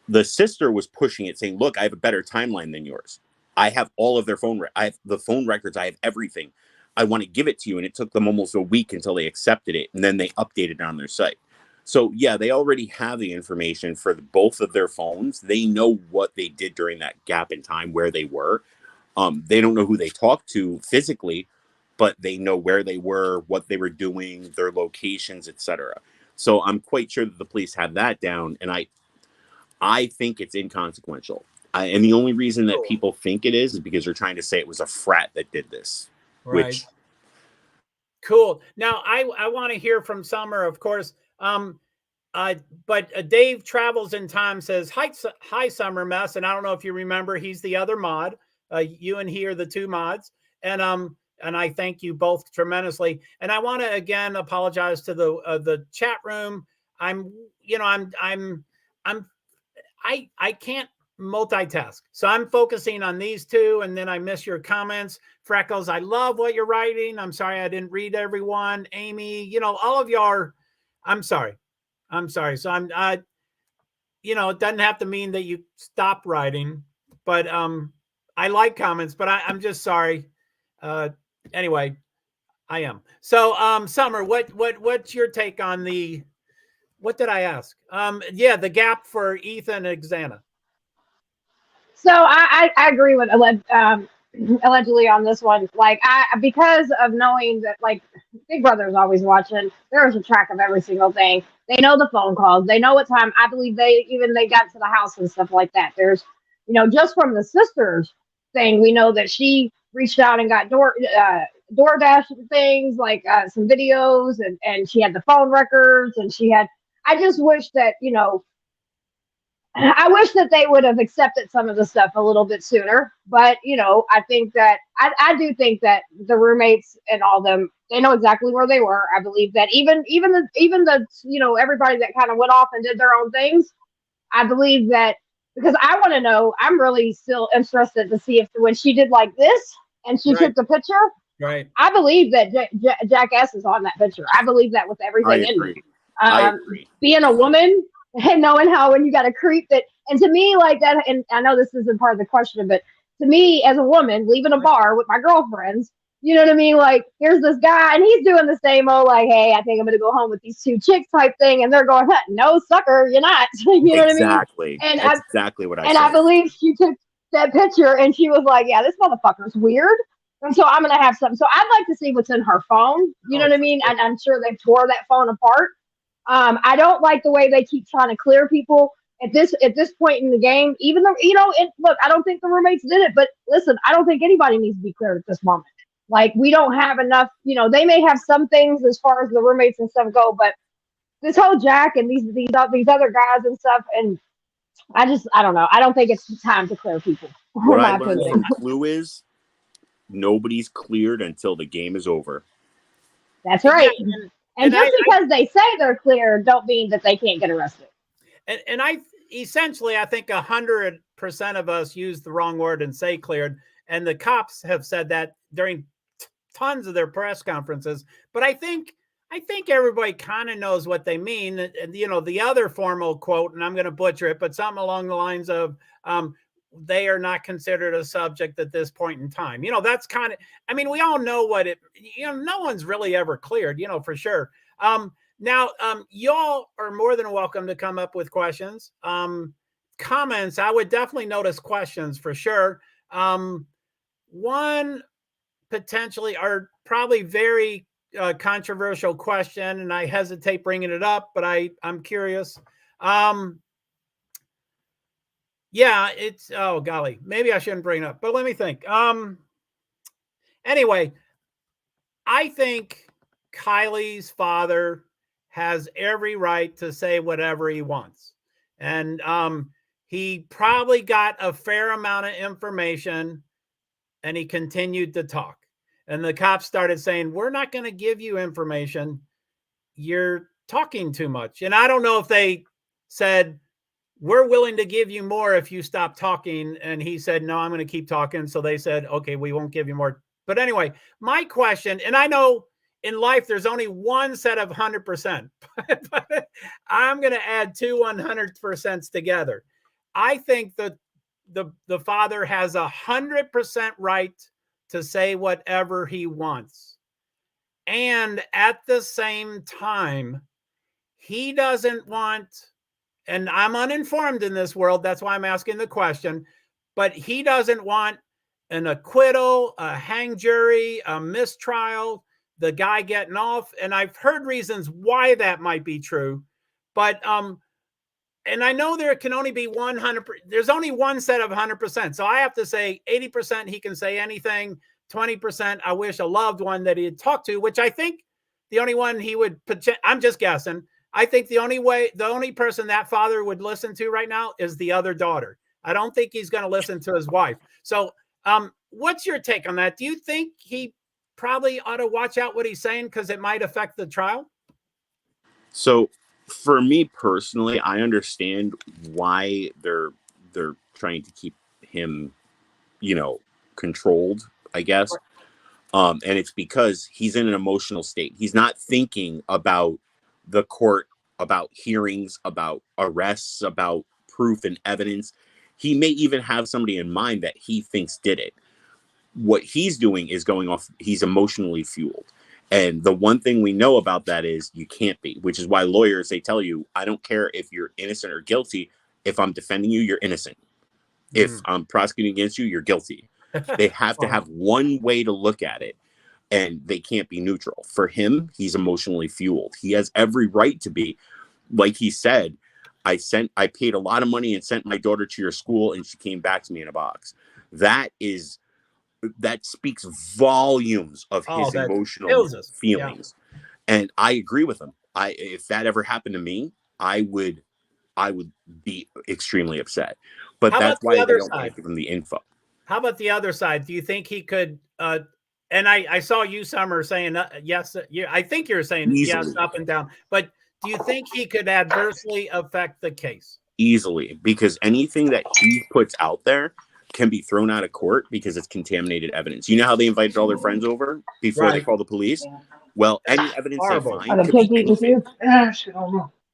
Speaker 2: The sister was pushing it, saying, look, I have a better timeline than yours. I have all of their I have the phone records. I have everything. I want to give it to you. And it took them almost a week until they accepted it. And then they updated it on their site. So, yeah, they already have the information for both of their phones. They know what they did during that gap in time, where they were. They don't know who they talked to physically, but they know where they were, what they were doing, their locations, etc. So I'm quite sure that the police have that down. And I think it's inconsequential. And the only reason that people think it is because they're trying to say it was a frat that did this.
Speaker 1: Right.
Speaker 2: Which...
Speaker 1: Cool. Now, I want to hear from Summer, of course. But Dave Travels in Time says, hi, Summer Mess. And I don't know if you remember, he's the other mod. You and he are the two mods. And I thank you both tremendously. And I want to again apologize to the chat room. I can't multitask. So I'm focusing on these two, and then I miss your comments. Freckles, I love what you're writing. I'm sorry I didn't read everyone. Amy, you know, all of y'all are, I'm sorry. So it doesn't have to mean that you stop writing, but I like comments, but I'm just sorry. Anyway, I am. So Summer, what's your take on what did I ask? The gap for Ethan and Xana.
Speaker 3: So I agree with allegedly on this one. Like, because of knowing that, like, Big Brother is always watching, there's a track of every single thing. They know the phone calls. They know what time. I believe they got to the house and stuff like that. There's, just from the sisters thing, we know that she reached out and got DoorDash things, like some videos, and she had the phone records, and I just wish that, I wish that they would have accepted some of the stuff a little bit sooner. But, I think that I do think that the roommates and all them, they know exactly where they were. I believe that even the everybody that kind of went off and did their own things, I believe that, because I want to know, I'm really still interested to see if when she did like this and she took the picture,
Speaker 1: right?
Speaker 3: I believe that Jackass is on that picture. I believe that with everything in me.
Speaker 2: I agree.
Speaker 3: Being a woman and knowing how when you got a creep that, and to me, like that, and I know this isn't part of the question, but to me as a woman leaving a bar with my girlfriends, you know what I mean? Like, here's this guy and he's doing the same old, like, hey, I think I'm going to go home with these two chicks type thing. And they're going, no, sucker, you're not. You know what I mean?
Speaker 2: Exactly. And that's exactly what I said.
Speaker 3: And I believe she took that picture and she was like, yeah, this motherfucker's weird. And so I'm going to have something. So I'd like to see what's in her phone. You know what I mean? And I'm sure they tore that phone apart. I don't like the way they keep trying to clear people at this point in the game, even though, look, I don't think the roommates did it, but listen, I don't think anybody needs to be cleared at this moment. Like, we don't have enough, they may have some things as far as the roommates and stuff go, but this whole Jack and these other guys and stuff, and I don't know. I don't think it's time to clear people.
Speaker 2: What I learned from Clue is nobody's cleared until the game is over.
Speaker 3: That's right. And just because they say they're clear, don't mean that they can't get arrested.
Speaker 1: And I essentially, I think 100% of us use the wrong word and say cleared. And the cops have said that during tons of their press conferences, but I think everybody kind of knows what they mean. And, you know, the other formal quote, and I'm going to butcher it, but something along the lines of, they are not considered a subject at this point in time. You know, that's kind of, I mean, we all know what it, you know, no one's really ever cleared, you know, for sure. Now, y'all are more than welcome to come up with questions. Comments, I would definitely notice questions for sure. One potentially are probably very controversial question, and I hesitate bringing it up, but I'm curious. Yeah, it's, oh golly, maybe I shouldn't bring it up, but let me think. Anyway, I think Kylie's father has every right to say whatever he wants. And he probably got a fair amount of information, and he continued to talk. And the cops started saying, we're not going to give you information. You're talking too much. And I don't know if they said, we're willing to give you more if you stop talking. And he said, no, I'm going to keep talking. So they said, okay, we won't give you more. But anyway, my question, and I know in life there's only one set of 100%, but I'm going to add two 100% together. I think that the father has 100% right to say whatever he wants. And at the same time, he doesn't want, and I'm uninformed in this world, that's why I'm asking the question, but he doesn't want an acquittal, a hang jury, a mistrial, the guy getting off. And I've heard reasons why that might be true, but and I know there can only be 100%. There's only one set of 100%. So I have to say 80% he can say anything. 20% I wish a loved one that he had talked to, which I think the only one he would, I'm just guessing. I think the only person that father would listen to right now is the other daughter. I don't think he's going to listen to his wife. So what's your take on that? Do you think he probably ought to watch out what he's saying because it might affect the trial?
Speaker 2: So for me personally, I understand why they're trying to keep him, you know, controlled, I guess. And it's because he's in an emotional state. He's not thinking about the court, about hearings, about arrests, about proof and evidence. He may even have somebody in mind that he thinks did it. What he's doing is going off, he's emotionally fueled. And the one thing we know about that is you can't be, which is why lawyers, they tell you, I don't care if you're innocent or guilty. If I'm defending you, you're innocent. If I'm prosecuting against you, you're guilty. They have to have one way to look at it, and they can't be neutral. For him, he's emotionally fueled. He has every right to be. Like he said, I paid a lot of money and sent my daughter to your school, and she came back to me in a box. That speaks volumes of his emotional feelings. Yeah. And I agree with him. If that ever happened to me, I would be extremely upset. But that's why they don't want to give him the info.
Speaker 1: How about the other side? Do you think he could, and I saw you, Summer, saying yes. I think you're saying easily. Yes, up and down. But do you think he could adversely affect the case?
Speaker 2: Easily, because anything that he puts out there can be thrown out of court because it's contaminated evidence. You know how they invited all their friends over before they called the police? Yeah. Well, any evidence they find could be anything.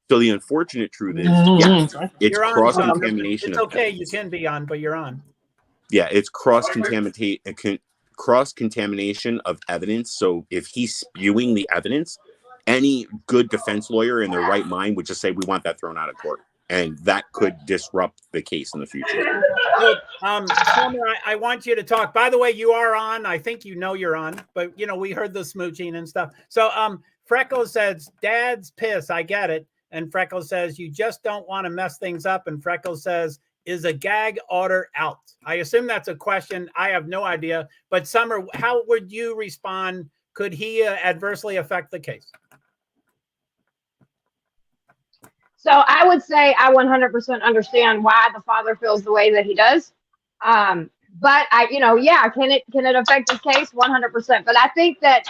Speaker 2: So the unfortunate truth is, yes, it's cross-contamination.
Speaker 1: It's okay, you can be on, but you're on.
Speaker 2: Yeah, it's cross-contamination of evidence. So if he's spewing the evidence, any good defense lawyer in their right mind would just say, we want that thrown out of court. And that could disrupt the case in the future.
Speaker 1: So, Summer, I want you to talk. By the way, you are on. I think you know you're on, but you know, we heard the smooching and stuff. So Freckles says, Dad's pissed. I get it. And Freckles says, you just don't want to mess things up. And Freckles says, is a gag order out? I assume that's a question. I have no idea. But Summer, how would you respond? Could he adversely affect the case?
Speaker 3: So I would say I 100% understand why the father feels the way that he does. But can it affect the case? 100%. But I think that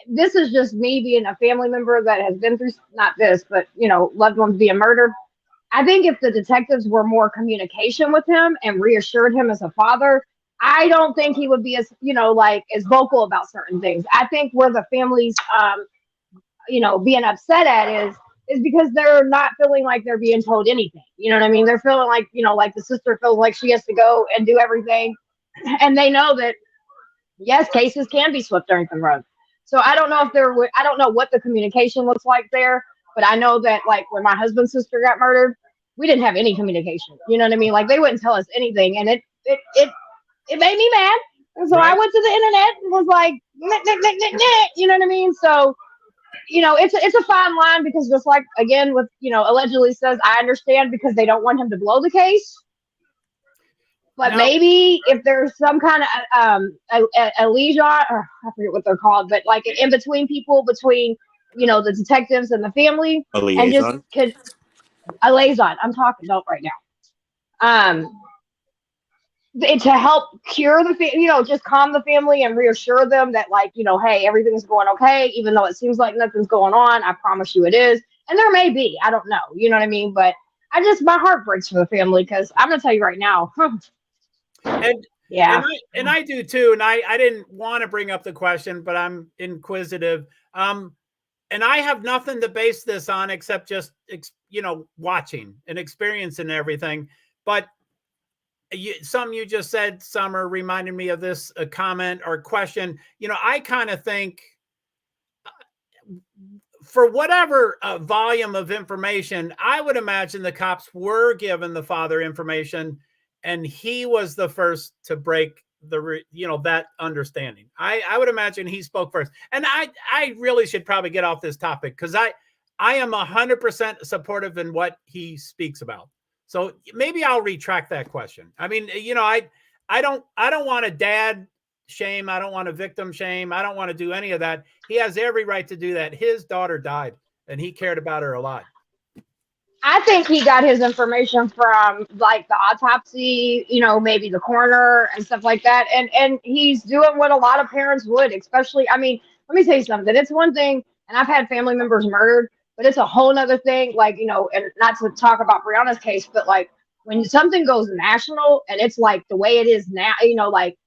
Speaker 3: this is just me being a family member that has been through, not this, but, loved ones being murdered. I think if the detectives were more communication with him and reassured him as a father, I don't think he would be as, like as vocal about certain things. I think where the family's, being upset at is because they're not feeling like they're being told anything. You know what I mean? They're feeling like, like the sister feels like she has to go and do everything. And they know that, yes, cases can be swept underneath the rug. So I don't know if I don't know what the communication looks like there, but I know that like when my husband's sister got murdered, we didn't have any communication. You know what I mean? Like they wouldn't tell us anything. And it made me mad. And so
Speaker 1: Right.
Speaker 3: I went to the internet and was like, you know what I mean? So, it's a fine line because just like, again, with, allegedly says, I understand because they don't want him to blow the case. But
Speaker 1: Now,
Speaker 3: maybe if there's some kind of a liaison, or I forget what they're called, but like an in between people between, the detectives and the family,
Speaker 2: A
Speaker 3: and just
Speaker 2: liaison.
Speaker 3: a liaison. I'm talking about right now. To help cure the, just calm the family and reassure them that like, hey, everything's going okay, even though it seems like nothing's going on. I promise you it is. And there may be, I don't know, you know what I mean? But my heart breaks for the family because I'm going to tell you right now.
Speaker 1: and
Speaker 3: Yeah.
Speaker 1: and I do too. And I didn't want to bring up the question, but I'm inquisitive. And I have nothing to base this on except just, watching and experiencing everything. But something you just said, Summer, reminded me of this comment or question. I kind of think for whatever volume of information, I would imagine the cops were given the father information and he was the first to break that understanding. I would imagine he spoke first. And I really should probably get off this topic because I am 100% supportive in what he speaks about. So maybe I'll retract that question. I mean, I don't want to dad shame. I don't want to victim shame. I don't want to do any of that. He has every right to do that. His daughter died and he cared about her a lot.
Speaker 3: I think he got his information from like the autopsy, maybe the coroner and stuff like that. And he's doing what a lot of parents would, especially, I mean, let me tell you something. It's one thing, and I've had family members murdered, but it's a whole nother thing, like, and not to talk about Brianna's case, but like when something goes national and it's like the way it is now, like,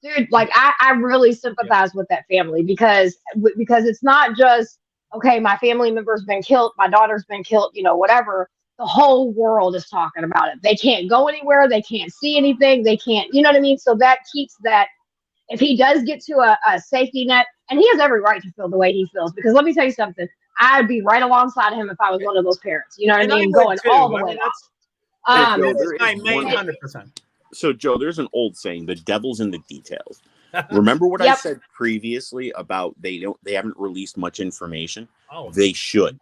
Speaker 3: dude, like I really sympathize with that family because it's not just, okay, my family member's been killed, my daughter's been killed, whatever. The whole world is talking about it. They can't go anywhere. They can't see anything. They can't, you know what I mean? So that keeps that, if he does get to a safety net, and he has every right to feel the way he feels, because let me tell you something, I'd be right alongside him if I was one of those parents, you know what I mean? Going all the way off.
Speaker 1: That is my main 100%.
Speaker 2: So, Joe, there's an old saying: "The devil's in the details." Remember what I said previously about they haven't released much information.
Speaker 1: Oh,
Speaker 2: they should.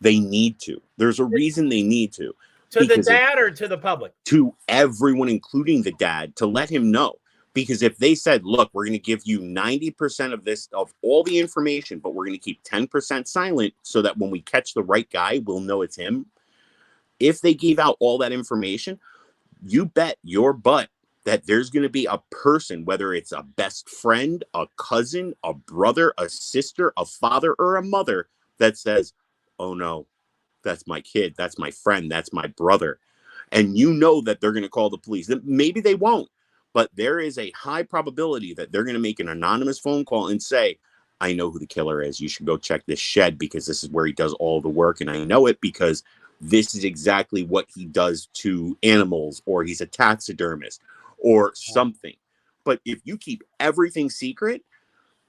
Speaker 2: They need to. There's a reason they need to.
Speaker 1: To the dad or to the public? To
Speaker 2: everyone, including the dad, to let him know. Because if they said, "Look, we're going to give you 90% of all the information, but we're going to keep 10% silent so that when we catch the right guy, we'll know it's him." If they gave out all that information, you bet your butt that there's going to be a person, whether it's a best friend, a cousin, a brother, a sister, a father, or a mother, that says, "Oh no, that's my kid, that's my friend, that's my brother." And you know that they're going to call the police. Maybe they won't, but there is a high probability that they're going to make an anonymous phone call and say, "I know who the killer is. You should go check this shed because this is where he does all the work. And I know it because this is exactly what he does to animals, or he's a taxidermist or something." But if you keep everything secret,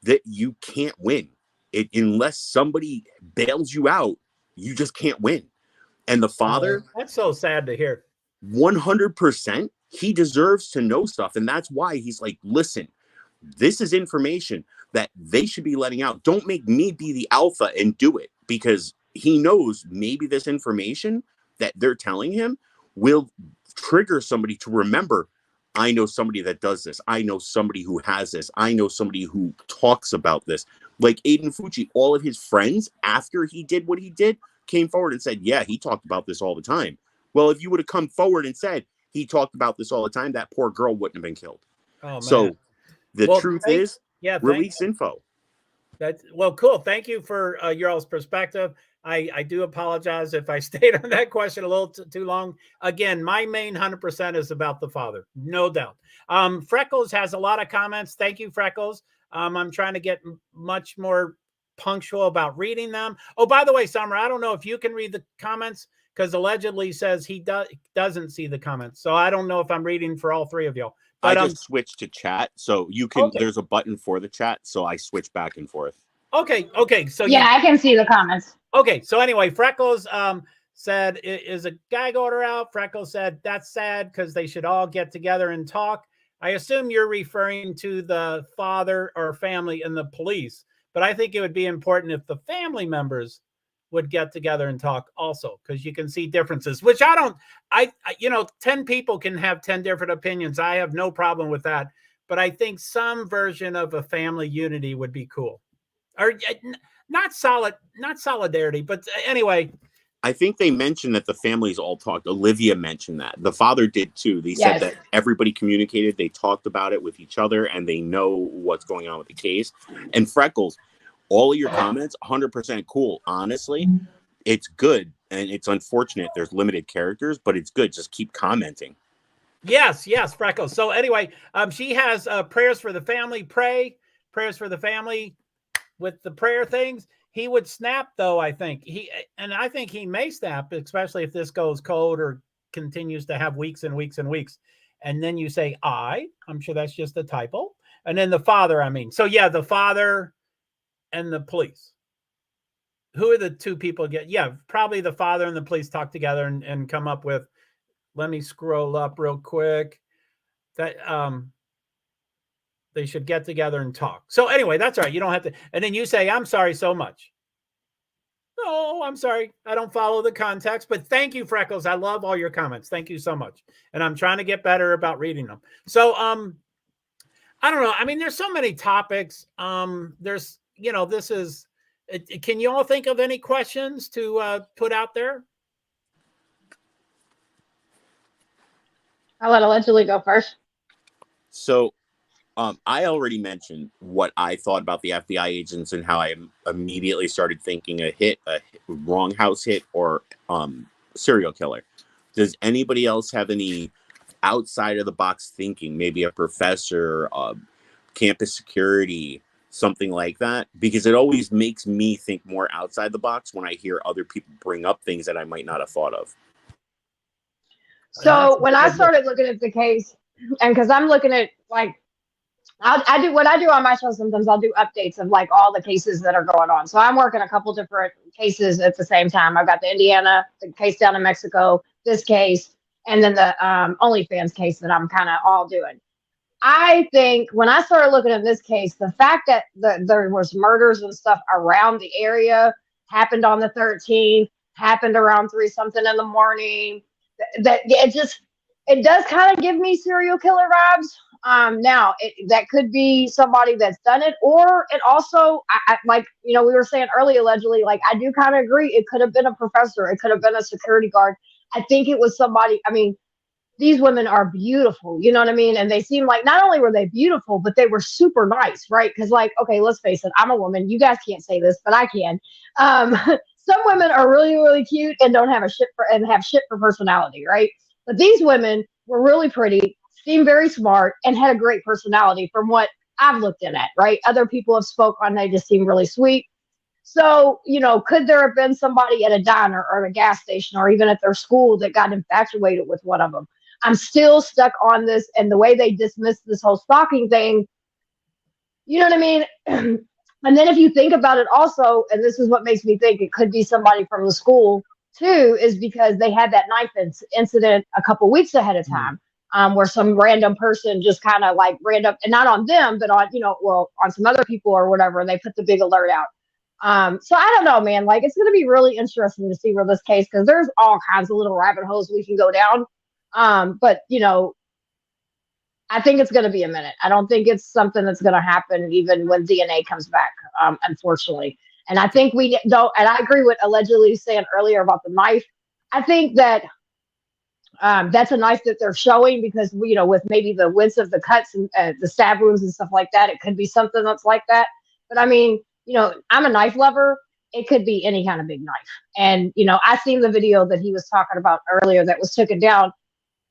Speaker 2: that you can't win it unless somebody bails you out. You just can't win. And the father,
Speaker 1: that's so sad to hear.
Speaker 2: 100%, he deserves to know stuff. And that's why he's like, "Listen, this is information that they should be letting out. Don't make me be the alpha and do it," because he knows maybe this information that they're telling him will trigger somebody to remember, "I know somebody that does this. I know somebody who has this. I know somebody who talks about this." Like Aiden Fucci, all of his friends, after he did what he did, came forward and said, "Yeah, he talked about this all the time." Well, if you would have come forward and said he talked about this all the time, that poor girl wouldn't have been killed.
Speaker 1: Oh, man.
Speaker 2: So the truth is, release info.
Speaker 1: That's cool. Thank you for your all's perspective. I do apologize if I stayed on that question a little too long. Again, my main 100% is about the father, no doubt. Freckles has a lot of comments. Thank you, Freckles. I'm trying to get much more punctual about reading them. Oh, by the way, Summer, I don't know if you can read the comments, because allegedly says he doesn't see the comments. So I don't know if I'm reading for all three of y'all. But
Speaker 2: I just switched to chat, so you can. Okay. There's a button for the chat, so I switch back and forth.
Speaker 1: Okay. So
Speaker 3: yeah, I can see the comments.
Speaker 1: Okay. So anyway, Freckles said, "Is a guy going around?" Freckles said, "That's sad because they should all get together and talk." I assume you're referring to the father or family and the police, but I think it would be important if the family members would get together and talk also, because you can see differences, which I 10 people can have 10 different opinions. I have no problem with that, but I think some version of a family unity would be cool, or not solidarity, but anyway.
Speaker 2: I think they mentioned that the families all talked. Olivia mentioned that. The father did too. They said that everybody communicated, they talked about it with each other, and they know what's going on with the case. And Freckles, all of your comments, 100% cool. Honestly, it's good. And it's unfortunate there's limited characters, but it's good. Just keep commenting.
Speaker 1: Yes, Freckles. So anyway, she has prayers for the family. Prayers for the family with the prayer things. He would snap, though, I think. I think he may snap, especially if this goes cold or continues to have weeks and weeks and weeks. And then you say, I'm sure that's just a typo. And then the father, So, yeah, the father and the police. Who are the two people probably the father and the police talk together and come up with, let me scroll up real quick, that they should get together and talk. So anyway, that's all right. You don't have to. And then you say, I'm sorry so much. No, I'm sorry. I don't follow the context, but thank you, Freckles. I love all your comments. Thank you so much. And I'm trying to get better about reading them. So, I don't know. There's so many topics. There's, this is, can you all think of any questions to put out there?
Speaker 3: I'll let allegedly go first.
Speaker 2: So, I already mentioned what I thought about the FBI agents and how I immediately started thinking a wrong house hit, or serial killer. Does anybody else have any outside of the box thinking? Maybe a professor, campus security, something like that? Because it always makes me think more outside the box when I hear other people bring up things that I might not have thought of.
Speaker 3: So when I started looking at the case, and because I'm looking at I do what I do on my show. Sometimes I'll do updates of all the cases that are going on. So I'm working a couple different cases at the same time. I've got the Indiana, the case down in Mexico, this case, and then the OnlyFans case that I'm kind of all doing. I think when I started looking at this case, the fact that there was murders and stuff around the area happened on the 13th, happened around 3-something in the morning. That it does kind of give me serial killer vibes. Now that could be somebody that's done it, or it also, we were saying earlier, allegedly, I do kind of agree. It could have been a professor. It could have been a security guard. I think it was somebody. These women are beautiful, you know what I mean? And they seem like not only were they beautiful, but they were super nice, right? Because okay, let's face it, I'm a woman. You guys can't say this, but I can. Some women are really, really cute and don't have have shit for personality, right? But these women were really pretty, seemed very smart, and had a great personality from what I've looked at, right? Other people have spoke on, they just seem really sweet. So, could there have been somebody at a diner or a gas station or even at their school that got infatuated with one of them? I'm still stuck on this, and the way they dismissed this whole stalking thing, you know what I mean? And then if you think about it also, and this is what makes me think it could be somebody from the school too, is because they had that knife incident a couple weeks ahead of time, where some random person just kind of ran up, and not on them, but on, on some other people or whatever, and they put the big alert out. So I don't know, man, it's going to be really interesting to see where this case, because there's all kinds of little rabbit holes we can go down. But I think it's going to be a minute. I don't think it's something that's going to happen even when DNA comes back, unfortunately. And I think we don't, and I agree with allegedly saying earlier about the knife. I think that that's a knife that they're showing because, with maybe the widths of the cuts and the stab wounds and stuff like that, it could be something that's like that. But I'm a knife lover, it could be any kind of big knife. And, you know, I seen the video that he was talking about earlier that was taken down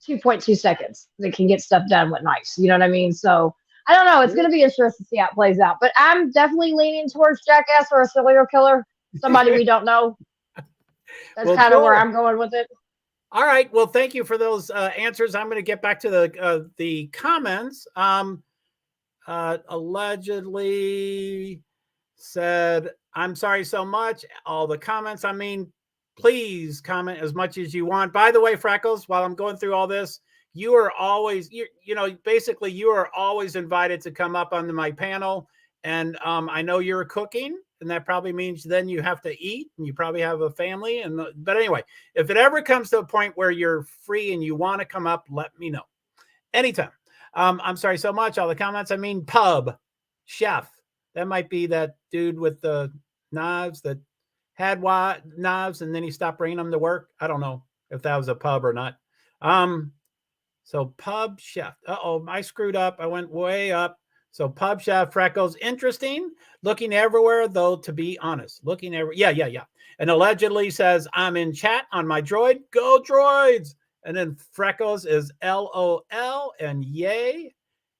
Speaker 3: 2.2 seconds that can get stuff done with knives. You know what I mean? So I don't know. It's going to be interesting to see how it plays out. But I'm definitely leaning towards jackass or a serial killer, somebody we don't know. That's
Speaker 1: Well,
Speaker 3: kind of where
Speaker 1: cool.
Speaker 3: I'm going with it.
Speaker 1: All right. Well, thank you for those answers. I'm going to get back to the comments. Allegedly said, I'm sorry so much. All the comments. I mean, please comment as much as you want. By the way, Freckles, while I'm going through all this, you are always, you know, basically you are always invited to come up on my panel. And I know you're cooking, and that probably means then you have to eat, and you probably have a family. But anyway, if it ever comes to a point where you're free and you want to come up, let me know anytime. I'm sorry so much. All the comments. I mean, pub chef. That might be that dude with the knives that had knives and then he stopped bringing them to work. I don't know if that was a pub or not. So pub chef. Uh-oh, I screwed up. I went way up. So pub chef, Freckles. Interesting. Looking everywhere, though, to be honest. Looking everywhere. Yeah. And allegedly says, I'm in chat on my droid. Go droids. And then Freckles is LOL and yay.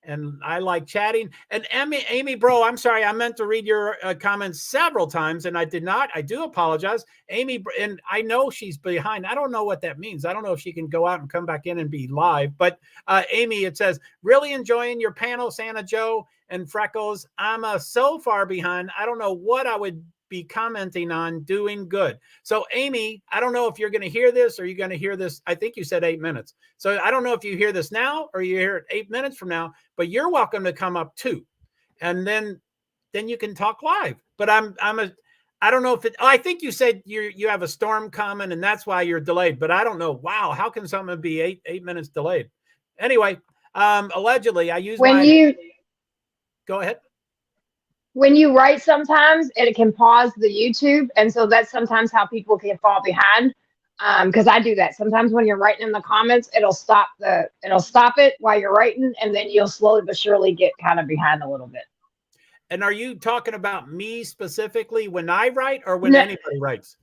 Speaker 1: And I like chatting. And Amy, bro, I'm sorry. I meant to read your comments several times, and I did not. I do apologize. Amy, and I know she's behind. I don't know what that means. I don't know if she can go out and come back in and be live. But Amy, it says, really enjoying your panel, Santa Joe and Freckles. I'm so far behind. I don't know what I would be commenting on. Doing good. So Amy, I don't know if you're going to hear this or you're going to hear this. I think you said 8 minutes. So I don't know if you hear this now or you hear it 8 minutes from now, but you're welcome to come up too. And then you can talk live. But I don't know if I think you said you have a storm coming and that's why you're delayed, but I don't know. Wow. How can someone be eight minutes delayed? Anyway, allegedly I use go ahead.
Speaker 3: When you write sometimes, it can pause the YouTube. And so that's sometimes how people can fall behind. Because I do that. Sometimes when you're writing in the comments, it'll stop it while you're writing, and then you'll slowly but surely get kind of behind a little bit.
Speaker 1: And are you talking about me specifically when I write or when anybody writes?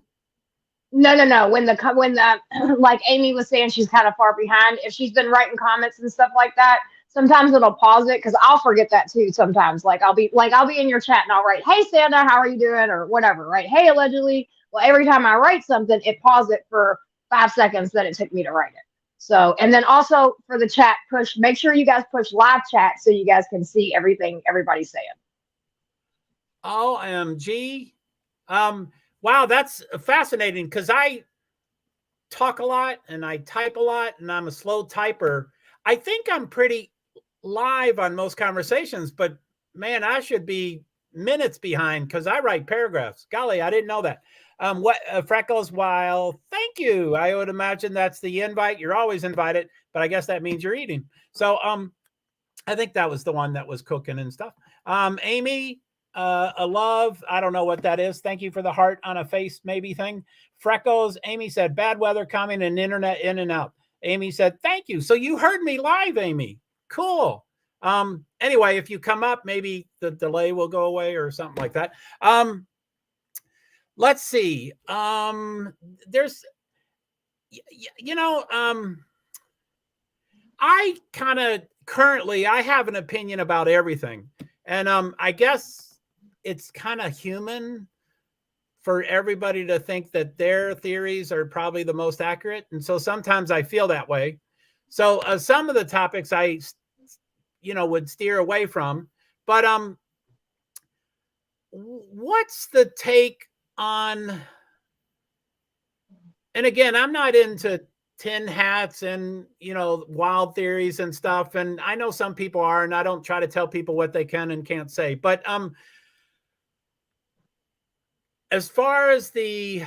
Speaker 3: No. When the like Amy was saying, she's kind of far behind. If she's been writing comments and stuff like that, sometimes it'll pause it because I'll forget that too. Sometimes, like I'll be in your chat and I'll write, "Hey Santa, how are you doing?" or whatever, right? Hey, allegedly. Well, every time I write something, it pauses it for 5 seconds that it took me to write it. So, and then also for the chat, make sure you guys push live chat so you guys can see everything everybody's saying.
Speaker 1: OMG. Wow, that's fascinating because I talk a lot and I type a lot and I'm a slow typer. I think I'm pretty live on most conversations, but man, I should be minutes behind because I write paragraphs. Golly, I didn't know that. Freckles, while thank you. I would imagine that's the invite. You're always invited, but I guess that means you're eating. So I think that was the one that was cooking and stuff. Amy, a love. I don't know what that is. Thank you for the heart on a face maybe thing. Freckles, Amy said, bad weather coming and internet in and out. Amy said, thank you. So you heard me live, Amy. Cool. Anyway, if you come up, maybe the delay will go away or something like that. Let's see. There's, I kind of currently, I have an opinion about everything. And I guess it's kind of human for everybody to think that their theories are probably the most accurate. And so sometimes I feel that way. So some of the topics I, would steer away from. But what's the take on, and again, I'm not into tin hats and, wild theories and stuff. And I know some people are, and I don't try to tell people what they can and can't say. But as far as the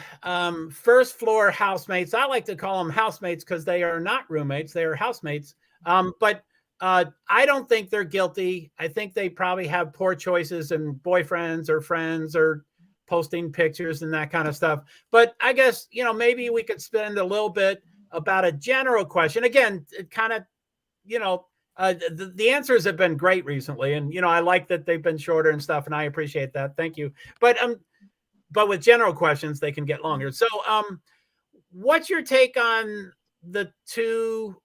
Speaker 1: first floor housemates, I like to call them housemates because they are not roommates. They are housemates. But I don't think they're guilty. I think they probably have poor choices and boyfriends or friends or posting pictures and that kind of stuff. But I guess, maybe we could spend a little bit about a general question. Again, it kind of, the answers have been great recently. And, I like that they've been shorter and stuff. And I appreciate that. Thank you. But but with general questions, they can get longer. So, what's your take on the two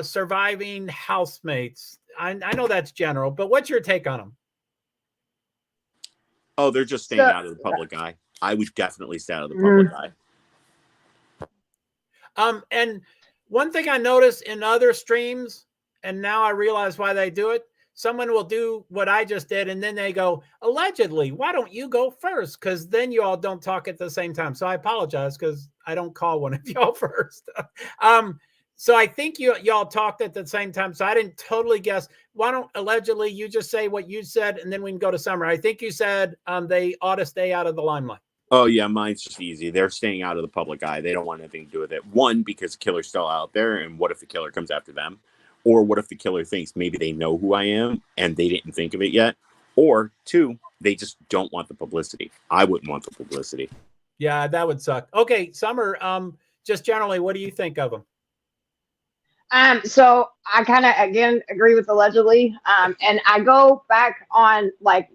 Speaker 1: surviving housemates? I know that's general, but what's your take on them?
Speaker 2: Oh, they're just staying out of the public eye. I would definitely stay out of the public eye.
Speaker 1: And one thing I noticed in other streams, and now I realize why they do it. Someone will do what I just did, and then they go, allegedly, why don't you go first? Because then you all don't talk at the same time. So I apologize because I don't call one of y'all first. So I think y'all talked at the same time. So I didn't totally guess. Why don't allegedly you just say what you said, and then we can go to Summer. I think you said they ought to stay out of the limelight.
Speaker 2: Oh, yeah, mine's just easy. They're staying out of the public eye. They don't want anything to do with it. One, because the killer's still out there, and what if the killer comes after them? Or what if the killer thinks maybe they know who I am, and they didn't think of it yet? Or two, they just don't want the publicity. I wouldn't want the publicity.
Speaker 1: Yeah, that would suck. Okay, Summer, just generally, what do you think of them?
Speaker 3: So I kind of, again, agree with allegedly. And I go back on like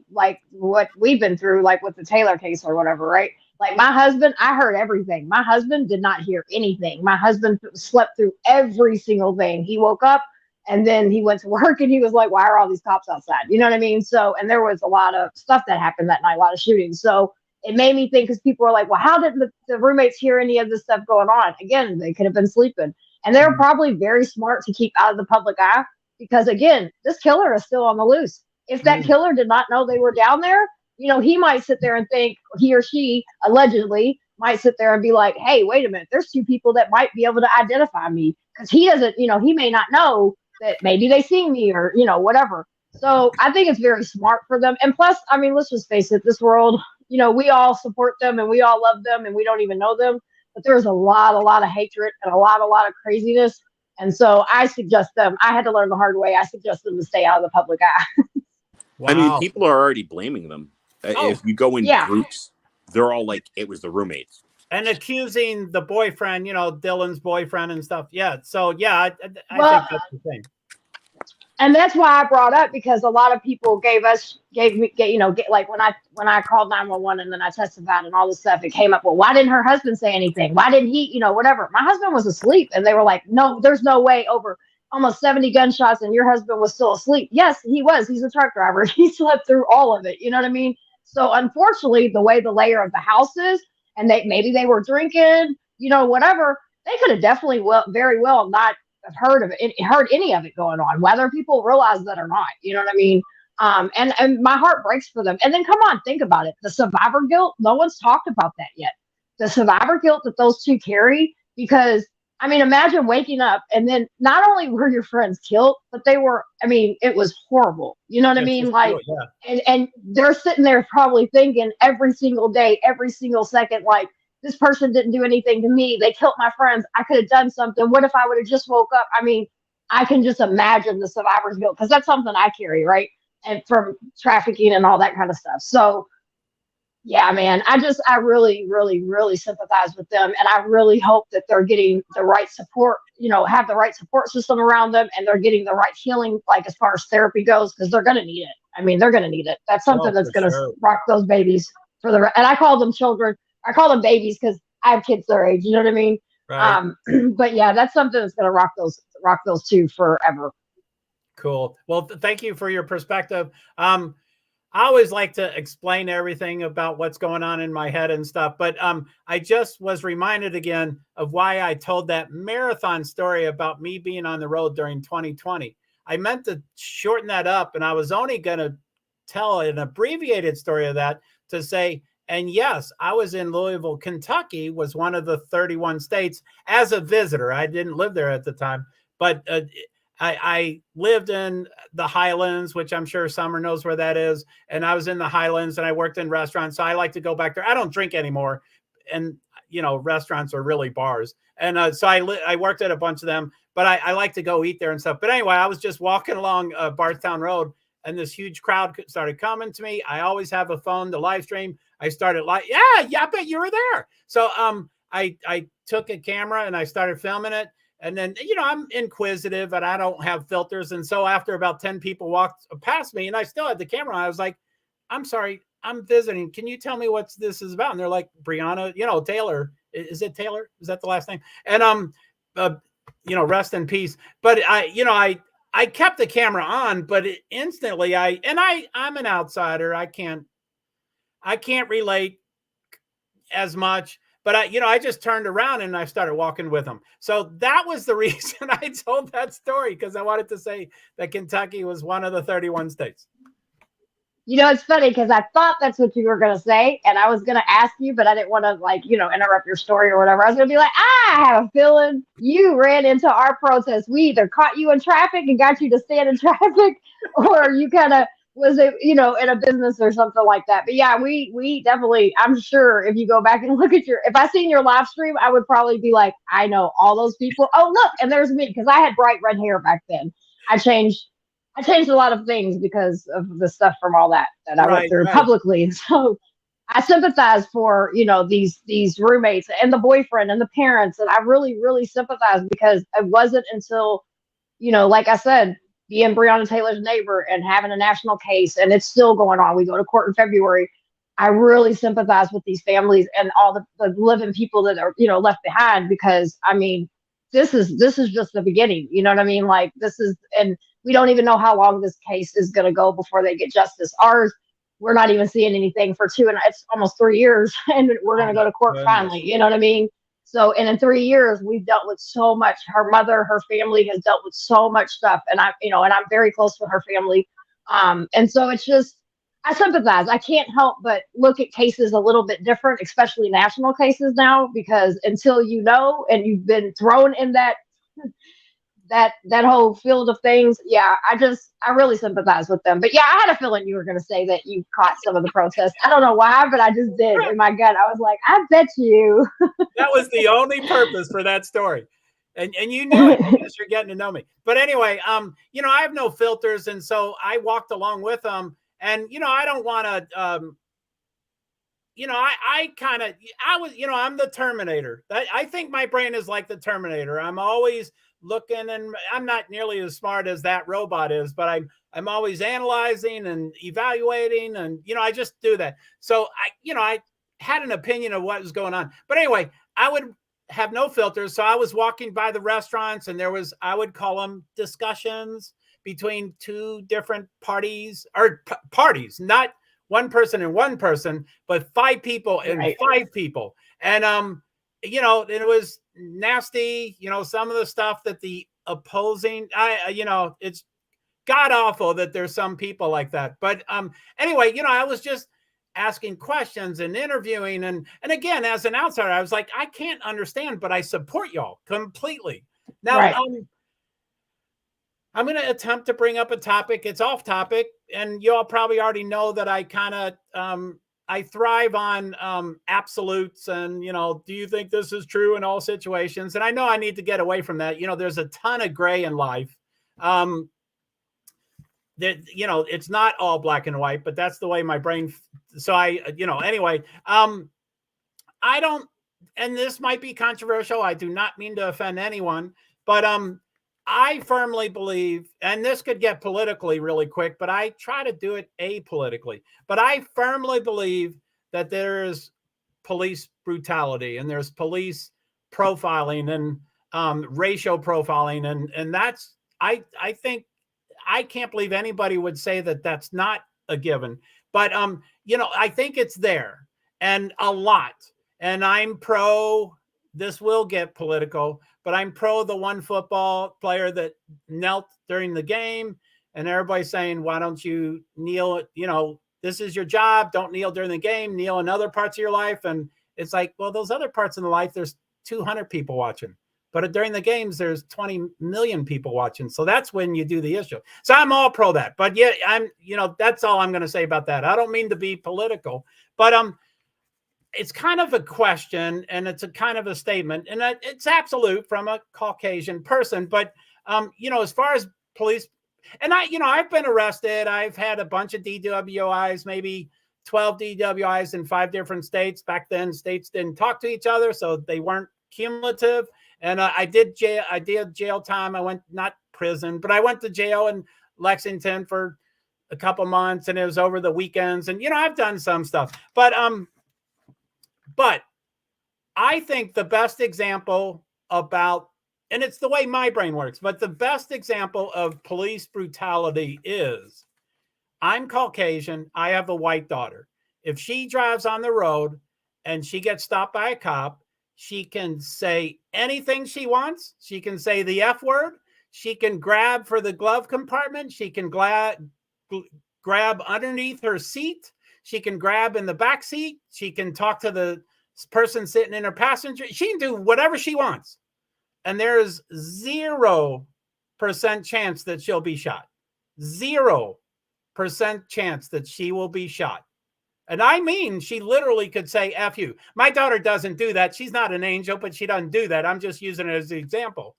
Speaker 3: what we've been through, like with the Taylor case or whatever, right? Like my husband, I heard everything. My husband did not hear anything. My husband slept through every single thing. He woke up and then he went to work and he was like, why are all these cops outside? You know what I mean? So, and there was a lot of stuff that happened that night, a lot of shootings. So it made me think, because people were like, well, how did the roommates hear any of this stuff going on? Again, they could have been sleeping. And they're probably very smart to keep out of the public eye because, again, this killer is still on the loose. If that killer did not know they were down there, you know, he might sit there and think, he or she allegedly might sit there and be like, hey, wait a minute, there's two people that might be able to identify me, because he doesn't, you know, he may not know that maybe they see me or, you know, whatever. So I think it's very smart for them. And plus, I mean, let's just face it, this world, you know, we all support them and we all love them and we don't even know them. But there's a lot of hatred and a lot of craziness. And so I suggest them, I had to learn the hard way, I suggest them to stay out of the public eye.
Speaker 1: Wow.
Speaker 2: I mean, people are already blaming them. If you go in groups, they're all like, it was the roommates.
Speaker 1: And accusing the boyfriend, you know, Dylan's boyfriend and stuff. Yeah. So, yeah, I think that's the same.
Speaker 3: And that's why I brought up, because a lot of people gave me, like when I called 911 and then I testified and all this stuff, it came up, well, why didn't her husband say anything? Why didn't he, you know, whatever. My husband was asleep, and they were like, no, there's no way, over almost 70 gunshots and your husband was still asleep. Yes, he was. He's a truck driver. He slept through all of it. You know what I mean? So unfortunately, the way the layer of the house is, and maybe they were drinking, you know, whatever, they could have definitely very well not heard any of it going on, whether people realize that or not. You know what I mean? And my heart breaks for them. And then come on, think about it. The survivor guilt, no one's talked about that yet. The survivor guilt that those two carry, because I mean, imagine waking up and then not only were your friends killed, but they were, I mean, it was horrible. You know what I mean? Like, and they're sitting there probably thinking every single day, every single second, like, this person didn't do anything to me. They killed my friends. I could have done something. What if I would have just woke up? I mean, I can just imagine the survivor's guilt, because that's something I carry, right? And from trafficking and all that kind of stuff. So, yeah, man, I really, really, really sympathize with them. And I really hope that they're getting the right support, you know, have the right support system around them, and they're getting the right healing, like as far as therapy goes, because they're going to need it. I mean, they're going to need it. That's something that's going to rock those babies and I call them children. I call them babies because I have kids their age. You know what I mean? Right. But yeah, that's something that's going to rock those two forever.
Speaker 1: Cool. Well, thank you for your perspective. I always like to explain everything about what's going on in my head and stuff, but I just was reminded again of why I told that marathon story about me being on the road during 2020. I meant to shorten that up, and I was only going to tell an abbreviated story of that to say, and yes, I was in Louisville, Kentucky, was one of the 31 states as a visitor. I didn't live there at the time, but I lived in the Highlands, which I'm sure Summer knows where that is. And I was in the Highlands and I worked in restaurants. So I like to go back there. I don't drink anymore. And, you know, restaurants are really bars. And so I worked at a bunch of them, but I like to go eat there and stuff. But anyway, I was just walking along Bardstown Road, and this huge crowd started coming to me. I always have a phone to live stream. I started like, yeah, I bet you were there. So I took a camera and I started filming it. And then, you know, I'm inquisitive and I don't have filters. And so after about 10 people walked past me and I still had the camera, I was like, I'm sorry, I'm visiting. Can you tell me what this is about? And they're like, Breonna, Taylor. Is it Taylor? Is that the last name? And rest in peace. But I kept the camera on, but instantly I'm an outsider. I can't relate as much. But I just turned around and I started walking with him. So that was the reason I told that story, because I wanted to say that Kentucky was one of the 31 states.
Speaker 3: It's funny because I thought that's what you were going to say, and I was going to ask you, but I didn't want to interrupt your story or whatever. I was going to be like, I have a feeling you ran into our protest. We either caught you in traffic and got you to stand in traffic, or you kind of was it, in a business or something like that. But yeah, we definitely, I'm sure if you go back and look at if I seen your live stream, I would probably be like, I know all those people. Oh, look, and there's me, because I had bright red hair back then. I changed a lot of things because of the stuff from all that I went through publicly. So I sympathize for, these roommates and the boyfriend and the parents. And I really, really sympathize, because it wasn't until, like I said, being Breonna Taylor's neighbor and having a national case, and it's still going on. We go to court in February. I really sympathize with these families and all the living people that are, left behind, because this is just the beginning. You know what I mean? Like and we don't even know how long this case is going to go before they get justice. Ours, we're not even seeing anything for it's almost 3 years, and we're going to go to court finally. You know what I mean? So, and in 3 years, we've dealt with so much. Her mother, her family has dealt with so much stuff, and I'm very close with her family. And so it's just, I sympathize. I can't help but look at cases a little bit different, especially national cases now, because until and you've been thrown in that whole field of things, yeah, I really sympathize with them. But yeah, I had a feeling you were going to say that you caught some of the protests. I don't know why, but I just did. In my gut, I was like, I bet you.
Speaker 1: That was the only purpose for that story. And you knew it because you're getting to know me. But anyway, I have no filters. And so I walked along with them. And, I don't want to, I'm the Terminator. I think my brain is like the Terminator. I'm always looking, and I'm not nearly as smart as that robot is, but I'm always analyzing and evaluating, and I just do that. So I had an opinion of what was going on. But anyway, I would have no filters. So I was walking by the restaurants, and there was, I would call them discussions between two different parties, or parties, not one person and one person, but 5 people and 5 people. And it was nasty, some of the stuff that the opposing, it's god awful that there's some people like that. But anyway, I was just asking questions and interviewing, and again, as an outsider, I was like, I can't understand, but I support y'all completely. Now, I'm going to attempt to bring up a topic. It's off topic, and y'all probably already know that I kind of I thrive on absolutes, and do you think this is true in all situations? And I know I need to get away from that. There's a ton of gray in life. That it's not all black and white, but that's the way my brain. So anyway, I don't, and this might be controversial. I do not mean to offend anyone, but I firmly believe, and this could get politically really quick, but I try to do it apolitically. But I firmly believe that there is police brutality, and there's police profiling, and racial profiling, and that's, I think, I can't believe anybody would say that that's not a given. But I think it's there, and a lot. And I'm pro. This will get political, but I'm pro the one football player that knelt during the game, and everybody's saying, why don't you kneel? This is your job. Don't kneel during the game, kneel in other parts of your life. And it's like, well, those other parts in the life, there's 200 people watching, but during the games, there's 20 million people watching. So that's when you do the issue. So I'm all pro that, but yeah, that's all I'm going to say about that. I don't mean to be political, but, it's kind of a question, and it's a kind of a statement, and it's absolute from a Caucasian person. But, as far as police, and I've been arrested. I've had a bunch of DWIs, maybe 12 DWIs in 5 different states. Back then, states didn't talk to each other, so they weren't cumulative. And I did jail time. I went, not prison, but I went to jail in Lexington for a couple months, and it was over the weekends, and I've done some stuff, but I think the best example about, and it's the way my brain works, but the best example of police brutality is, I'm Caucasian, I have a white daughter. If she drives on the road and she gets stopped by a cop, she can say anything she wants. She can say the F word. She can grab for the glove compartment. She can grab underneath her seat. She can grab in the back seat. She can talk to the person sitting in her passenger. She can do whatever she wants. And there's 0% chance that she'll be shot. 0% chance that she will be shot. And I mean, she literally could say, F you. My daughter doesn't do that. She's not an angel, but she doesn't do that. I'm just using it as an example.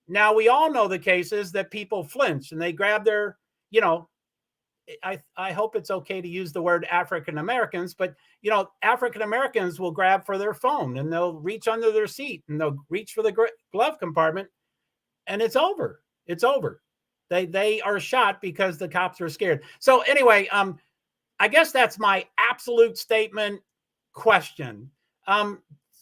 Speaker 1: Now, we all know the cases that people flinch and they grab their, I hope it's okay to use the word African Americans, but, African Americans will grab for their phone and they'll reach under their seat and they'll reach for the glove compartment, and it's over. It's over. They are shot because the cops are scared. So anyway, I guess that's my absolute statement. Question.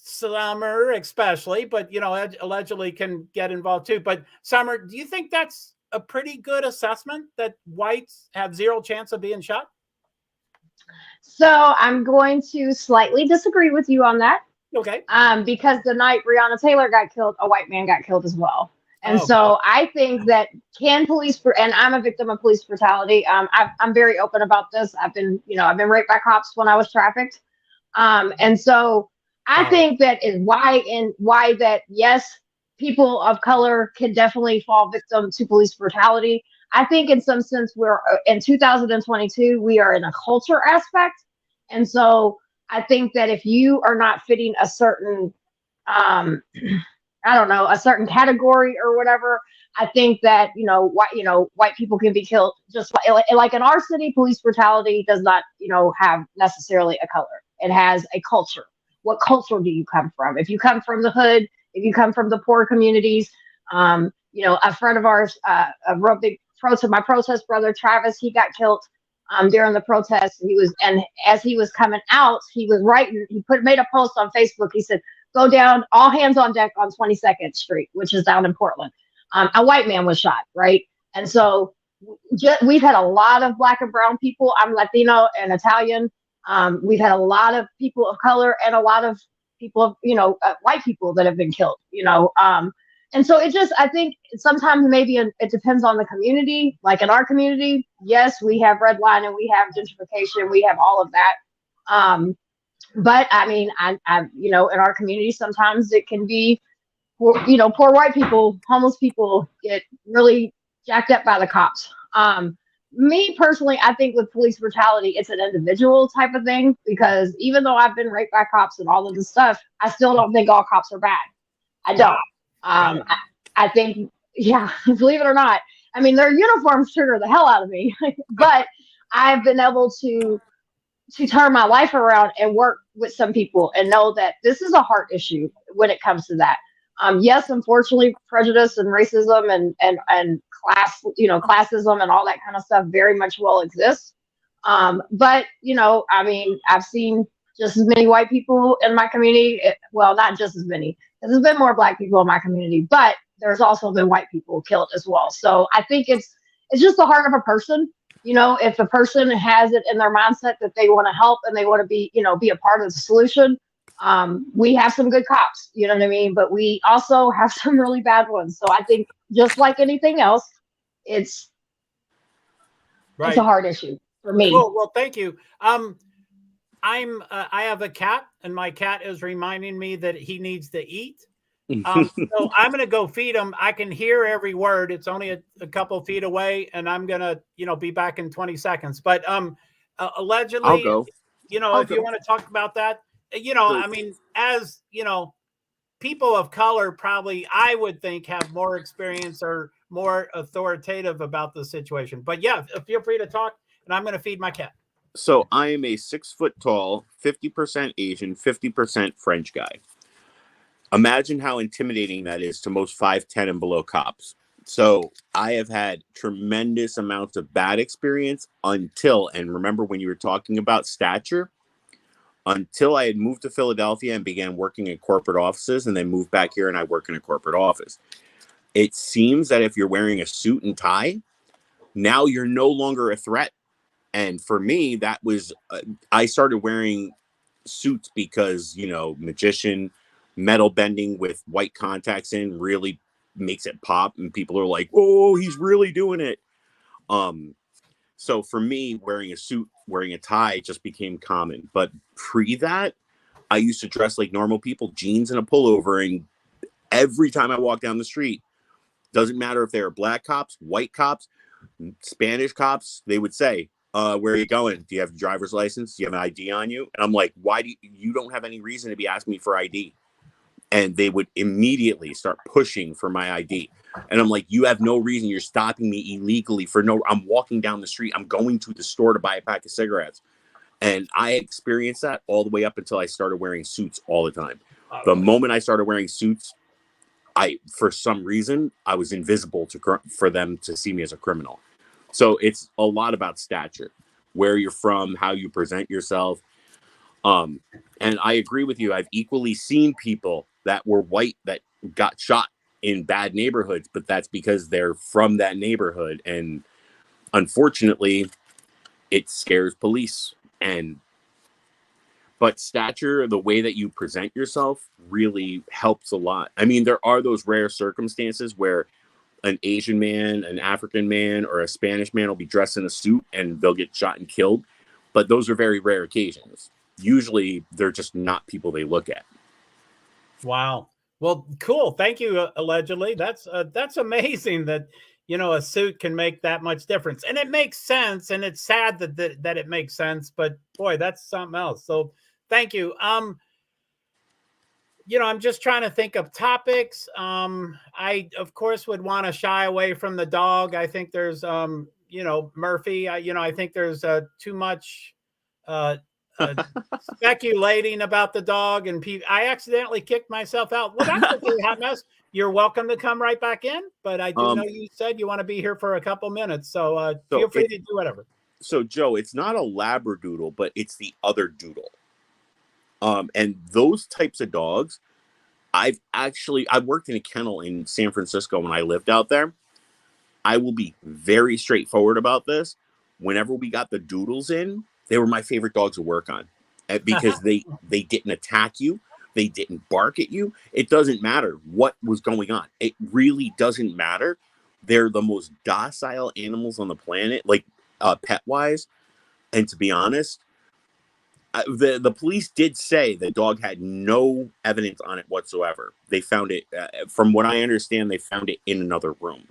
Speaker 1: Summer especially, but allegedly can get involved too. But Summer, do you think that's a pretty good assessment that whites have 0 chance of being shot?
Speaker 3: So I'm going to slightly disagree with you on that.
Speaker 1: Okay.
Speaker 3: Because the night Breonna Taylor got killed, a white man got killed as well. And so I think that and I'm a victim of police brutality. I'm very open about this. I've been raped by cops when I was trafficked. And so I think that is why that, yes, people of color can definitely fall victim to police brutality. I think in some sense we're in 2022, we are in a culture aspect. And so I think that if you are not fitting a certain, a certain category or whatever, I think that, white people can be killed just like in our city. Police brutality does not, have necessarily a color. It has a culture. What culture do you come from? If you come from the hood, if you come from the poor communities, a friend of ours, a real big my protest brother, Travis, he got killed during the protest. And as he was coming out, he was writing, made a post on Facebook. He said, go down, all hands on deck on 22nd Street, which is down in Portland. A white man was shot, right? And so we've had a lot of Black and brown people. I'm Latino and Italian. We've had a lot of people of color and a lot of people, white people that have been killed, and so I think sometimes maybe it depends on the community. Like in our community, yes, we have redlining, we have gentrification, we have all of that. But I mean, I in our community, sometimes it can be, poor white people, homeless people get really jacked up by the cops. Me personally, I think with police brutality, it's an individual type of thing, because even though I've been raped by cops and all of this stuff, I still don't think all cops are bad. I don't. I think, believe it or not, I mean, their uniforms trigger the hell out of me, but I've been able to turn my life around and work with some people and know that this is a heart issue when it comes to that. Yes, unfortunately, prejudice and racism and class, classism and all that kind of stuff very much will exist. But, I mean, I've seen just as many white people in my community. Well, not just as many. There's been more Black people in my community, but there's also been white people killed as well. So I think it's just the heart of a person. If a person has it in their mindset that they want to help and they want to be a part of the solution, we have some good cops, you know what I mean? But we also have some really bad ones. So I think just like anything else, it's a hard issue for me.
Speaker 1: Cool. Well, thank you. I have a cat, and my cat is reminding me that he needs to eat. So I'm going to go feed him. I can hear every word. It's only a couple feet away, and I'm going to, be back in 20 seconds. But allegedly,
Speaker 2: I'll go.
Speaker 1: if you want to talk about that, I mean, as, people of color probably, I would think, have more experience or more authoritative about the situation. But yeah, feel free to talk, and I'm going to feed my cat.
Speaker 2: So I am a 6 foot tall, 50% Asian, 50% French guy. Imagine how intimidating that is to most 5'10" and below cops. So I have had tremendous amounts of bad experience until, and remember when you were talking about stature, until I had moved to Philadelphia and began working in corporate offices, and then moved back here and I work in a corporate office. It seems that if you're wearing a suit and tie, now you're no longer a threat. And for me, that was, I started wearing suits because, you know, magician, metal bending with white contacts in really makes it pop. And people are like, oh, he's really doing it. So for me, wearing a suit, wearing a tie just became common. But pre that, I used to dress like normal people, jeans and a pullover. And every time I walk down the street, doesn't matter if they're black cops, white cops, Spanish cops, they would say, where are you going? Do you have a driver's license? Do you have an ID on you? And I'm like, why do you don't have any reason to be asking me for ID? And they would immediately start pushing for my ID. And I'm like, you have no reason. You're stopping me illegally for no, I'm walking down the street. I'm going to the store to buy a pack of cigarettes. And I experienced that all the way up until I started wearing suits all the time. The moment I started wearing suits, for some reason, I was invisible for them to see me as a criminal. So it's a lot about stature, where you're from, how you present yourself. And I agree with you. I've equally seen people that were white that got shot in bad neighborhoods, but that's because they're from that neighborhood. And unfortunately, it scares police. But stature, the way that you present yourself, really helps a lot. I mean, there are those rare circumstances where an Asian man, an African man, or a Spanish man will be dressed in a suit and they'll get shot and killed. But those are very rare occasions. Usually, they're just not people they look at.
Speaker 1: Wow. Well, cool. Thank you. Allegedly, that's amazing that, you know, a suit can make that much difference, and it makes sense. And it's sad that it makes sense, but boy, that's something else. So thank you. You know, I'm just trying to think of topics. I of course would want to shy away from the dog. I think there's you know, Murphy. I think there's too much speculating about the dog, and I accidentally kicked myself out. Well, that's okay, Hot Mess. You're welcome to come right back in, but I do know you said you want to be here for a couple minutes, so feel free to do whatever.
Speaker 2: So, Joe, it's not a Labradoodle, but it's the other doodle. And those types of dogs, I worked in a kennel in San Francisco when I lived out there. I will be very straightforward about this. Whenever we got the doodles in, they were my favorite dogs to work on because they didn't attack you. They didn't bark at you. It doesn't matter what was going on. It really doesn't matter. They're the most docile animals on the planet, like pet-wise. And to be honest, the police did say the dog had no evidence on it whatsoever. They found it, from what I understand, they found it in another room.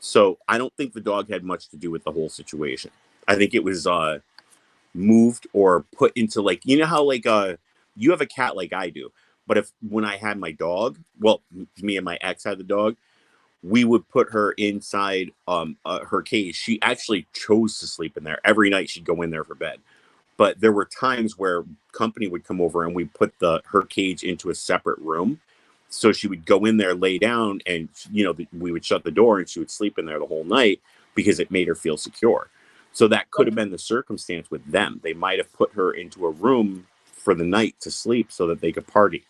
Speaker 2: So I don't think the dog had much to do with the whole situation. I think it was moved or put into, like, you know how like you have a cat like I do, but when I had my dog, well, me and my ex had the dog, we would put her inside her cage. She actually chose to sleep in there. Every night she'd go in there for bed. But there were times where company would come over and we put her cage into a separate room. So she would go in there, lay down, and, you know, we would shut the door and she would sleep in there the whole night because it made her feel secure. So that could have been the circumstance with them. They might have put her into a room for the night to sleep so that they could party.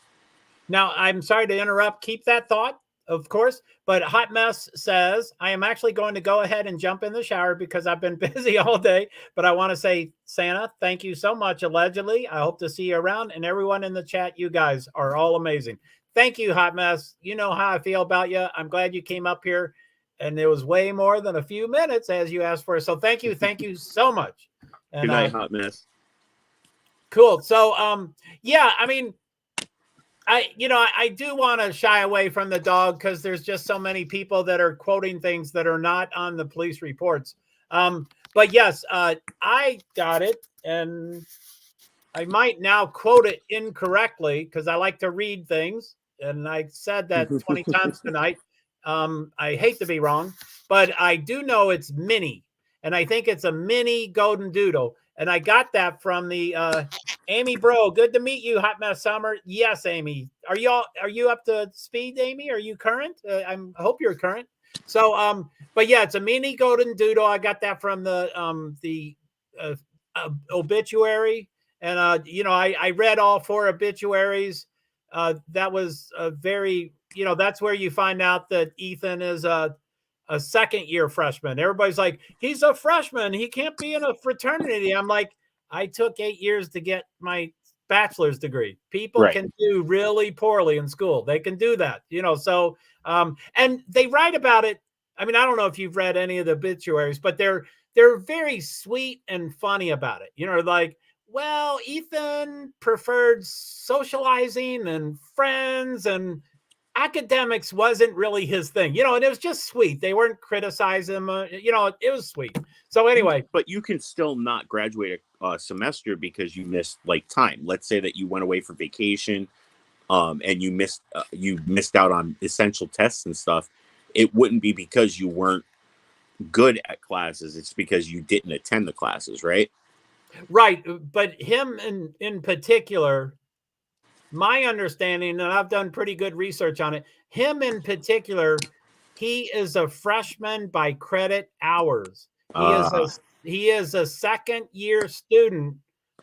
Speaker 1: Now, I'm sorry to interrupt. Keep that thought, of course. But Hot Mess says, I am actually going to go ahead and jump in the shower because I've been busy all day. But I want to say, Santa, thank you so much, allegedly. I hope to see you around. And everyone in the chat, you guys are all amazing. Thank you, Hot Mess. You know how I feel about you. I'm glad you came up here. And it was way more than a few minutes as you asked for. So thank you. Thank you so much. And,
Speaker 2: good night, Hot Mess.
Speaker 1: Cool. So, yeah, I mean, I do want to shy away from the dog because there's just so many people that are quoting things that are not on the police reports. But yes, I got it. And I might now quote it incorrectly because I like to read things. And I said that 20 times tonight. I hate to be wrong, but I do know it's mini, and I think it's a mini golden doodle. And I got that from the Amy Bro. Good to meet you, Hot Mess Summer. Yes, Amy. Are you up to speed, Amy? Are you current? I hope you're current. So, but yeah, it's a mini golden doodle. I got that from the obituary, and you know, I read all 4 obituaries. That was a very, you know, that's where you find out that Ethan is a second-year freshman. Everybody's like, he's a freshman, he can't be in a fraternity. I'm like, I took 8 years to get my bachelor's degree. People
Speaker 2: Right.
Speaker 1: can do really poorly in school. They can do that, you know. So, and they write about it. I mean, I don't know if you've read any of the obituaries, but they're very sweet and funny about it. You know, like, well, Ethan preferred socializing and friends, and academics wasn't really his thing, you know, and it was just sweet. They weren't criticizing him, you know, it was sweet. So anyway,
Speaker 2: but you can still not graduate a semester because you missed like time. Let's say that you went away for vacation, and you missed out on essential tests and stuff. It wouldn't be because you weren't good at classes. It's because you didn't attend the classes, right?
Speaker 1: Right. But him in particular, my understanding, and I've done pretty good research on it, him in particular, he is a freshman by credit hours. He is a second-year student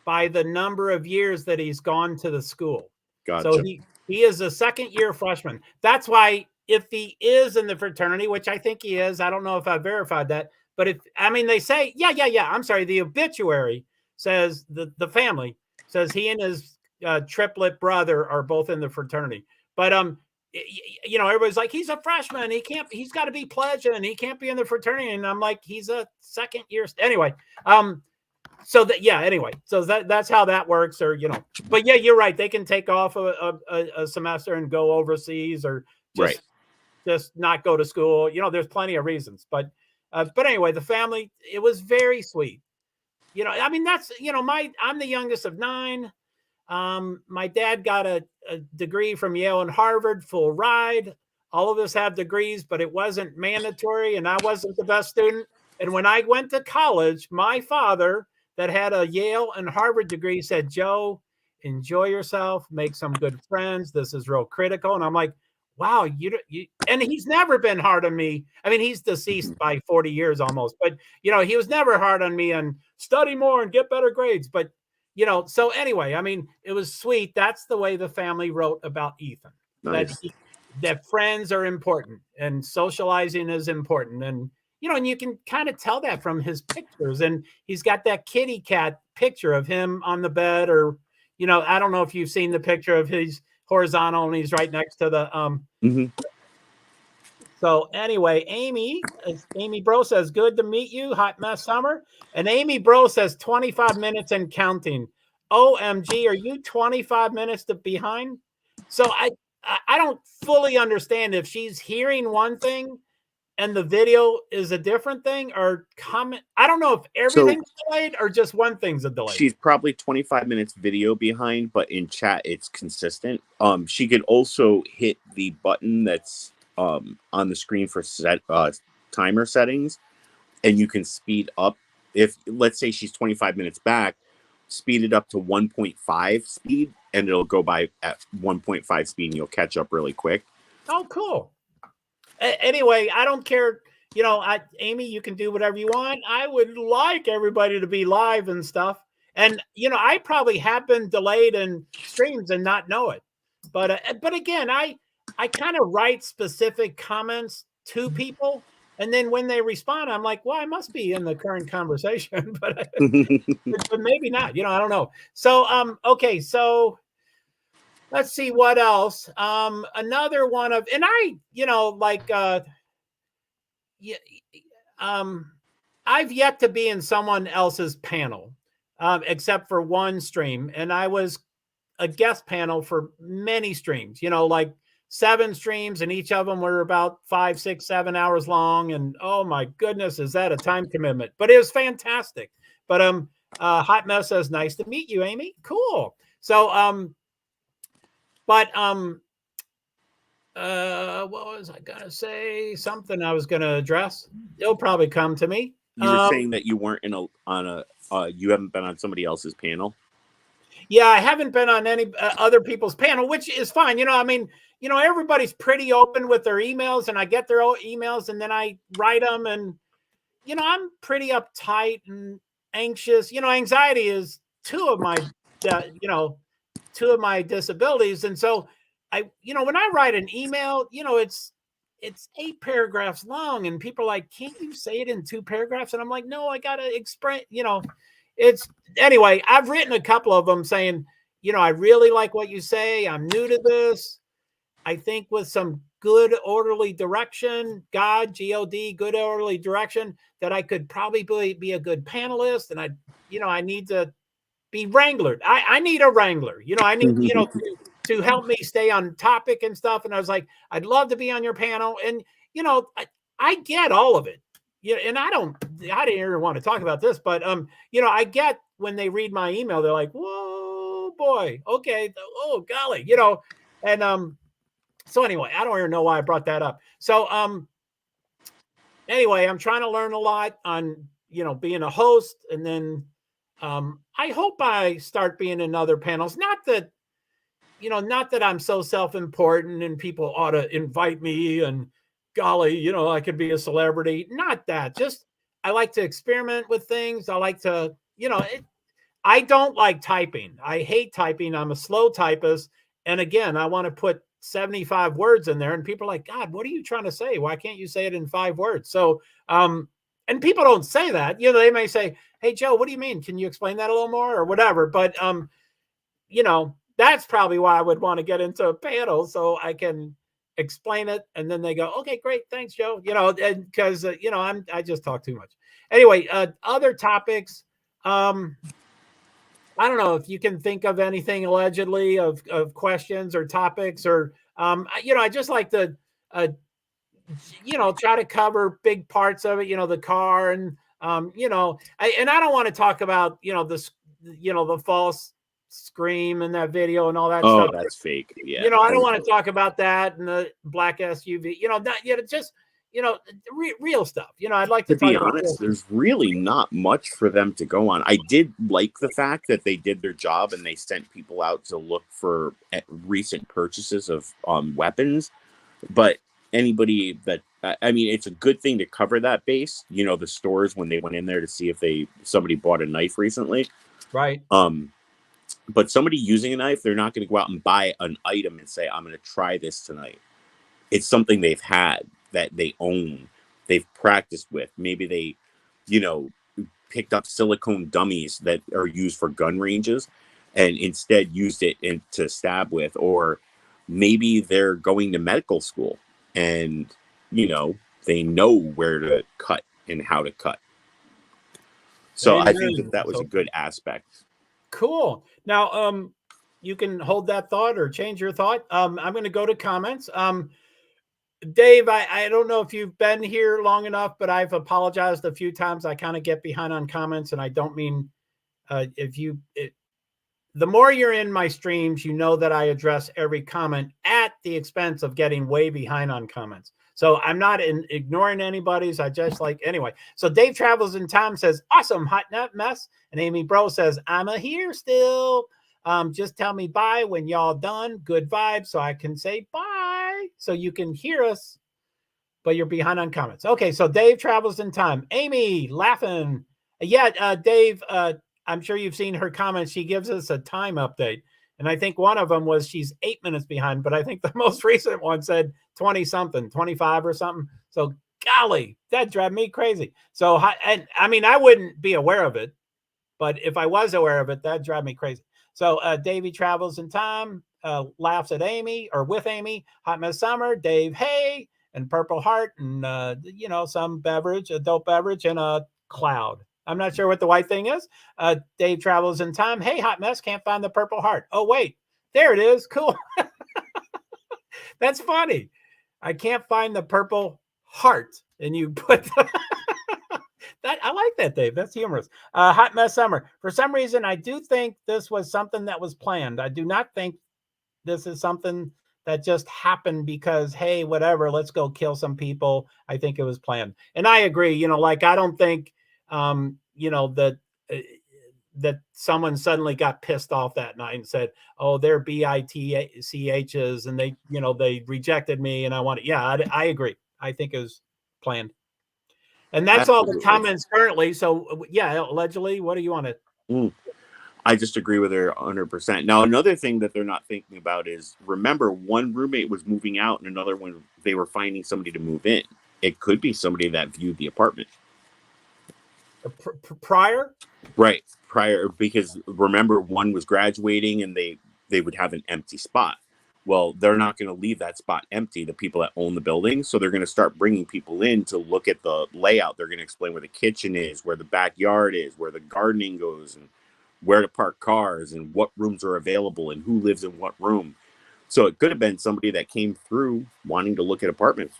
Speaker 1: by the number of years that he's gone to the school.
Speaker 2: Gotcha.
Speaker 1: So he is a second-year freshman. That's why if he is in the fraternity, which I think he is, I don't know if I verified that, but if, I mean, they say, yeah. I'm sorry, the obituary says, the family says he and his triplet brother are both in the fraternity. But you know, everybody's like, he's a freshman, he's got to be pledging, he can't be in the fraternity. And I'm like, he's a second year anyway. So that, yeah, anyway, so that's how that works. Or, you know, but yeah, you're right, they can take off a semester and go overseas, or just not go to school. You know, there's plenty of reasons. But anyway, the family, it was very sweet. You know, I mean, that's, you know, I'm the youngest of 9. My dad got a degree from Yale and Harvard, full ride. All of us have degrees, but it wasn't mandatory, and I wasn't the best student. And when I went to college, my father, that had a Yale and Harvard degree, said, Joe, enjoy yourself, make some good friends. This is real critical. And I'm like, wow, and he's never been hard on me. I mean, he's deceased by 40 years almost, but, you know, he was never hard on me and study more and get better grades. But, you know, so anyway, I mean, it was sweet. That's the way the family wrote about Ethan.
Speaker 2: Nice.
Speaker 1: That friends are important and socializing is important. And, you know, and you can kind of tell that from his pictures. And he's got that kitty cat picture of him on the bed, or, you know, I don't know if you've seen the picture of his horizontal and he's right next to the So anyway, Amy Bro says, good to meet you, hot mess summer. And Amy Bro says 25 minutes and counting. OMG, are you 25 minutes behind? So I don't fully understand if she's hearing one thing and the video is a different thing, or comment. I don't know if everything's delayed or just one thing's a delay.
Speaker 2: She's probably 25 minutes video behind, but in chat it's consistent. She could also hit the button that's on the screen for timer settings, and you can speed up. If, let's say, she's 25 minutes back, speed it up to 1.5 speed, and it'll go by at 1.5 speed, and you'll catch up really quick.
Speaker 1: Oh, cool. Anyway, I don't care. You know, Amy, you can do whatever you want. I would like everybody to be live and stuff. And, you know, I probably have been delayed in streams and not know it. But again, I kind of write specific comments to people. And then when they respond, I'm like, well, I must be in the current conversation, but maybe not. You know, I don't know. So, okay. So let's see what else. Another one of, and I, you know, like, I've yet to be in someone else's panel, except for one stream. And I was a guest panel for many streams, you know, like 7 streams, and each of them were about 5, 6, 7 hours long. And oh my goodness, is that a time commitment? But it was fantastic. But Hot Mess says, nice to meet you, Amy. Cool. So what was I gonna say? Something I was gonna address. It'll probably come to me.
Speaker 2: You were saying that you weren't you haven't been on somebody else's panel.
Speaker 1: Yeah, I haven't been on any other people's panel, which is fine. You know, I mean, you know, everybody's pretty open with their emails, and I get their emails and then I write them, and, you know, I'm pretty uptight and anxious. You know, anxiety is two of my disabilities. And so you know, when I write an email, you know, it's 8 paragraphs long, and people are like, can't you say it in 2 paragraphs? And I'm like, no, I gotta explain, you know, anyway, I've written a couple of them saying, you know, I really like what you say. I'm new to this. I think with some good orderly direction, God, good orderly direction, that I could probably be a good panelist. And I need to be wranglered. I need a wrangler. You know, I need, you know, to help me stay on topic and stuff. And I was like, I'd love to be on your panel. And, you know, I get all of it. Yeah, and I didn't even want to talk about this, but you know, I get when they read my email, they're like, whoa, boy, okay, oh golly, you know, and so anyway, I don't even know why I brought that up. So anyway, I'm trying to learn a lot on, you know, being a host, and then I hope I start being in other panels. Not that, you know, not that I'm so self-important and people ought to invite me and golly, you know, I could be a celebrity. Not that. Just I like to experiment with things. I like to, you know, I don't like typing. I hate typing. I'm a slow typist. And again, I want to put 75 words in there, and people are like, God, what are you trying to say? Why can't you say it in 5 words? So, and people don't say that. You know, they may say, hey, Joe, what do you mean? Can you explain that a little more or whatever? But, you know, that's probably why I would want to get into a panel, so I can explain it. And then they go, okay, great. Thanks, Joe. You know, and because, you know, I just talk too much. Anyway, other topics. I don't know if you can think of anything allegedly of questions or topics, or, you know, I just like to, you know, try to cover big parts of it, you know, the car, and, you know, I don't want to talk about, you know, the false scream in that video and all that stuff.
Speaker 2: Oh, that's fake. Yeah.
Speaker 1: You know, I don't want to talk about that and the black SUV, you know, not yet. It's just, you know, real stuff. You know, I'd like to
Speaker 2: be
Speaker 1: talk
Speaker 2: honest, there's really not much for them to go on. I did like the fact that they did their job and they sent people out to look for recent purchases of weapons. But anybody that, I mean, it's a good thing to cover that base. You know, the stores, when they went in there to see if somebody bought a knife recently.
Speaker 1: Right.
Speaker 2: But somebody using a knife, they're not going to go out and buy an item and say, I'm going to try this tonight. It's something they've had, that they own, they've practiced with. Maybe they, you know, picked up silicone dummies that are used for gun ranges and instead used it to stab with. Or maybe they're going to medical school and, you know, they know where to cut and how to cut. So I think that was a good aspect.
Speaker 1: Cool. Now, you can hold that thought or change your thought. I'm going to go to comments. Dave, I don't know if you've been here long enough, but I've apologized a few times. I kind of get behind on comments, and I don't mean the more you're in my streams, you know that I address every comment at the expense of getting way behind on comments. So I'm not ignoring anybody's. I just like, anyway. So Dave Travels in Time says, awesome, hot nut mess. And Amy Bro says, I'm here still. Just tell me bye when y'all done. Good vibes, so I can say bye, so you can hear us, but you're behind on comments. Okay, so Dave Travels in Time. Amy laughing. Yeah, Dave, I'm sure you've seen her comments. She gives us a time update. And I think one of them was she's 8 minutes behind, but I think the most recent one said 20 something, 25 or something. So golly, that drives me crazy. So, and I mean, I wouldn't be aware of it, but if I was aware of it, that'd drive me crazy. So Davey Travels in Time laughs at Amy, or with Amy. Hot Mess Summer, Dave, hey, and Purple Heart, and, you know, some beverage, adult beverage, and a cloud. I'm not sure what the white thing is. Dave Travels in Time. Hey, Hot Mess, can't find the Purple Heart. Oh, wait, there it is. Cool. That's funny. I can't find the Purple Heart. And you put that. I like that, Dave. That's humorous. Hot Mess Summer. For some reason, I do think this was something that was planned. I do not think this is something that just happened because, hey, whatever, let's go kill some people. I think it was planned. And I agree. You know, like, I don't think, you know, that that someone suddenly got pissed off that night and said, "Oh, they're BITCHs and they, you know, they rejected me and I want it." Yeah, I agree. I think it was planned. And that's all the comments currently. So yeah, allegedly, what do you want to?
Speaker 2: I just agree with her 100%. Now, another thing that they're not thinking about is, remember, one roommate was moving out and another one, they were finding somebody to move in. It could be somebody that viewed the apartment.
Speaker 1: Prior?
Speaker 2: Right. Prior, because remember, one was graduating and they would have an empty spot. Well, they're not going to leave that spot empty, the people that own the building. So they're going to start bringing people in to look at the layout. They're going to explain where the kitchen is, where the backyard is, where the gardening goes, and where to park cars and what rooms are available and who lives in what room. So it could have been somebody that came through wanting to look at apartments.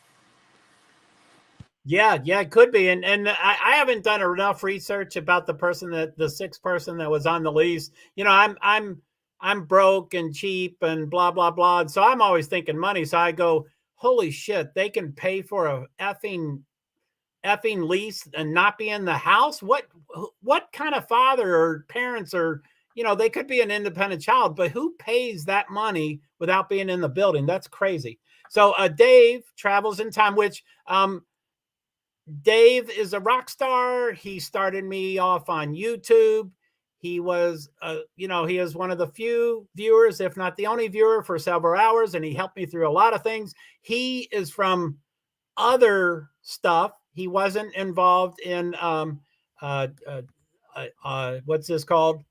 Speaker 1: Yeah, it could be. And I haven't done enough research about the sixth person that was on the lease. You know, I'm broke and cheap and blah, blah, blah. And so I'm always thinking money. So I go, holy shit, they can pay for a effing lease and not be in the house. What kind of father or parents are, you know, they could be an independent child, but who pays that money without being in the building? That's crazy. So Dave travels in time, which Dave is a rock star. He started me off on YouTube. He was, you know, he is one of the few viewers, if not the only viewer, for several hours, and he helped me through a lot of things. He is from other stuff. He wasn't involved in what's this called?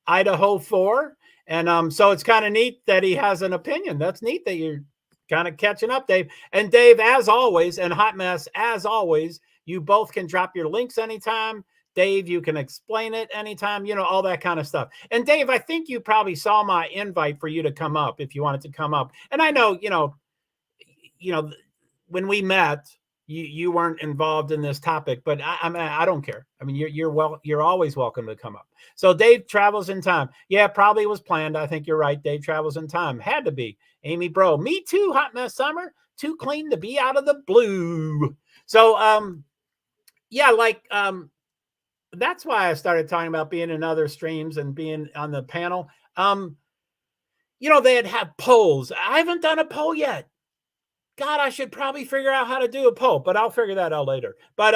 Speaker 1: Idaho 4. And so it's kind of neat that he has an opinion. That's neat that you're kind of catching up, Dave. And Dave, as always, and Hot Mess, as always, you both can drop your links anytime. Dave, you can explain it anytime, you know, all that kind of stuff. And Dave, I think you probably saw my invite for you to come up if you wanted to come up. And I know, you know, when we met, you weren't involved in this topic, but I don't care. I mean, you're always welcome to come up. So Dave travels in time. Yeah, probably was planned. I think you're right. Dave travels in time. Had to be. Amy Bro, me too. Hot Mess Summer, too clean to be out of the blue. So yeah, like that's why I started talking about being in other streams and being on the panel. You know, they'd have polls. I haven't done a poll yet. God, I should probably figure out how to do a poll, but I'll figure that out later. But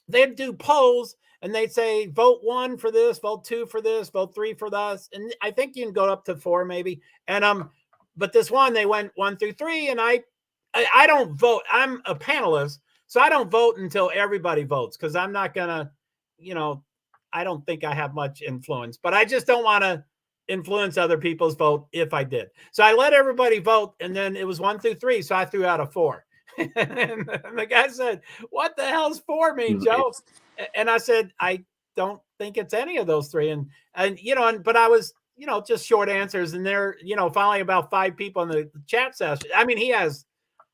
Speaker 1: they'd do polls and they'd say, vote 1 for this, vote 2 for this, vote 3 for this. And I think you can go up to 4 maybe. And but this one, they went 1 through 3, and I don't vote. I'm a panelist, so I don't vote until everybody votes, because I'm not gonna, you know, I don't think I have much influence, but I just don't want to influence other people's vote if I did. So I let everybody vote, and then it was 1 through 3, so I threw out a 4. And the guy said, "What the hell's 4 mean, Joe?" And I said, "I don't think it's any of those 3." And you know, but I was, you know, just short answers, and there, you know, finally about 5 people in the chat session. I mean, he has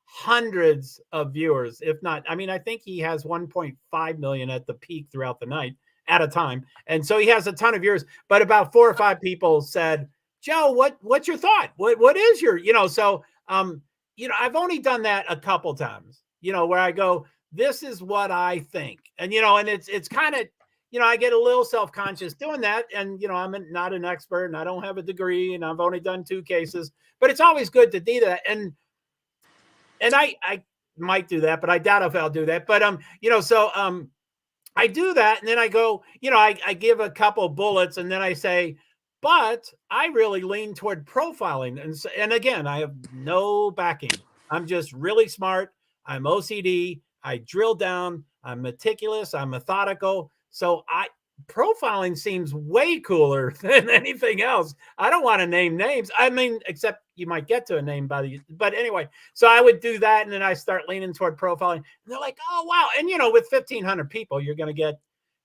Speaker 1: hundreds of viewers, if not, I mean, I think he has 1.5 million at the peak throughout the night at a time. And so he has a ton of viewers, but about 4 or 5 people said, "Joe, what's your thought? What is your," you know, so, you know, I've only done that a couple times, you know, where I go, this is what I think. And, you know, and it's kind of, you know, I get a little self-conscious doing that. And, you know, I'm not an expert and I don't have a degree and I've only done 2 cases, but it's always good to do that. And I might do that, but I doubt if I'll do that. But, you know, so, I do that. And then I go, you know, I give a couple bullets and then I say, but I really lean toward profiling. And again, I have no backing. I'm just really smart. I'm OCD. I drill down. I'm meticulous. I'm methodical. So profiling seems way cooler than anything else. I don't want to name names. I mean, except you might get to a name but anyway, so I would do that. And then I start leaning toward profiling. And they're like, "Oh, wow." And, you know, with 1,500 people, you're going to get,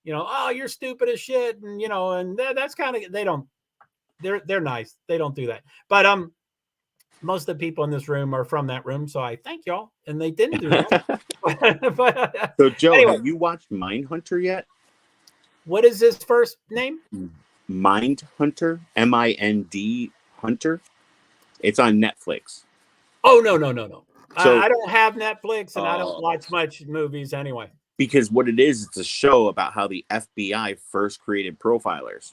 Speaker 1: you know, "Oh, you're stupid as shit." And, you know, and that's kind of, they're nice. They don't do that. But, most of the people in this room are from that room. So I thank y'all. And they didn't do that. But,
Speaker 2: so Joe,
Speaker 1: anyway,
Speaker 2: have you watched Mindhunter yet?
Speaker 1: What is his first name?
Speaker 2: Mindhunter, MIND Hunter. It's on Netflix.
Speaker 1: Oh, no.
Speaker 2: So,
Speaker 1: I don't have Netflix and I don't watch much movies anyway.
Speaker 2: Because what it is, it's a show about how the FBI first created profilers.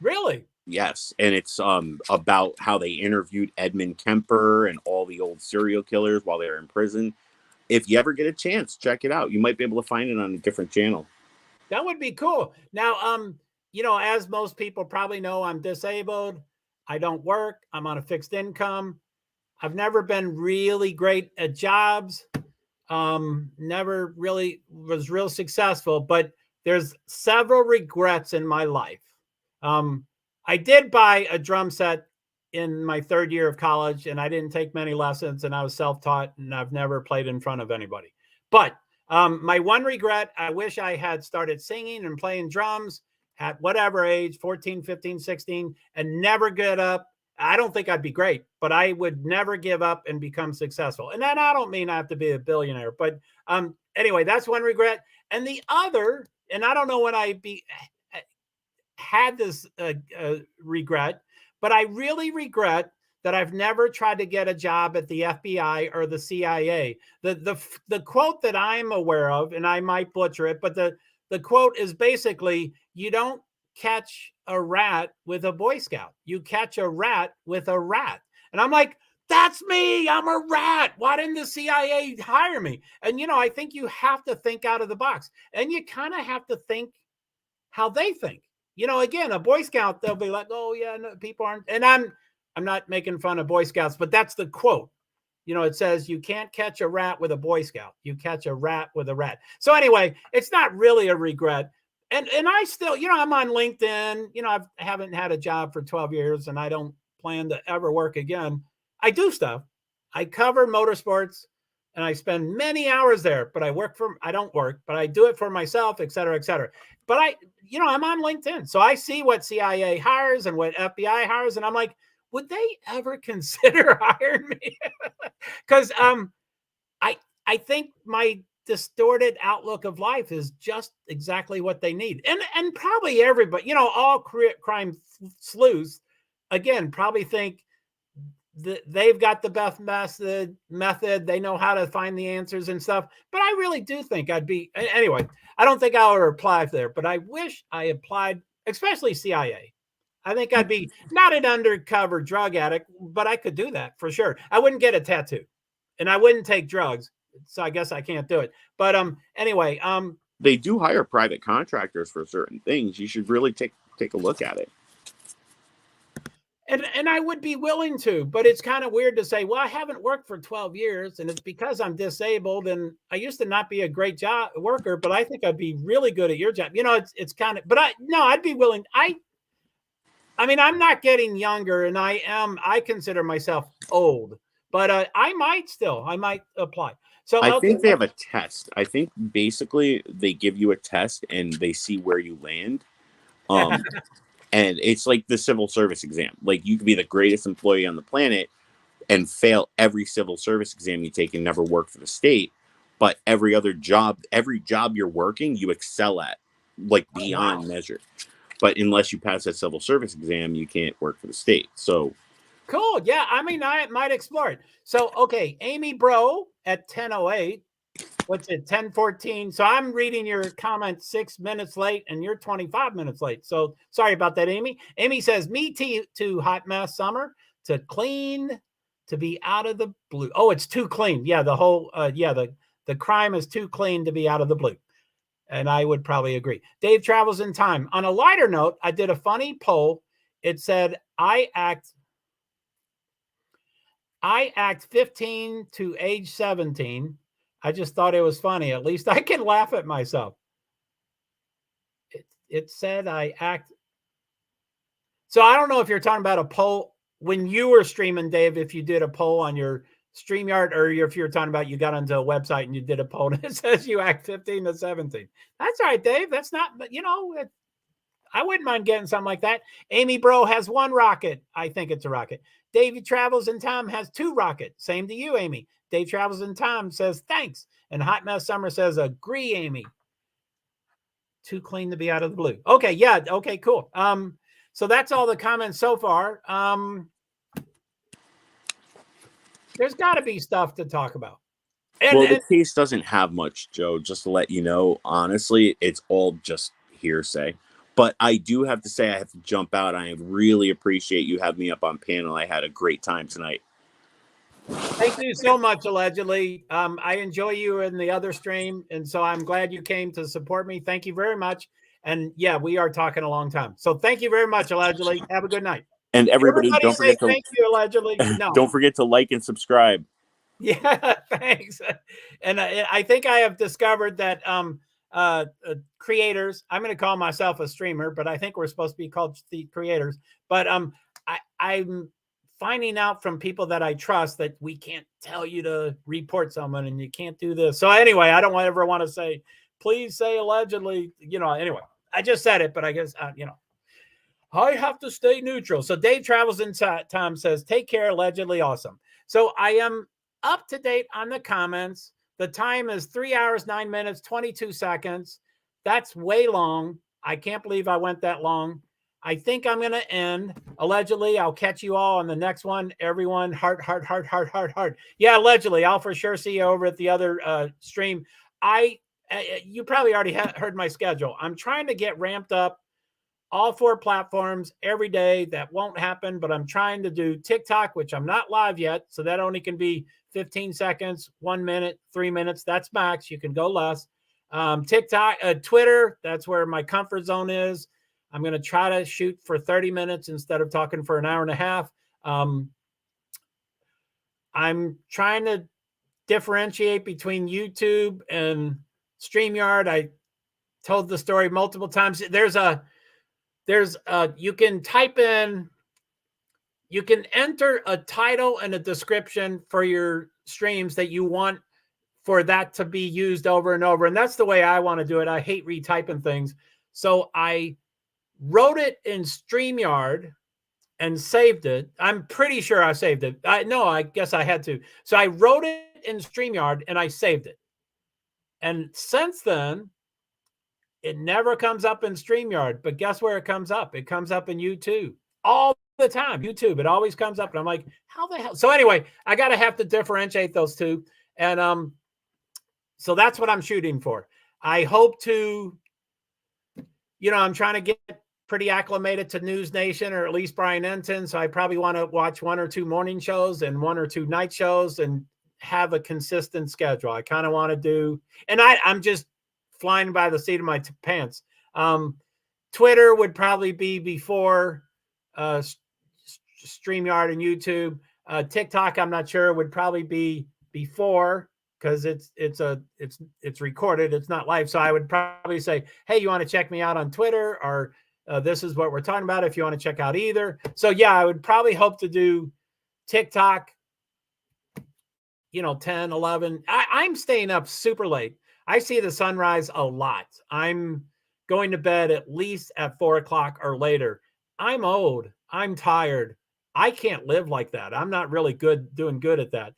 Speaker 1: Really?
Speaker 2: Yes, and it's about how they interviewed Edmund Kemper and all the old serial killers while they were in prison. If you ever get a chance, check it out. You might be able to find it on a different channel.
Speaker 1: That would be cool. Now, you know, as most people probably know, I'm disabled. I don't work. I'm on a fixed income. I've never been really great at jobs. Never really was real successful, but there's several regrets in my life. I did buy a drum set in my 3rd year of college, and I didn't take many lessons, and I was self-taught, and I've never played in front of anybody. But my one regret, I wish I had started singing and playing drums at whatever age, 14, 15, 16, and never get up. I don't think I'd be great, but I would never give up and become successful. And then I don't mean I have to be a billionaire, but anyway, that's one regret. And the other, and I don't know when had this regret, but I really regret that I've never tried to get a job at the FBI or the CIA. The quote that I'm aware of, and I might butcher it, but the quote is basically, you don't catch a rat with a Boy Scout. You catch a rat with a rat. And I'm like, that's me. I'm a rat. Why didn't the CIA hire me? And, you know, I think you have to think out of the box, and you kind of have to think how they think. You know, again, a Boy Scout, they'll be like, oh yeah, no, people aren't. And I'm not making fun of Boy Scouts, but that's the quote. You know, it says, you can't catch a rat with a Boy Scout. You catch a rat with a rat. So anyway, it's not really a regret. And I still, you know, I'm on LinkedIn. You know, I haven't had a job for 12 years, and I don't plan to ever work again. I do stuff. I cover motorsports, and I spend many hours there, but I don't work, but I do it for myself, et cetera, et cetera. But you know, I'm on LinkedIn. So I see what CIA hires and what FBI hires, and I'm like, would they ever consider hiring me? Because I think my distorted outlook of life is just exactly what they need. And probably everybody, you know, all crime sleuths, again, probably think they've got the best method. They know how to find the answers and stuff. But I really do think anyway, I don't think I would apply there, but I wish I applied, especially CIA. I think I'd be not an undercover drug addict, but I could do that for sure. I wouldn't get a tattoo, and I wouldn't take drugs. So I guess I can't do it. But anyway,
Speaker 2: they do hire private contractors for certain things. You should really take a look at it.
Speaker 1: And I would be willing to, but it's kind of weird to say, well, I haven't worked for 12 years, and it's because I'm disabled, and I used to not be a great job worker, but I think I'd be really good at your job. You know, it's kind of, but I'd be willing. I mean, I'm not getting younger, and I consider myself old, but I might apply. So
Speaker 2: I think they have a test. I think basically they give you a test and they see where you land. And it's like the civil service exam. Like, you could be the greatest employee on the planet and fail every civil service exam you take and never work for the state. But every job you're working, you excel at, like, beyond measure. But unless you pass that civil service exam, you can't work for the state. So
Speaker 1: cool. Yeah, I mean, I might explore it. So, okay, Amy Bro at 10:08. What's it, 10:14? So I'm reading your comment 6 minutes late, and you're 25 minutes late. So sorry about that, Amy. Amy says, me too, hot mess summer, to clean, to be out of the blue. Oh, it's too clean. Yeah, the whole, the crime is too clean to be out of the blue. And I would probably agree. Dave travels in time. On a lighter note, I did a funny poll. It said, I act 15 to age 17. I just thought it was funny. At least I can laugh at myself. It said I act. So I don't know if you're talking about a poll when you were streaming, Dave, if you did a poll on your StreamYard, or if you're talking about you got onto a website and you did a poll and it says you act 15 to 17. That's all right, Dave. That's not, you know, I wouldn't mind getting something like that. Amy Bro has 1 rocket. I think it's a rocket. Davey Travels in Time has 2 rockets. Same to you, Amy. Dave Travels in Time says thanks. And Hot Mess Summer says agree, Amy. Too clean to be out of the blue. Okay, yeah. Okay, cool. So that's all the comments so far. There's got to be stuff to talk about. And,
Speaker 2: Well, the case doesn't have much, Joe, just to let you know. Honestly, it's all just hearsay. But I do have to say, I have to jump out. I really appreciate you having me up on panel. I had a great time tonight.
Speaker 1: thank you so much, allegedly. I enjoy you in the other stream, and so I'm glad you came to support me. Thank you very much. And yeah, we are talking a long time. So thank you very much, allegedly. Have a good night.
Speaker 2: And everybody don't forget to
Speaker 1: thank you, allegedly. No.
Speaker 2: Don't forget to like and subscribe.
Speaker 1: Yeah, thanks. And I think I have discovered that creators, I'm going to call myself a streamer, but I think we're supposed to be called the creators. But I'm finding out from people that I trust that we can't tell you to report someone and you can't do this. So anyway, I don't ever want to say, please say allegedly, anyway, I just said it, but I guess, I have to stay neutral. So Dave Travels in Time says, take care, allegedly awesome. So I am up to date on the comments. The time is 3 hours, 9 minutes, 22 seconds. That's way long. I can't believe I went that long. I think I'm going to end. Allegedly, I'll catch you all on the next one. Everyone, heart. Yeah, allegedly, I'll for sure see you over at the other stream. You probably already heard my schedule. I'm trying to get ramped up all 4 platforms every day. That won't happen, but I'm trying to do TikTok, which I'm not live yet. So that only can be 15 seconds, 1 minute, 3 minutes. That's max. You can go less. TikTok, Twitter, that's where my comfort zone is. I'm going to try to shoot for 30 minutes instead of talking for an hour and a half. I'm trying to differentiate between YouTube and StreamYard. I told the story multiple times. You can type in, you can enter a title and a description for your streams that you want for that to be used over and over. And that's the way I want to do it. I hate retyping things. So I wrote it in StreamYard and saved it. I'm pretty sure I saved it. I guess I had to. So I wrote it in StreamYard and I saved it. And since then, it never comes up in StreamYard, but guess where it comes up? It comes up in YouTube all the time. YouTube, it always comes up. And I'm like, how the hell? So anyway, I got to have to differentiate those two. And so that's what I'm shooting for. I hope to, I'm trying to get pretty acclimated to News Nation or at least Brian Enton. So I probably want to watch 1 or 2 morning shows and 1 or 2 night shows and have a consistent schedule. I kind of want to do, and I'm just flying by the seat of my pants. Twitter would probably be before StreamYard and YouTube. TikTok, I'm not sure, would probably be before because it's recorded. It's not live. So I would probably say, hey, you want to check me out on Twitter, or this is what we're talking about if you want to check out either. So yeah, I would probably hope to do TikTok, 10, 11. I'm staying up super late. I see the sunrise a lot. I'm going to bed at least at 4 o'clock or later. I'm old. I'm tired. I can't live like that. I'm not really doing good at that.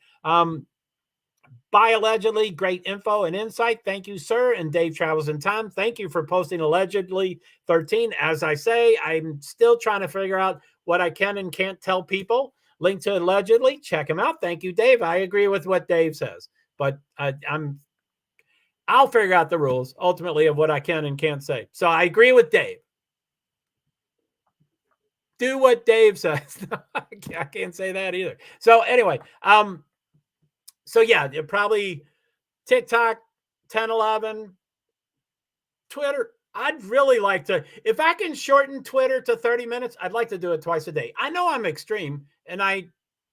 Speaker 1: By allegedly, great info and insight. Thank you, sir. And Dave Travels in Time, thank you for posting allegedly 13. As I say, I'm still trying to figure out what I can and can't tell people. Link to allegedly. Check him out. Thank you, Dave. I agree with what Dave says, but I'll figure out the rules ultimately of what I can and can't say. So I agree with Dave. Do what Dave says. I can't say that either. So anyway, so yeah, probably TikTok, 10, 11, Twitter. I'd really like to, if I can shorten Twitter to 30 minutes, I'd like to do it twice a day. I know I'm extreme and I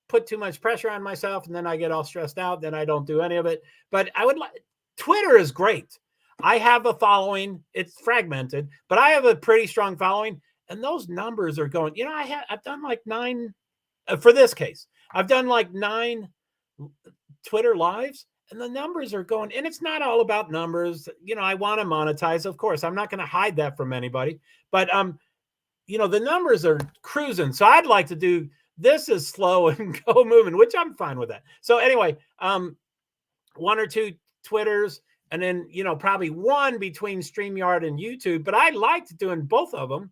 Speaker 1: put too much pressure on myself and then I get all stressed out. Then I don't do any of it. But I would like, Twitter is great. I have a following. It's fragmented, but I have a pretty strong following. And those numbers are going, I've done like 9, for this case, I've done like 9 Twitter lives and the numbers are going, and it's not all about numbers. I want to monetize, of course. I'm not going to hide that from anybody, but the numbers are cruising. So I'd like to do this is slow and go moving, which I'm fine with that. So anyway, 1 or 2 Twitters, and then, probably 1 between StreamYard and YouTube, but I liked doing both of them.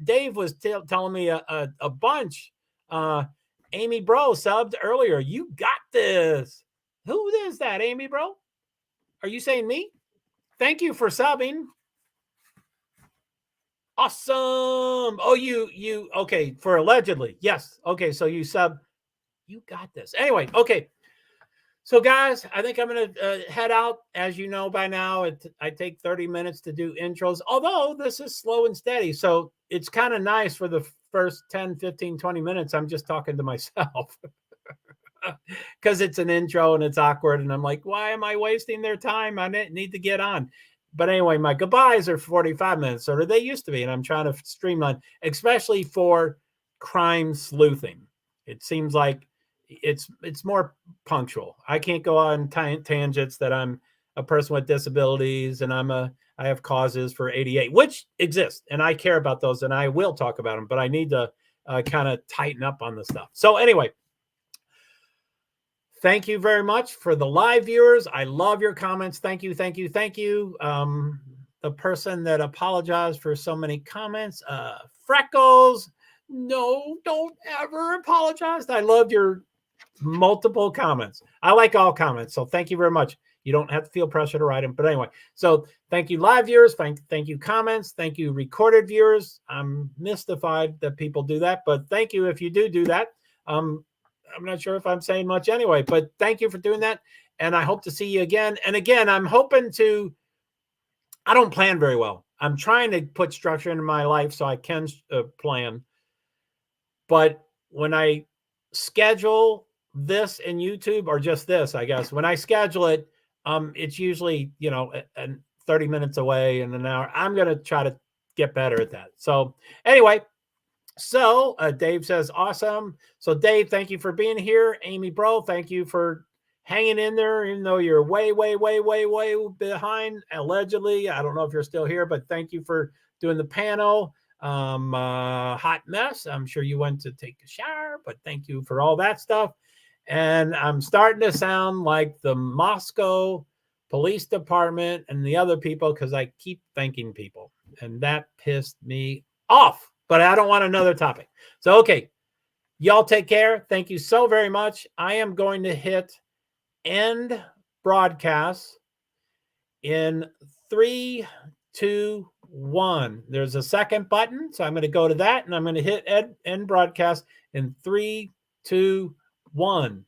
Speaker 1: Dave was telling me a bunch. Amy Bro subbed earlier. You got this. Who is that, Amy, bro? Are you saying me? Thank you for subbing. Awesome. Oh, you okay, for allegedly. Yes. Okay, so you sub. You got this. Anyway, okay. So guys, I think I'm going to head out. As you know by now, I take 30 minutes to do intros, although this is slow and steady. So it's kind of nice for the first 10, 15, 20 minutes. I'm just talking to myself because it's an intro and it's awkward. And I'm like, why am I wasting their time? I need to get on. But anyway, my goodbyes are 45 minutes, or they used to be. And I'm trying to streamline, especially for crime sleuthing. It seems like it's more punctual. I can't go on tangents that I'm a person with disabilities and I have causes for 88, which exist, and I care about those, and I will talk about them, but I need to kind of tighten up on the stuff. So anyway, thank you very much for the live viewers. I love your comments. Thank you, thank you, thank you. The person that apologized for so many comments, Freckles, no, don't ever apologize. I loved your multiple comments. I like all comments, so thank you very much. You don't have to feel pressure to write them, but anyway, so thank you live viewers, thank you comments, thank you recorded viewers. I'm mystified that people do that, but thank you if you do that. I'm not sure if I'm saying much anyway, but thank you for doing that, and I hope to see you again. And again, I'm hoping to, I don't plan very well. I'm trying to put structure into my life so I can plan, but when I schedule this in YouTube, or just this, I guess, when I schedule it, it's usually, 30 minutes away in an hour. I'm going to try to get better at that. So anyway, so Dave says, awesome. So Dave, thank you for being here. Amy, bro, thank you for hanging in there, even though you're way behind, allegedly. I don't know if you're still here, but thank you for doing the panel. Hot mess. I'm sure you went to take a shower, but thank you for all that stuff. And I'm starting to sound like the Moscow Police Department and the other people because I keep thanking people, and that pissed me off. But I don't want another topic. So, okay, y'all take care. Thank you so very much. I am going to hit end broadcast in 3, 2, 1. There's a second button, so I'm going to go to that, and I'm going to hit end broadcast in 3, 2, 1.